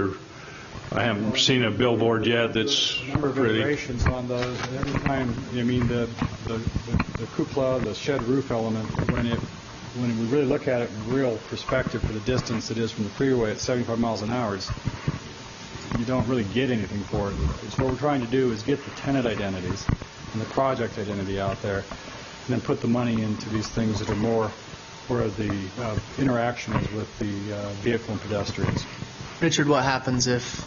I haven't seen a billboard yet that's number of pretty. variations on those. Every time, the cupola, the shed roof element, when we really look at it in real perspective for the distance it is from the freeway at 75 miles an hour, you don't really get anything for it. So what we're trying to do is get the tenant identities and the project identity out there, and then put the money into these things that are more where the interaction is with the vehicle and pedestrians. Richard, what happens if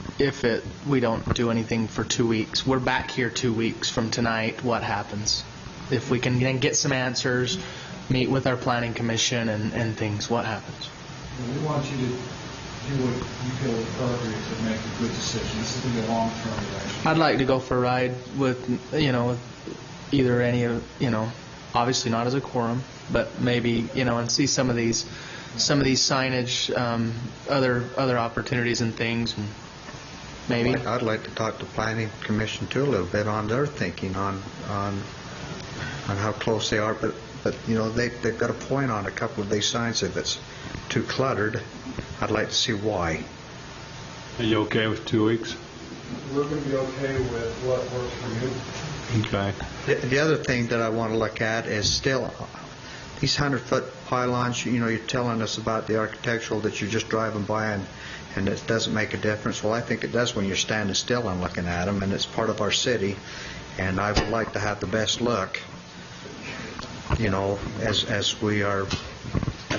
we don't do anything for 2 weeks? We're back here 2 weeks from tonight. What happens? If we can then get some answers, meet with our planning commission and things, what happens? We want you to do what you feel appropriate to make a good decision. This is going to be a long-term relationship. I'd like to go for a ride with, either any of, obviously not as a quorum, but maybe, and see some of these signage, other opportunities and things, and maybe. I'd like to talk to Planning Commission too a little bit on their thinking on how close they are, but they've got a point on a couple of these signs. If it's too cluttered, I'd like to see why. Are you okay with 2 weeks? We're going to be okay with what works for you. Okay. The other thing that I want to look at is still these 100-foot pylons. You're telling us about the architectural that you're just driving by and it doesn't make a difference. Well, I think it does when you're standing still and looking at them, and it's part of our city, and I would like to have the best look, as we are.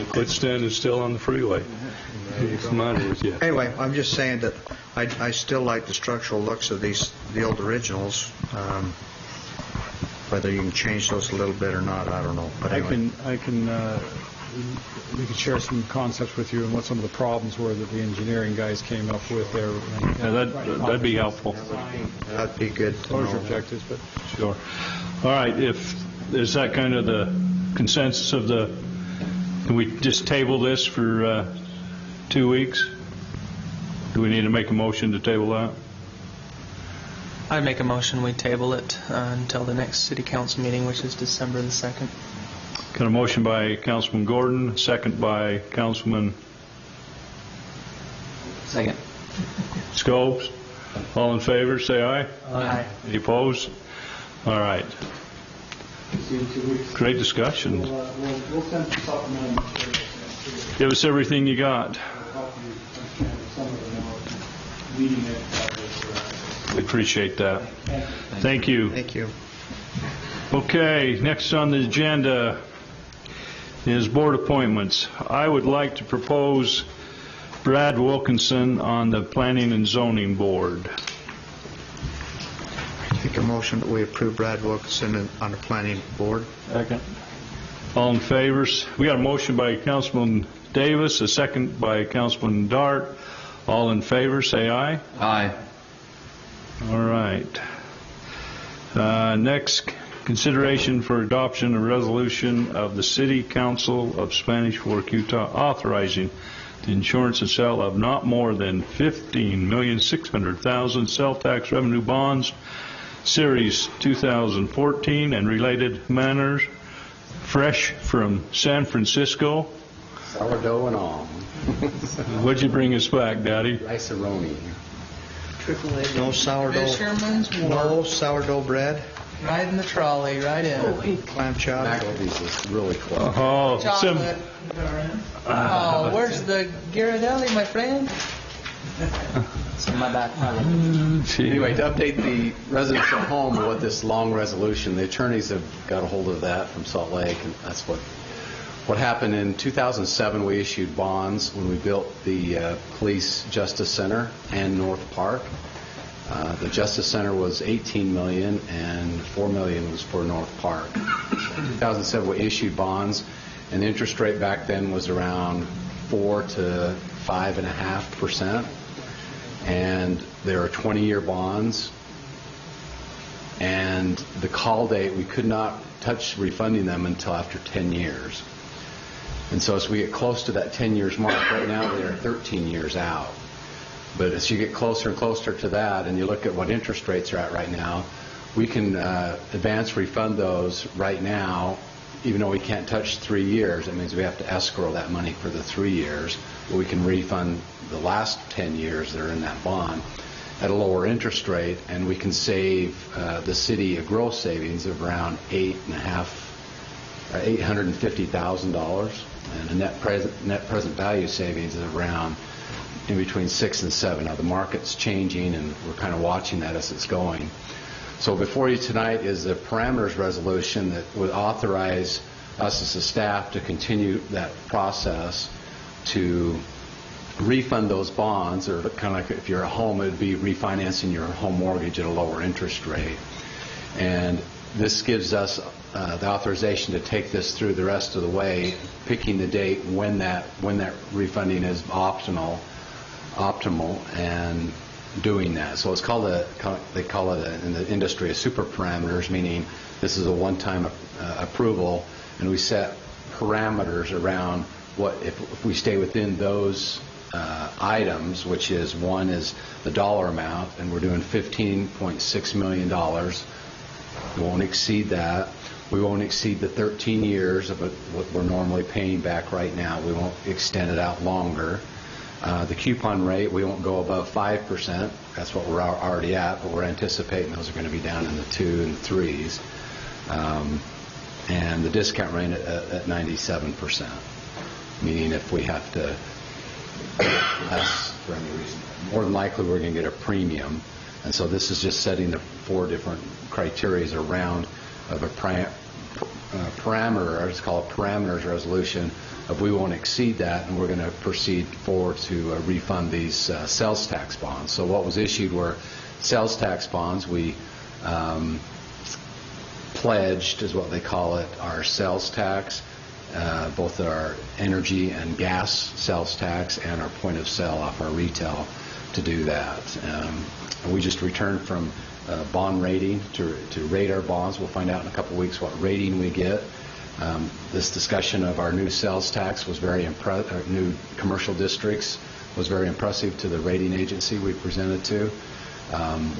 Quit standing still on the freeway. What's the matter with you? Anyway, I'm just saying that I still like the structural looks of the old originals. Whether you can change those a little bit or not, I don't know. But anyway. We can share some concepts with you and what some of the problems were that the engineering guys came up with there. Yeah, that'd be helpful. That'd be good. Those are objectives, but sure. All right, is that kind of the consensus of can we just table this for 2 weeks? Do we need to make a motion to table that? I'd make a motion we table it until the next city council meeting, which is December the 2nd. Got a motion by Councilman Gordon, second by Councilman Second. Scopes. All in favor, say aye. Aye. Any opposed? All right. See you in 2 weeks. Great discussion. We'll send some supplemental materials. Give us everything you got. We'll help you understand some of the more leading edge. We appreciate that. Thank you. Thank you. Okay, next on the agenda is board appointments. I would like to propose Brad Wilkinson on the Planning and Zoning Board. Make a motion that we approve Brad Wilkinson on the planning board. Second. All in favor? We got a motion by Councilman Davis, a second by Councilman Dart. All in favor, say aye. Aye. All right. Next, consideration for adoption of resolution of the City Council of Spanish Fork, Utah, authorizing the insurance and sale of not more than 15,600,000 sales tax revenue bonds, Series 2014, and related matters, fresh from San Francisco. Sourdough and all. What'd you bring us back, Daddy? Rice-a-roni. No sourdough. Fisherman's No sourdough bread. Right in the trolley, right in. Clam chowder. McElvee's is really close. Oh, Chocolate. Oh, where's the Ghirardelli, my friend? It's in my back pocket. Anyway, to update the residents at home with this long resolution, the attorneys have got a hold of that from Salt Lake, and that's what happened in 2007. We issued bonds when we built the Police Justice Center and North Park. The Justice Center was $18 million, and $4 million was for North Park. In 2007, we issued bonds, and the interest rate back then was around 4 to 5.5%. and there are 20-year bonds. And the call date, we could not touch refunding them until after 10 years. And so as we get close to that 10 years mark, right now they're 13 years out. But as you get closer and closer to that, and you look at what interest rates are at right now, we can advance refund those right now, even though we can't touch 3 years. It means we have to escrow that money for the 3 years, but we can refund the last 10 years that are in that bond at a lower interest rate, and we can save the city a gross savings of around $850,000, and a net present value savings is around in between 6 and 7. Now the market's changing, and we're kind of watching that as it's going. So before you tonight is the parameters resolution that would authorize us as a staff to continue that process to refund those bonds, or kind of like if you're a home, it would be refinancing your home mortgage at a lower interest rate. And this gives us the authorization to take this through the rest of the way, picking the date when that refunding is optimal, and doing that. So it's called they call it in the industry a super parameters, meaning this is a one-time approval, and we set parameters around what if we stay within those items, which is one is the dollar amount, and we're doing $15.6 million. We won't exceed that. We won't exceed the 13 years of what we're normally paying back right now. We won't extend it out longer. The coupon rate, we won't go above 5%. That's what we're already at, but we're anticipating those are going to be down in the 2 and 3s. And the discount rate at 97%, meaning if we have to less for any reason, more than likely we're going to get a premium. And so this is just setting the 4 different criteria around of a parameter, or it's called a parameters resolution, of we won't exceed that, and we're going to proceed forward to refund these sales tax bonds. So what was issued were sales tax bonds. We pledged, is what they call it, our sales tax, both our energy and gas sales tax and our point of sale off our retail to do that. We just returned from bond rating to rate our bonds. We'll find out in a couple of weeks what rating we get. This discussion of our new sales tax was very impressive. Our new commercial districts was very impressive to the rating agency we presented to.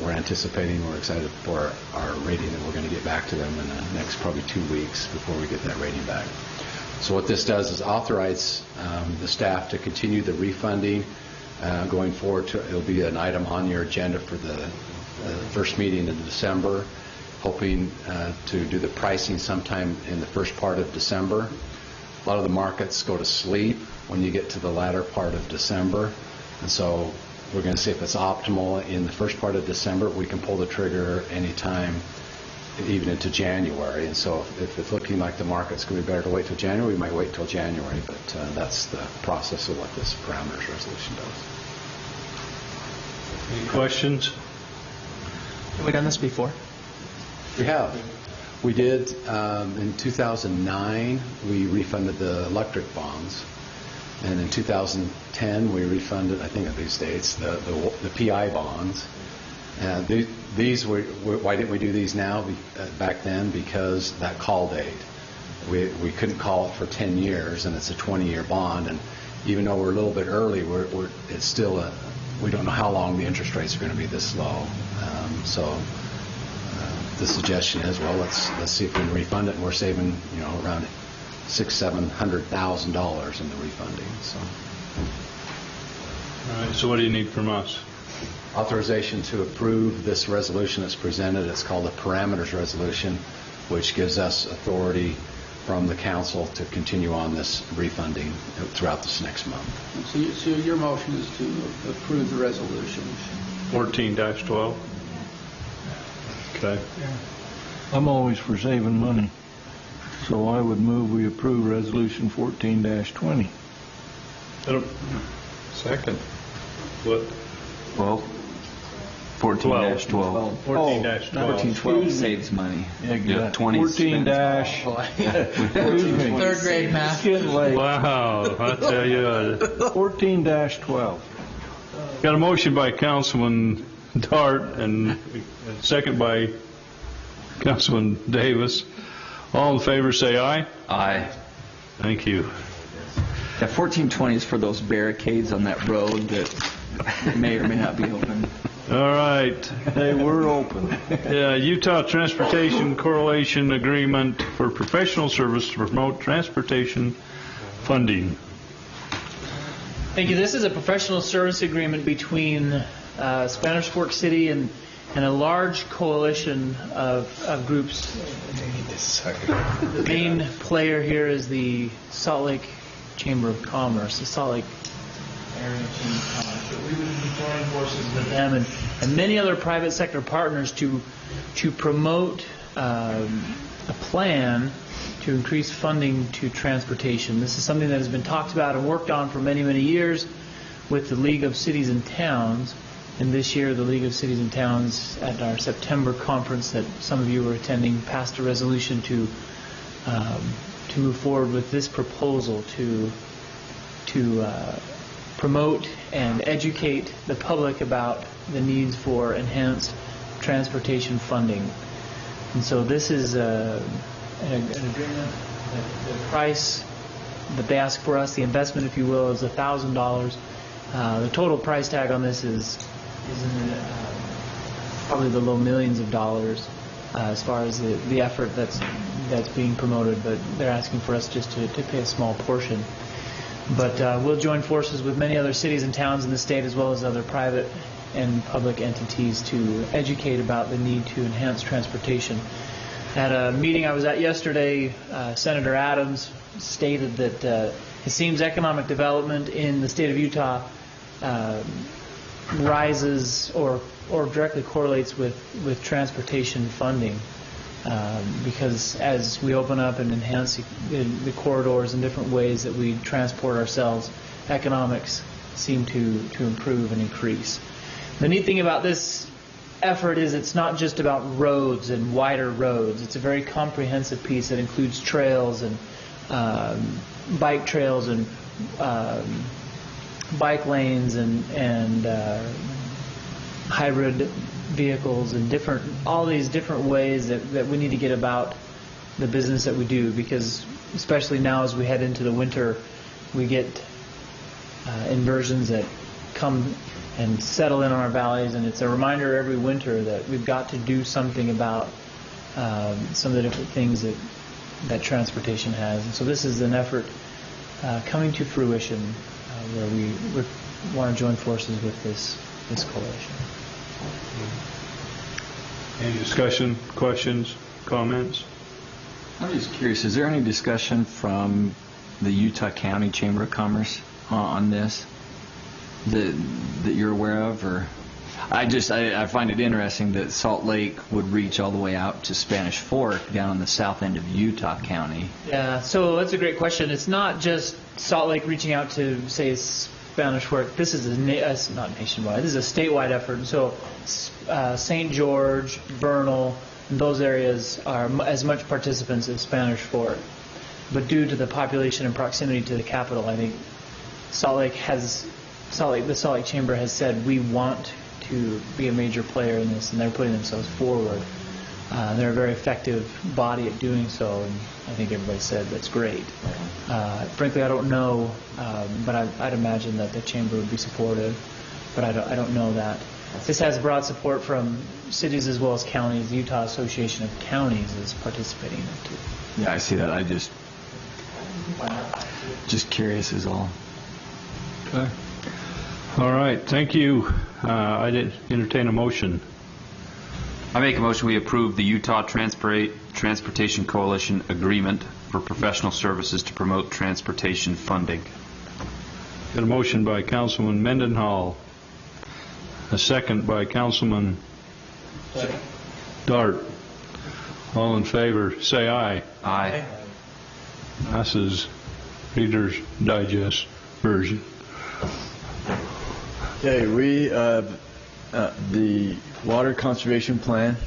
We're anticipating, we're excited for our rating that we're going to get back to them in the next probably 2 weeks before we get that rating back. So what this does is authorize the staff to continue the refunding going forward. It'll be an item on your agenda for the first meeting in December, hoping to do the pricing sometime in the first part of December. A lot of the markets go to sleep when you get to the latter part of December, and so we're going to see if it's optimal in the first part of December. We can pull the trigger anytime, even into January. And so if it's looking like the market's going to be better to wait till January, we might wait till January. But that's the process of what this parameters resolution does. Any questions? Have we done this before? We have. We did in 2009. We refunded the electric bonds, and in 2010 we refunded, I think at these dates, the PI bonds. These were, why didn't we do these now? Back then, because that call date, we couldn't call it for 10 years, and it's a 20-year bond. And even though we're a little bit early, it's still we don't know how long the interest rates are going to be this low. So the suggestion is, well, let's see if we can refund it, and we're saving around $600,000-$700,000 in the refunding. So. All right. So what do you need from us? Authorization to approve this resolution that's presented. It's called a parameters resolution, which gives us authority from the council to continue on this refunding throughout this next month. So your motion is to approve the resolution. 14-12. Okay. I'm always for saving money, so I would move we approve Resolution 14-20. Second. What? Well, 14-12. 14-12. 14-12 saves money. Yeah, 20 14 dash. Third grade math. Getting late. Wow, I tell you. 14-12. Got a motion by Councilman Dart and a second by Councilman Davis. All in favor say aye. Aye. Thank you. Yeah, 1420 is for those barricades on that road that may or may not be open. All right. They were open. Yeah, Utah Transportation Correlation Agreement for professional service to promote transportation funding. Thank you. This is a professional service agreement between Spanish Fork City and a large coalition of groups. The main player here is the Salt Lake Chamber of Commerce, the Salt Lake Area Chamber of Commerce. So we would be joining forces with them and many other private sector partners to promote a plan to increase funding to transportation. This is something that has been talked about and worked on for many, many years with the League of Cities and Towns. And this year, the League of Cities and Towns, at our September conference that some of you were attending, passed a resolution to move forward with this proposal to promote and educate the public about the needs for enhanced transportation funding. And so this is an agreement. The price that they ask for us, the investment, if you will, is $1,000. The total price tag on this is in probably the low millions of dollars as far as the effort that's being promoted, but they're asking for us just to pay a small portion. But we'll join forces with many other cities and towns in the state, as well as other private and public entities, to educate about the need to enhance transportation. At a meeting I was at yesterday, Senator Adams stated that it seems economic development in the state of Utah rises or directly correlates with transportation funding, because as we open up and enhance the corridors and different ways that we transport ourselves, economics seem to improve and increase. The neat thing about this effort is it's not just about roads and wider roads. It's a very comprehensive piece that includes trails and bike trails and bike lanes and hybrid vehicles and all these different ways that we need to get about the business that we do, because especially now as we head into the winter, we get inversions that come and settle in on our valleys, and it's a reminder every winter that we've got to do something about some of the different things that transportation has. And so this is an effort coming to fruition where we want to join forces with this coalition. Any discussion, questions, comments? I'm just curious, is there any discussion from the Utah County Chamber of Commerce on this that you're aware of? Or I find it interesting that Salt Lake would reach all the way out to Spanish Fork down on the south end of Utah County. Yeah, so that's a great question. It's not just Salt Lake reaching out to, say, Spanish Fork. This is not nationwide. This is a statewide effort. And so St. George, Vernal, and those areas are as much participants as Spanish Fork. But due to the population and proximity to the capital, I think the Salt Lake Chamber has said we want to be a major player in this, and they're putting themselves forward. They're a very effective body at doing so, and I think everybody said that's great. Frankly, I don't know, but I'd imagine that the chamber would be supportive, but I don't know that. This has broad support from cities as well as counties. The Utah Association of Counties is participating in it too. Yeah, I see that. I just curious is all. Okay. All right. Thank you. I did entertain a motion. I make a motion we approve the Utah Transportation Coalition Agreement for professional services to promote transportation funding. Got a motion by Councilman Mendenhall. A second by Councilman Dart. All in favor, say aye. Aye. Passes. Reader's Digest version. Okay, we the water conservation plan,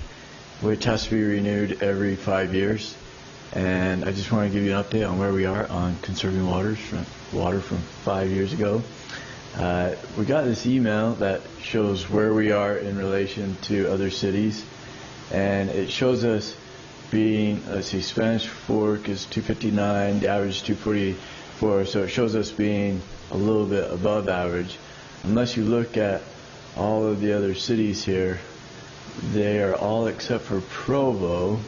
which has to be renewed every 5 years, and I just want to give you an update on where we are on conserving water from 5 years ago. We got this email that shows where we are in relation to other cities, and it shows us being, let's see, Spanish Fork is 259, the average is 244, so it shows us being a little bit above average. Unless you look at all of the other cities here, they are all except for Provo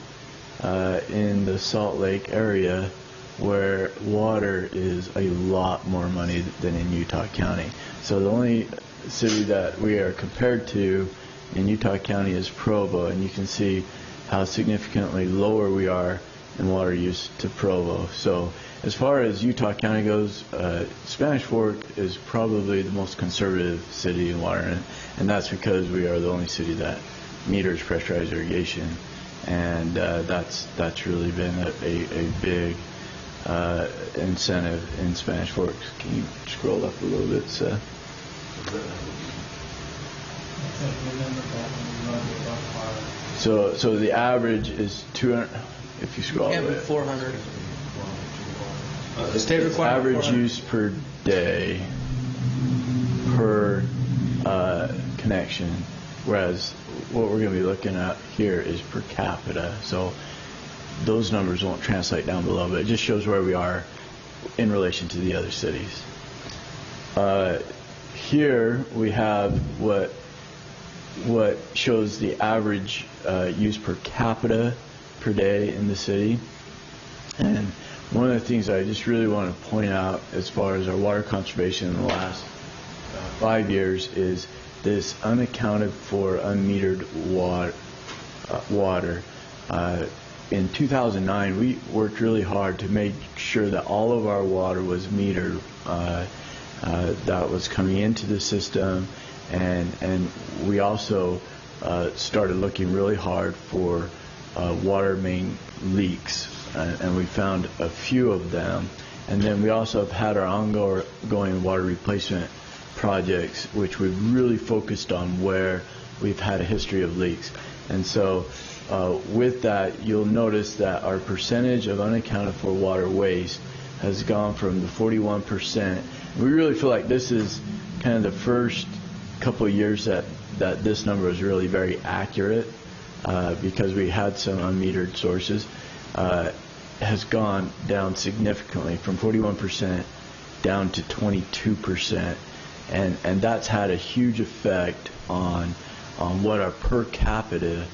in the Salt Lake area, where water is a lot more money than in Utah County. So the only city that we are compared to in Utah County is Provo, and you can see how significantly lower we are in water use to Provo. So as far as Utah County goes, Spanish Fork is probably the most conservative city in water, and that's because we are the only city that meters pressurized irrigation, and that's really been a big incentive in Spanish Fork. Can you scroll up a little bit, Seth? So the average is 200. If you scroll Yeah, up, but 400. The state requirement. average 400. use per day per connection, whereas what we're going to be looking at here is per capita. So those numbers won't translate down below, but it just shows where we are in relation to the other cities. Here we have what shows the average use per capita per day in the city. And one of the things I just really want to point out as far as our water conservation in the last 5 years is this unaccounted for unmetered water. In 2009, we worked really hard to make sure that all of our water was metered, that was coming into the system, and we also started looking really hard for water main leaks, and we found a few of them. And then we also have had our ongoing water replacement projects, which we've really focused on where we've had a history of leaks. And so with that, you'll notice that our percentage of unaccounted for water waste has gone from the 41%. We really feel like this is kind of the first couple of years that this number is really very accurate, because we had some unmetered sources, has gone down significantly from 41% down to 22%. And that's had a huge effect on what our per capita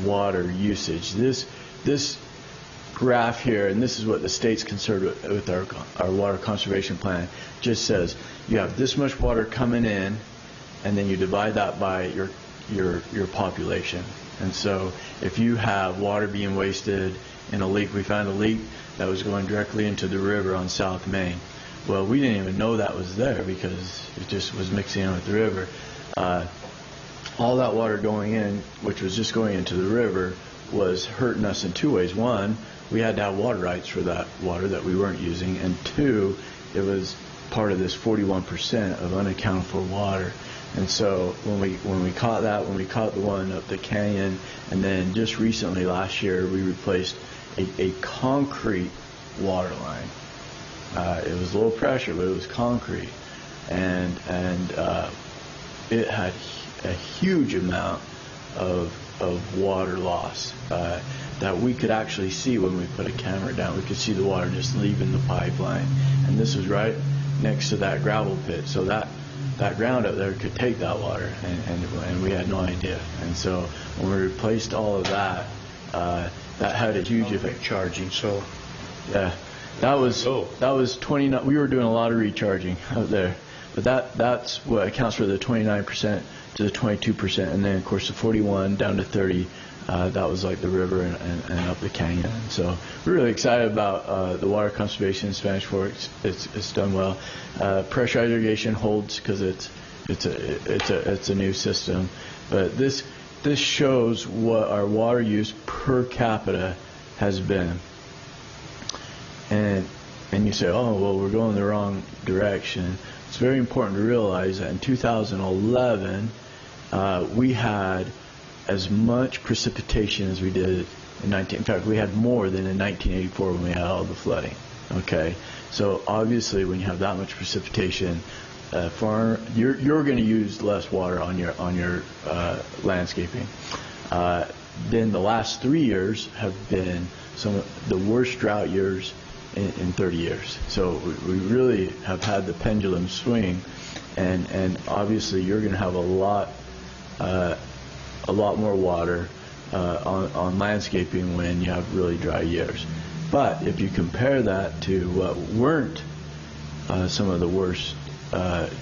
water usage. This graph here, and this is what the state's concerned with our water conservation plan, just says you have this much water coming in, and then you divide that by your population. And so if you have water being wasted in a leak, we found a leak that was going directly into the river on South Main. Well, we didn't even know that was there because it just was mixing in with the river. All that water going in, which was just going into the river, was hurting us in two ways. One, we had to have water rights for that water that we weren't using, and two, it was part of this 41% of unaccounted for water. And so when we caught that, when we caught the one up the canyon, and then just recently last year we replaced a concrete water line. It was low pressure, but it was concrete, and it had a huge amount of water loss that we could actually see when we put a camera down. We could see the water just leaving the pipeline, and this was right next to that gravel pit. So that ground up there could take that water, and we had no idea. And so when we replaced all of that, that had a huge effect. Charging, so yeah, that was 29. We were doing a lot of recharging out there, but that's what accounts for the 29% to the 22%, and then of course the 41 down to 30. That was like the river and up the canyon. So we're really excited about the water conservation in Spanish Fork. It's done well. Pressurized irrigation holds because it's a new system, but this shows what our water use per capita has been. And you say, oh well, we're going the wrong direction. It's very important to realize that in 2011 we had as much precipitation as we did in in fact, we had more than in 1984 when we had all the flooding. Okay, so obviously when you have that much precipitation, you're going to use less water on your landscaping. Then the last 3 years have been some of the worst drought years in 30 years. So we really have had the pendulum swing, and obviously you're going to have a lot more water on landscaping when you have really dry years. But if you compare that to what weren't some of the worst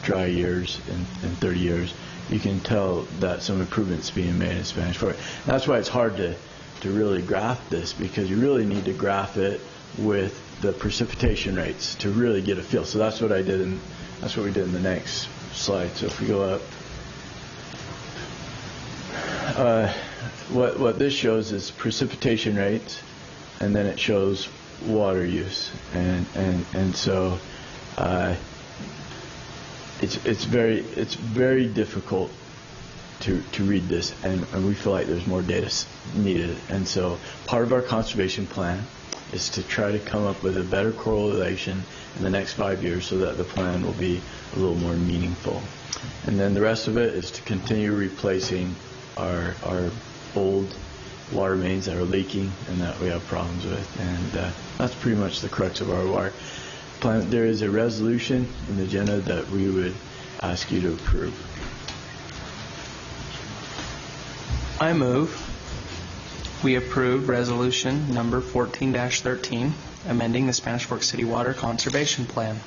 dry years in 30 years, you can tell that some improvements being made in Spanish Fork. That's why it's hard to really graph this, because you really need to graph it with the precipitation rates to really get a feel. So that's what I did, and that's what we did in the next slide. So if we go up, what this shows is precipitation rates, and then it shows water use, and so it's very difficult to read this, and we feel like there's more data needed. And so part of our conservation plan is to try to come up with a better correlation in the next 5 years so that the plan will be a little more meaningful. And then the rest of it is to continue replacing our old water mains that are leaking and that we have problems with. And that's pretty much the crux of our water plan. There is a resolution in the agenda that we would ask you to approve. I move we approve resolution number 14-13, amending the Spanish Fork City Water Conservation Plan.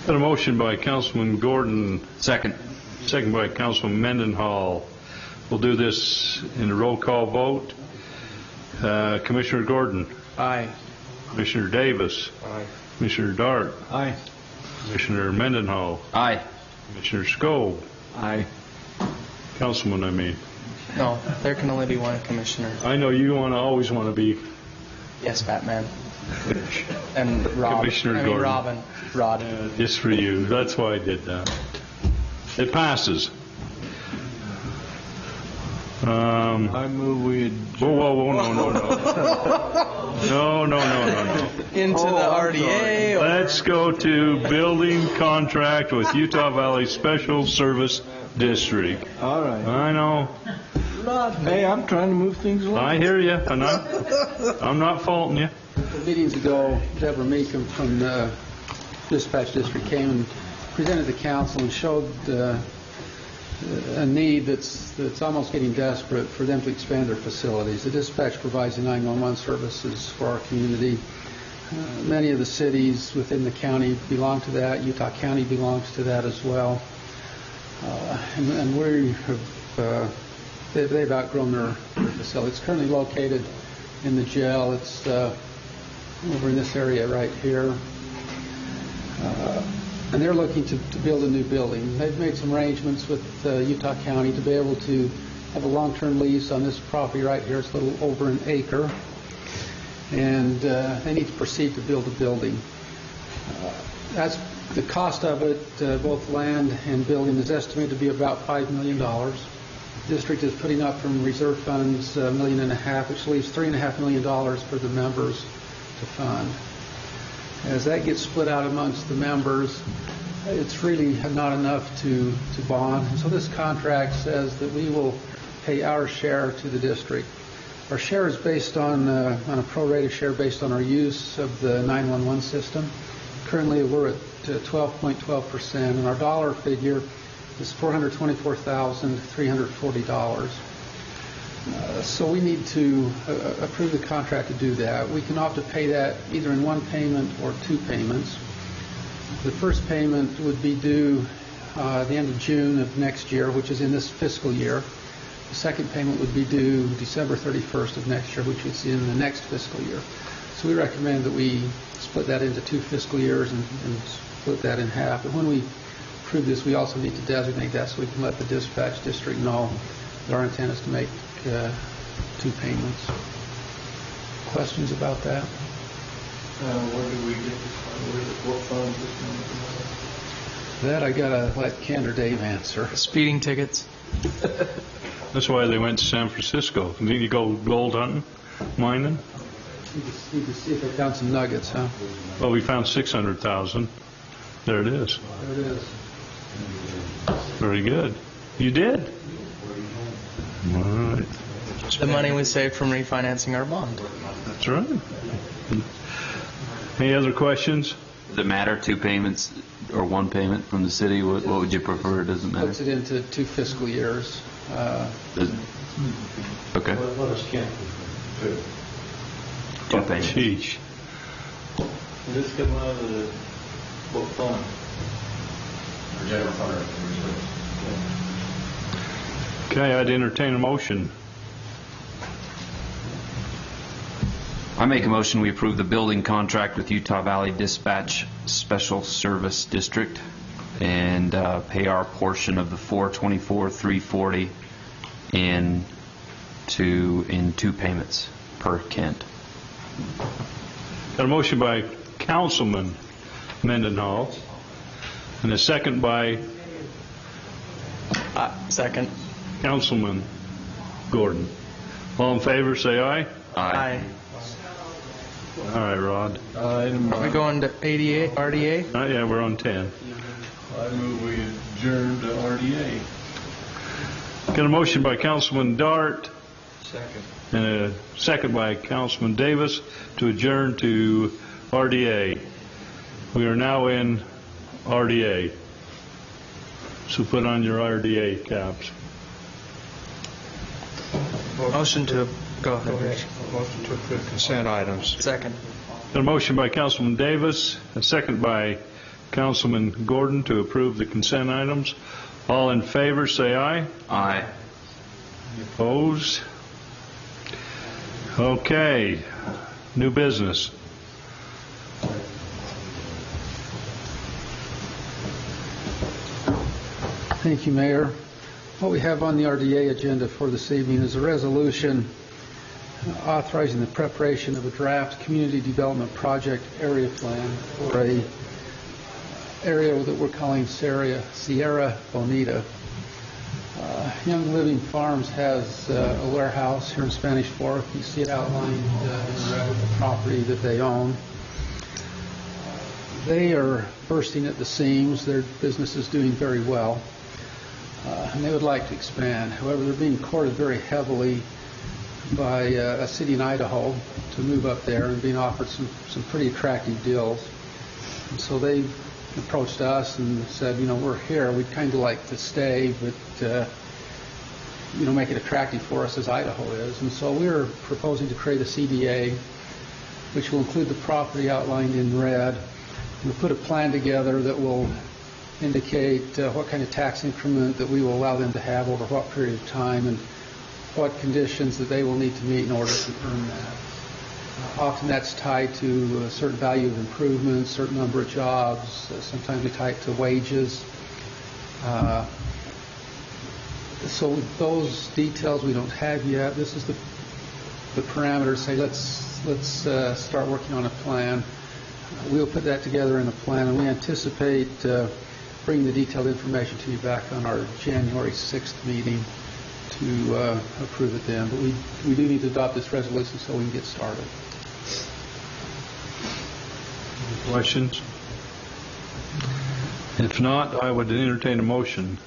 Got a motion by Councilman Gordon. Second. Second by Councilman Mendenhall. We'll do this in a roll call vote. Commissioner Gordon. Aye. Commissioner Davis. Aye. Commissioner Dart. Aye. Commissioner Mendenhall. Aye. Commissioner Scobe. Aye. Councilman, I mean. No, there can only be one commissioner. I know you always want to be. Yes, Batman. And Rob. Commissioner Gordon. Robin. Rod. Just for you. That's why I did that. It passes. I move we Whoa, no. No. Into the RDA. Or... Let's go to building contract with Utah Valley Special Service District. All right. I know. Hey, I'm trying to move things along. I hear you, and I'm not faulting you. Meetings ago, Deborah Meekum from the Dispatch District came and presented to council and showed a need that's almost getting desperate for them to expand their facilities. The dispatch provides the 911 services for our community. Many of the cities within the county belong to that. Utah County belongs to that as well. And we have, they've outgrown their facility. It's currently located in the jail. It's over in this area right here. And they're looking to build a new building. They've made some arrangements with Utah County to be able to have a long-term lease on this property right here. It's a little over an acre. And they need to proceed to build a building. That's the cost of it, both land and building, is estimated to be about $5 million. The district is putting up from reserve funds $1.5 million, which leaves $3.5 million for the members to fund. As that gets split out amongst the members, it's really not enough to bond. And so this contract says that we will pay our share to the district. Our share is based on a prorated share based on our use of the 911 system. Currently, we're at 12.12%, and our dollar figure is $424,340. So we need to approve the contract to do that. We can opt to pay that either in one payment or two payments. The first payment would be due the end of June of next year, which is in this fiscal year. The second payment would be due December 31st of next year, which is in the next fiscal year. So we recommend that we split that into 2 fiscal years and split that in half. But when we approve this, we also need to designate that so we can let the dispatch district know that our intent is to make 2 payments. Questions about that? Where do we get this from? What funds this money? That I gotta let Ken or Dave answer. Speeding tickets. That's why they went to San Francisco. Need to go gold hunting, mining. Need to see if they found some nuggets, huh? Well, we found 600,000. There it is. There it is. Very good. You did. All right. The money we saved from refinancing our bond. That's right. Any other questions? Does it matter, 2 payments or 1 payment from the city? What would you prefer? It doesn't matter. Puts it into 2 fiscal years. Okay. What is Kent? 2 payments. Sheesh. Will this come out of the book fund? Or general fund? Okay, I'd entertain a motion. I make a motion we approve the building contract with Utah Valley Dispatch Special Service District and pay our portion of the $424,340 in 2 payments per Kent. Got a motion by Councilman Mendenhall and a second by Second. Councilman Gordon. All in favor, say aye. Aye. All right, Rod. Are we going to 88 RDA? Yeah, we're on 10. I move we adjourn to RDA. Got a motion by Councilman Dart Second. and a second by Councilman Davis to adjourn to RDA. We are now in RDA. So put on your RDA caps. Motion to go ahead. Rich. Motion to approve consent items. Second. Got a motion by Councilman Davis, a second by Councilman Gordon to approve the consent items. All in favor, say aye. Aye. Opposed? Okay. New business. Thank you, Mayor. What we have on the RDA agenda for this evening is a resolution authorizing the preparation of a draft community development project area plan for a area that we're calling Sierra Bonita. Young Living Farms has a warehouse here in Spanish Fork. You see it outlined in the red with the property that they own. They are bursting at the seams. Their business is doing very well, and they would like to expand. However, they're being courted very heavily by a city in Idaho to move up there and being offered some pretty attractive deals. And so they approached us and said, we're here. We'd kind of like to stay, but make it attractive for us as Idaho is. And so we're proposing to create a CDA, which will include the property outlined in red. We'll put a plan together that will indicate what kind of tax increment that we will allow them to have over what period of time and what conditions that they will need to meet in order to earn that. Often that's tied to a certain value of improvements, certain number of jobs. Sometimes we tie it to wages. So those details we don't have yet. This is the parameters. Say let's start working on a plan. We'll put that together in a plan, and we anticipate bringing the detailed information to you back on our January 6th meeting to approve it then. But we do need to adopt this resolution so we can get started. Questions? If not, I would entertain a motion.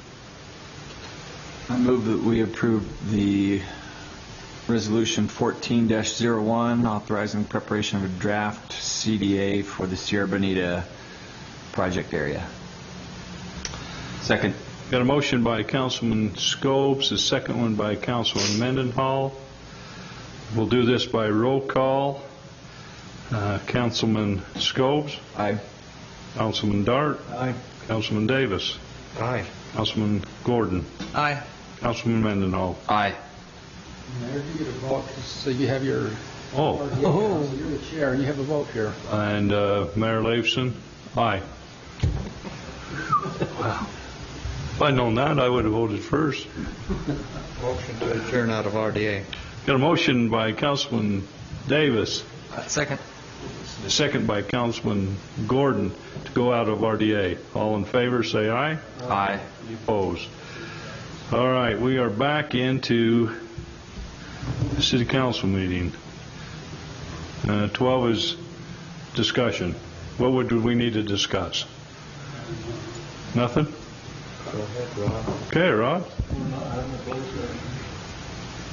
I move that we approve the Resolution 14-01, authorizing the preparation of a draft CDA for the Sierra Bonita project area. Second. Got a motion by Councilman Scobes, a second one by Councilman Mendenhall. We'll do this by roll call. Councilman Scobes? Aye. Councilman Dart? Aye. Councilman Davis? Aye. Councilman Gordon? Aye. Councilman Mendenhall? Aye. Mayor, you get a vote, so you have your... Oh. You're the chair, and you have a vote here. And Mayor Leifson? Aye. Wow. If I'd known that, I would have voted first. Motion to adjourn out of RDA. Got a motion by Councilman Davis. Second. A second by Councilman Gordon to go out of RDA. All in favor, say aye. Aye. Opposed? All right, we are back into the City Council meeting. 12 is discussion. What would we need to discuss? Nothing? Go ahead, Rob. Okay, Rod.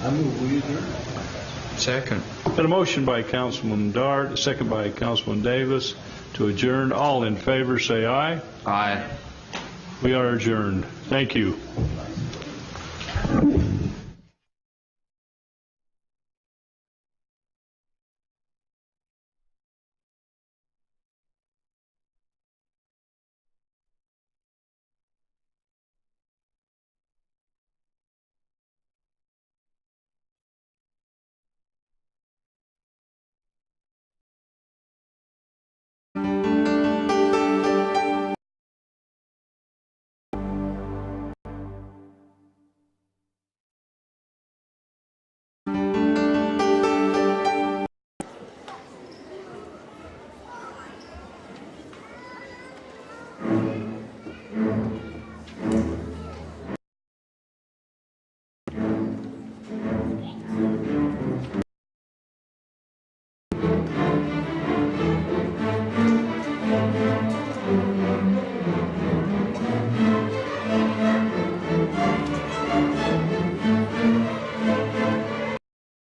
I move we adjourn. Second. Got a motion by Councilman Dart, a second by Councilman Davis to adjourn. All in favor, say aye. Aye. We are adjourned. Thank you.